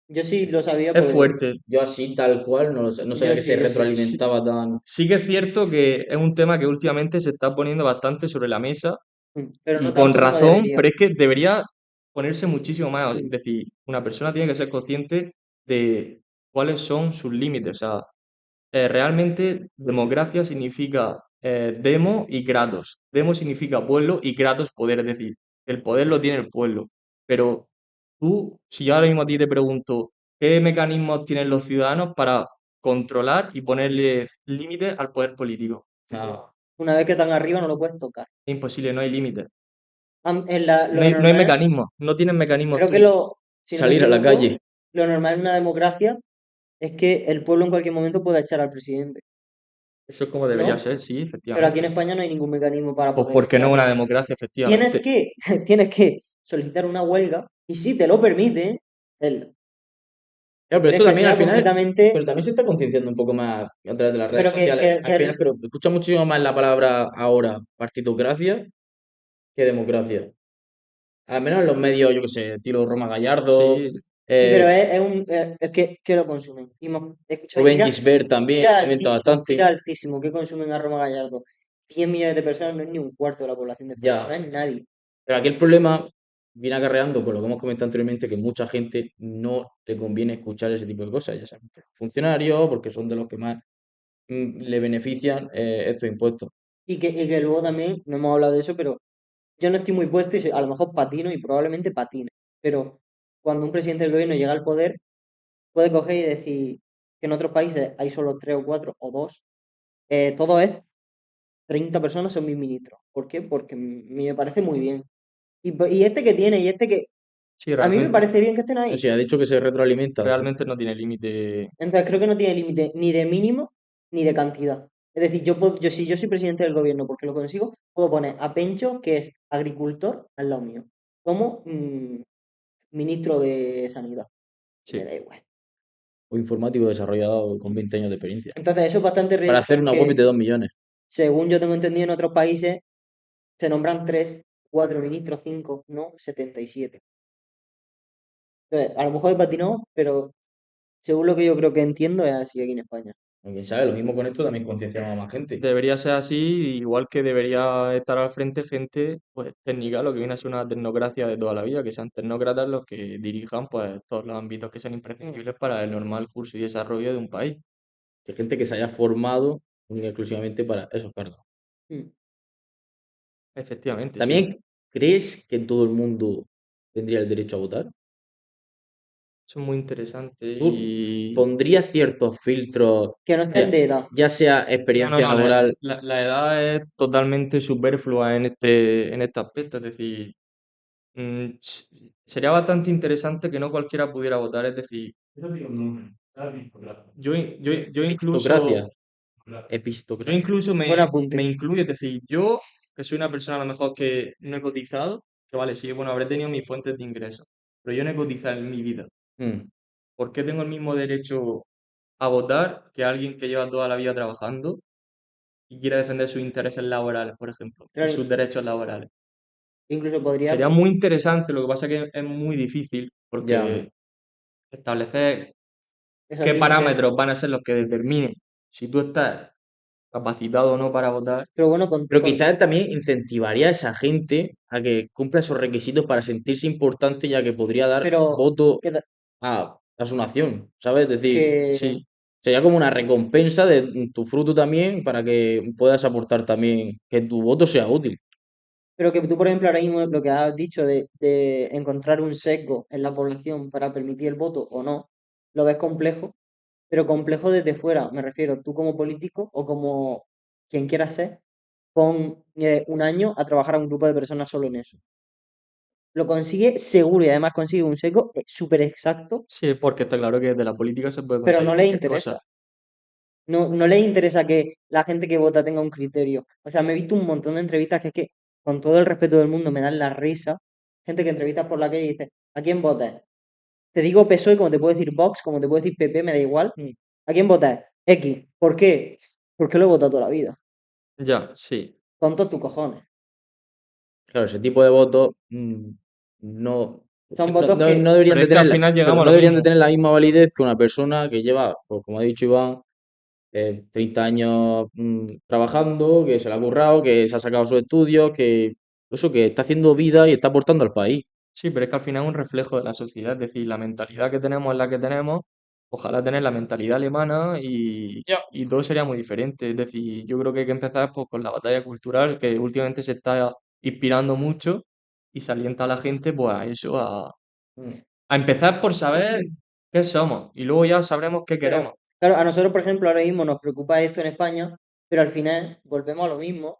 Yo sí lo sabía es porque fuerte. yo así tal cual, no sabía que se yo sí. Sí, retroalimentaba tan... sí que es cierto que es un tema que últimamente se está poniendo bastante sobre la mesa Pero y no con tanto como razón, debería. pero es que debería ponerse muchísimo más. Es decir, una persona tiene que ser consciente de cuáles son sus límites. O sea, realmente democracia significa demo y kratos. Demo significa pueblo y kratos poder. Es decir, el poder lo tiene el pueblo. Pero tú, si yo ahora mismo a ti te pregunto, ¿qué mecanismos tienen los ciudadanos para controlar y ponerle límites al poder político? Ah, Una vez que están arriba no lo puedes tocar. Es imposible, no hay límites. Lo No hay normal, mecanismos, no tienes mecanismos creo que tú. si no me salir a la equivoco, calle. lo normal en una democracia es que el pueblo en cualquier momento pueda echar al presidente, Eso es como debería ¿no? ser, sí, Pero aquí en efectivamente. España no hay ningún mecanismo para Pues poder porque no es una echarlo. democracia, Tienes efectivamente. que, tienes que solicitar una huelga y si te lo permiten, hacerlo. Claro, pero Pero esto es que también al sea final, completamente, pero también se está concienciando un poco más a través de las redes pero sociales. Al final, pero escucha muchísimo más la palabra ahora partitocracia que democracia. Al menos en los medios, yo qué sé, estilo Roma Gallardo, Sí, sí, pero eh, es que lo consumen. Escúchame, Rubén Gisbert también comenta mira bastante. altísimo que consumen a Roma Gallardo. 100 millones de personas no es ni un cuarto de la población de España, no Ya. es nadie. Pero aquí el problema viene acarreando con lo que hemos comentado anteriormente, que mucha gente no le conviene escuchar ese tipo de cosas, ya sea porque son funcionarios, porque son de los que más le benefician estos impuestos. Y que luego también, no hemos hablado de eso, pero yo no estoy muy puesto y a lo mejor patino y probablemente patine. Pero cuando un presidente del gobierno llega al poder, puede coger y decir que en otros países hay solo tres o cuatro o dos. Todo es 30 personas son mis ministros. ¿Por qué? Porque me parece muy bien. Y este que tiene, y este que... sí, A mí me realmente, parece bien que estén O ahí. sea, ha dicho que se retroalimentan. realmente no tiene límite. Entonces creo que no tiene límite ni de mínimo ni de cantidad. Es decir, si yo soy presidente del gobierno porque lo consigo, puedo poner a Pencho, que es agricultor, al lado mío, como ministro de Sanidad. Y me Sí. da igual. O informático desarrollado con 20 años de experiencia. Entonces eso es bastante Para real hacer una web porque, de 2 millones. según yo tengo entendido, en otros países se nombran tres, cuatro ministros, cinco, no 77. Entonces, a lo mejor he patinado, pero según lo que yo creo que entiendo es así aquí en España. O quién sabe, lo mismo con esto también concienciamos a más gente. Debería ser así, igual que debería estar al frente gente pues técnica, lo que viene a ser una tecnocracia de toda la vida, que sean tecnócratas los que dirijan pues todos los ámbitos que sean Mm, imprescindibles para el normal curso y desarrollo de un país. Que gente que se haya formado única y exclusivamente para esos cargos. mm. Efectivamente, sí. ¿También crees que todo el mundo tendría el derecho a votar? Eso es muy interesante ¿Tú y... pondrías ciertos filtros, Que no estén ya, de edad. ya sea No, no, experiencia no, laboral? la edad es totalmente superflua en este aspecto, es decir, sería bastante interesante que no cualquiera pudiera votar, es decir, yo incluso, Epistocracia. yo Epistocracia. incluso Buen me apunte. incluyo, es decir, yo que soy una persona a lo mejor que no he cotizado, que vale, sí, bueno, habré tenido mis fuentes de ingresos, pero yo no he cotizado en mi vida. Mm, ¿Por qué tengo el mismo derecho a votar que alguien que lleva toda la vida trabajando y quiere defender sus intereses laborales, por ejemplo, y Claro, sus derechos laborales? incluso podría, Sería muy interesante, lo que pasa es que es muy difícil ya. porque establecer esos qué límites. parámetros van a ser los que determinen si tú estás capacitado o no para votar. Pero bueno, Pero quizás también incentivaría a esa gente a que cumpla esos requisitos para sentirse importante, ya que podría dar pero voto que, ta- a su nación, ¿sabes? Es decir, que, Sí, sería como una recompensa de tu fruto también para que puedas aportar también que tu voto sea útil. pero que tú, por ejemplo, ahora mismo lo que has dicho de encontrar un sesgo en la población para permitir el voto o no, lo ves complejo, pero complejo desde fuera, me refiero, tú como político o como quien quieras ser, con un año a trabajar a un grupo de personas solo en eso. Lo consigue seguro y además consigue un seco súper exacto, Sí, porque está claro que de la política se puede pero conseguir no le cualquier interesa. cosa. No le interesa que la gente que vota tenga un criterio. O sea, me he visto un montón de entrevistas que es que, con todo el respeto del mundo, me dan la risa. Gente que entrevistas por la calle y dice, ¿a quién votas? Te digo PSOE, como te puedo decir Vox, como te puedo decir PP, me da igual. Mm. ¿A quién votas? X. ¿Por qué? Porque lo he votado toda la vida. Ya, sí. Con todos tus cojones. Claro, ese tipo de votos no, Son no, votos no- que, no deberían Pero de es que al tener final claro, llegamos a no lo deberían de mismo. tener la misma validez que una persona que lleva, pues, como ha dicho Iván, 30 años trabajando, que se le ha currado, que se ha sacado sus estudios, que eso, que está haciendo vida y está aportando al país. Sí, pero es que al final es un reflejo de la sociedad, es decir, la mentalidad que tenemos es la que tenemos, ojalá tener la mentalidad alemana y todo sería muy diferente. Es decir, yo creo que hay que empezar pues, con la batalla cultural, que últimamente se está inspirando mucho y se alienta a la gente pues a eso, mm, a empezar por saber qué somos y luego ya sabremos qué queremos. pero, claro, a nosotros, por ejemplo, ahora mismo nos preocupa esto en España, pero al final volvemos a lo mismo,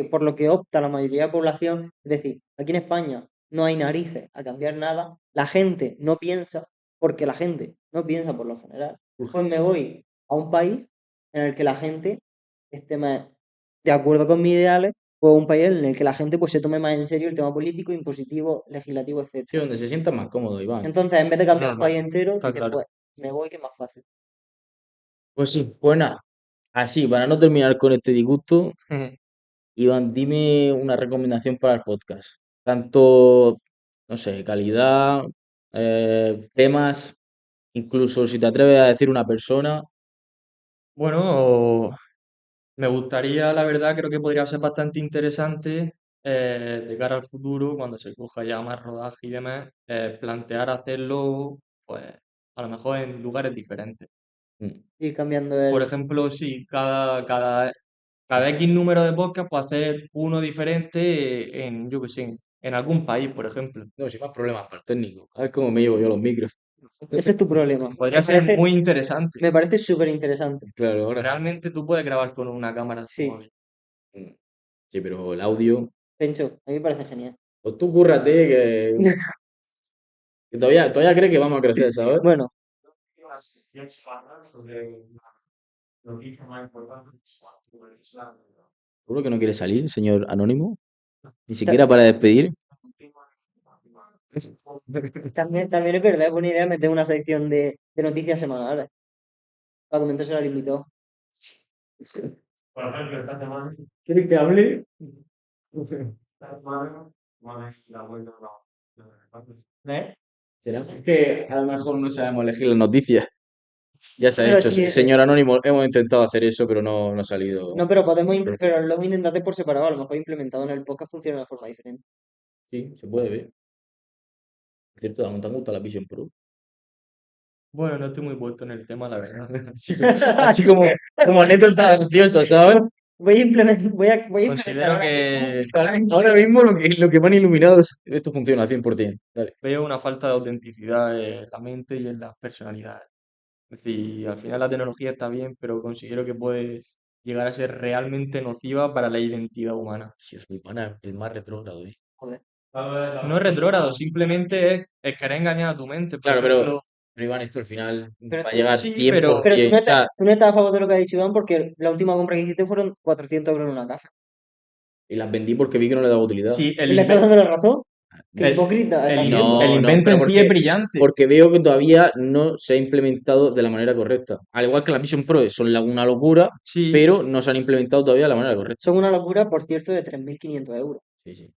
por lo que opta la mayoría de la población, es decir, aquí en España no hay narices a cambiar nada, la gente no piensa, porque la gente no piensa por lo general. Pues me voy a un país en el que la gente esté más de acuerdo con mis ideales, o un país en el que la gente pues se tome más en serio el tema político, impositivo, legislativo, Sí, etcétera. donde se sienta más cómodo, Iván. Entonces, en vez de cambiar un Normal, país entero, está dices, claro. pues me voy que es más fácil. Pues sí, pues nada. Así, para no terminar con este disgusto, Iván, dime una recomendación para el podcast. Tanto, no sé, calidad, temas, incluso si te atreves a decir una persona. Bueno, me gustaría, la verdad, creo que podría ser bastante interesante de cara al futuro, cuando se coja ya más rodaje y demás, plantear hacerlo, pues, a lo mejor en lugares diferentes. mm, Ir cambiando Por el... ejemplo, sí, cada X número de podcast, pues hacer uno diferente en, yo qué sé, en algún país, por ejemplo. No, sin más problemas para el técnico. A ver cómo me llevo yo los micros. Ese es tu problema. Podría ser muy interesante. Me parece súper interesante. Claro, ahora. Realmente tú puedes grabar con una cámara de tu Sí, móvil. Mm, Sí, pero el audio. Pencho, a mí me parece genial. Pues tú cúrrate que todavía crees que vamos a crecer, ¿sabes? Bueno, ¿Seguro que no quiere salir, señor Anónimo? Ni siquiera para despedir. también es verdad, es buena idea meter una sección de noticias semanales para comentarse al invitado. ¿Quieres que hable? ¿Eh? ¿Será porque a lo mejor no sabemos elegir las noticias? Ya se ha Pero hecho. sí, Señor Anónimo, hemos intentado hacer eso, pero no ha salido. no, pero pero lo hemos intentado hacer por separado, a lo mejor implementado en el podcast funciona de forma diferente. Sí, se puede ver. Por cierto, ¿te han gustado la Vision Pro? Bueno, no estoy muy puesto en el tema, la verdad. Así como anécdota graciosa, ¿sabes? Voy a implementar Considero ahora mismo. que Ahora mismo lo que me han iluminado esto funciona 100%. Dale. veo una falta de autenticidad en la mente y en las personalidades. Es decir, al final la tecnología está bien, pero considero que puede llegar a ser realmente nociva para la identidad humana. Si os mi pana, el más retrógrado, ¿eh? Joder. No es retrógrado, simplemente es querer engañar a tu mente. Por Claro, ejemplo, pero Iván, esto al final Pero va a tú, llegar sí, pero 100%. O sea, tú no estás a favor de lo que ha dicho Iván porque la última compra que hiciste fueron 400 euros en una caja. y las vendí porque vi que no le daba utilidad. sí, ¿Y le estás dando la razón? Qué el, hipócrita está el, siendo. el No, invento pero en sí es brillante. porque veo que todavía no se ha implementado de la manera correcta. Al igual que la Vision Pro son una locura, Sí, pero no se han implementado todavía de la manera correcta. Son una locura, por cierto, de 3.500 euros. Sí, sí.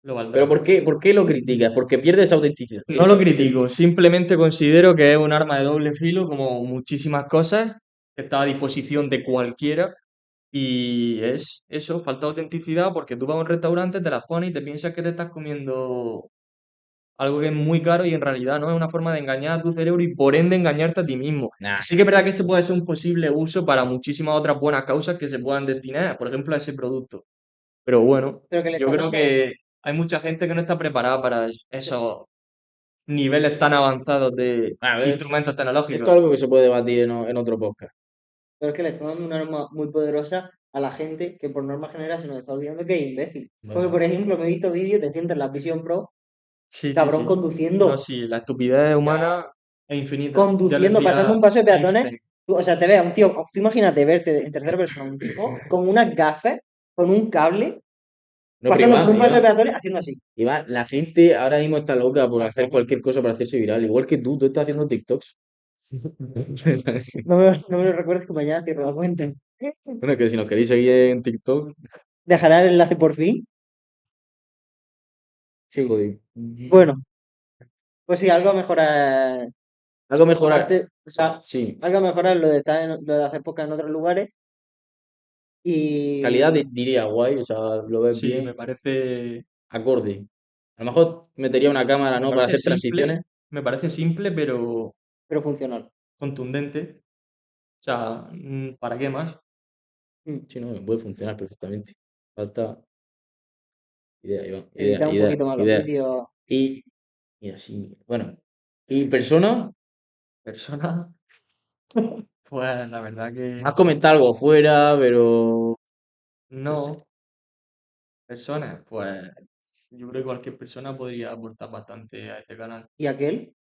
lo Pero valdrá. ¿por qué lo criticas? Porque pierde esa autenticidad. No lo critico, simplemente considero que es un arma de doble filo, como muchísimas cosas, que está a disposición de cualquiera. Y es eso, falta de autenticidad, porque tú vas a un restaurante, te las pones y te piensas que te estás comiendo algo que es muy caro y en realidad no es una forma de engañar a tu cerebro y por ende engañarte a ti mismo. Nah, Sí que es verdad que ese puede ser un posible uso para muchísimas otras buenas causas que se puedan destinar, por ejemplo, a ese producto. Pero bueno, Pero que le yo estás creo dando. que hay mucha gente que no está preparada para esos niveles tan avanzados de a ver, instrumentos esto tecnológicos. es algo que se puede debatir en otro podcast. Pero es que le estás dando un arma muy poderosa a la gente que por norma general se nos está olvidando que es imbécil. Porque, Vaya. por ejemplo, me he visto vídeos de gente en la Vision Pro, Sí, sí, cabrón, sí. No, conduciendo, sí, la estupidez humana es infinita. Ya lo conduciendo, pasando decía un paso de peatones. Einstein. O sea, te veas un tío, tú imagínate verte en tercera persona, un tipo con unas gafas, con un cable, No, pero pasando por un paso de Iván, peatones haciendo así. Iván, la gente ahora mismo está loca por hacer cualquier cosa para hacerse viral. Igual que tú estás haciendo TikToks. No me lo recuerdes que mañana cierro la cuenta. Bueno, que si nos queréis seguir en TikTok, ¿Dejará el enlace por fin? Sí. joder. Bueno, pues sí, algo a mejorar. Algo mejorar. Aparte, o sea, Sí. algo a mejorar lo de lo de hacer podcast en otros lugares. Calidad Y diría guay, o sea, lo ves Sí, bien. me parece, Acorde. A lo mejor metería una cámara, me ¿no? Para parece hacer simple, transiciones. me parece simple, pero pero funcional. contundente. O sea, ¿para qué más? Mm. Sí, no, puede funcionar perfectamente. Falta idea, Iván. Editar un poquito más los Idea. vídeos. Y así, bueno. ¿Y persona? Persona, pues la verdad que Has comentado algo fuera, pero no sé. no. Personas, pues yo creo que cualquier persona podría aportar bastante a este canal. ¿Y aquel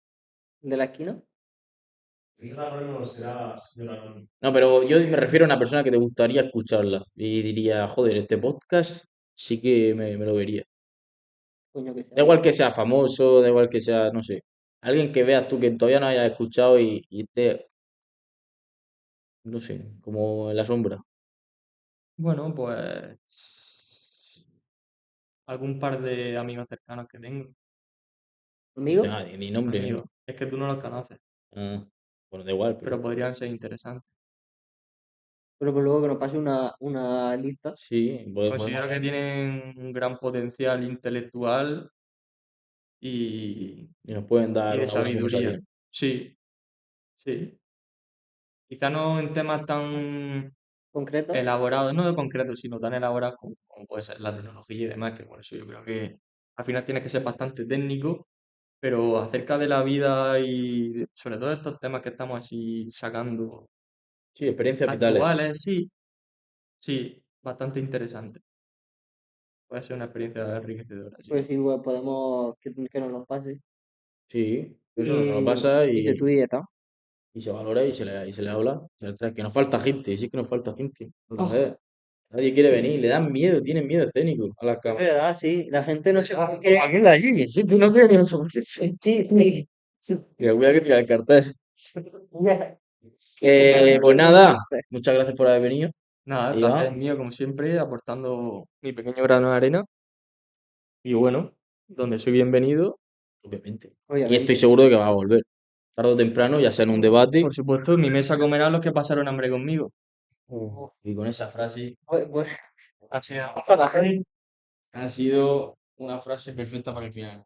de la esquina? No, pero yo me refiero a una persona que te gustaría escucharla y diría, joder, este podcast sí que me lo vería. Coño que Da sea. igual que sea famoso, da igual que sea, no sé, alguien que veas tú que todavía no hayas escuchado y esté, no sé, como en la sombra. Bueno, pues algún par de amigos cercanos que tengo, ¿Conmigo? Ah, ni nombre, ni amigos. nombre. Es que tú no los conoces, Ah, bueno, da igual, pero pero podrían ser interesantes. Pero pues luego que nos pase una lista. sí, podemos. Considero que tienen un gran potencial intelectual y, Y nos pueden y dar de una buena sabiduría. conversación. Sí, sí. Quizá no en temas tan Concreto. elaborados, no de concreto, sino tan elaborados como puede ser la tecnología y demás, que por eso yo creo que al final tienes que ser bastante técnico, pero acerca de la vida y sobre todo estos temas que estamos así sacando Sí, experiencias vitales. actuales, sí, sí, bastante interesante. Puede ser una experiencia enriquecedora, sí. Pues igual podemos que nos los pase. Sí, eso nos lo Y, pasa y se estudia y ya está. y se valora y se le habla. Se le trae. Que nos falta gente, sí que nos falta gente. No Oh, sé, nadie quiere venir, le dan miedo, tienen miedo escénico a las es cámaras. verdad, sí. La gente no se por qué. ¿Para qué la llegues? Sí, que no quiero enfocarse. Sí, sí. Mira, cuidado que tira el cartel. Ya. Pues nada, muchas gracias por haber venido, Nada, el placer es Iván. mío, como siempre, aportando mi pequeño grano de arena. Y bueno, donde soy bienvenido, Obviamente. Y estoy Obviamente. seguro de que va a volver. Tarde o temprano, ya sea en un debate. por supuesto, en mi mesa comerán los que pasaron hambre conmigo. Y con esa frase Bueno, Así es. ha sido una frase perfecta para el final.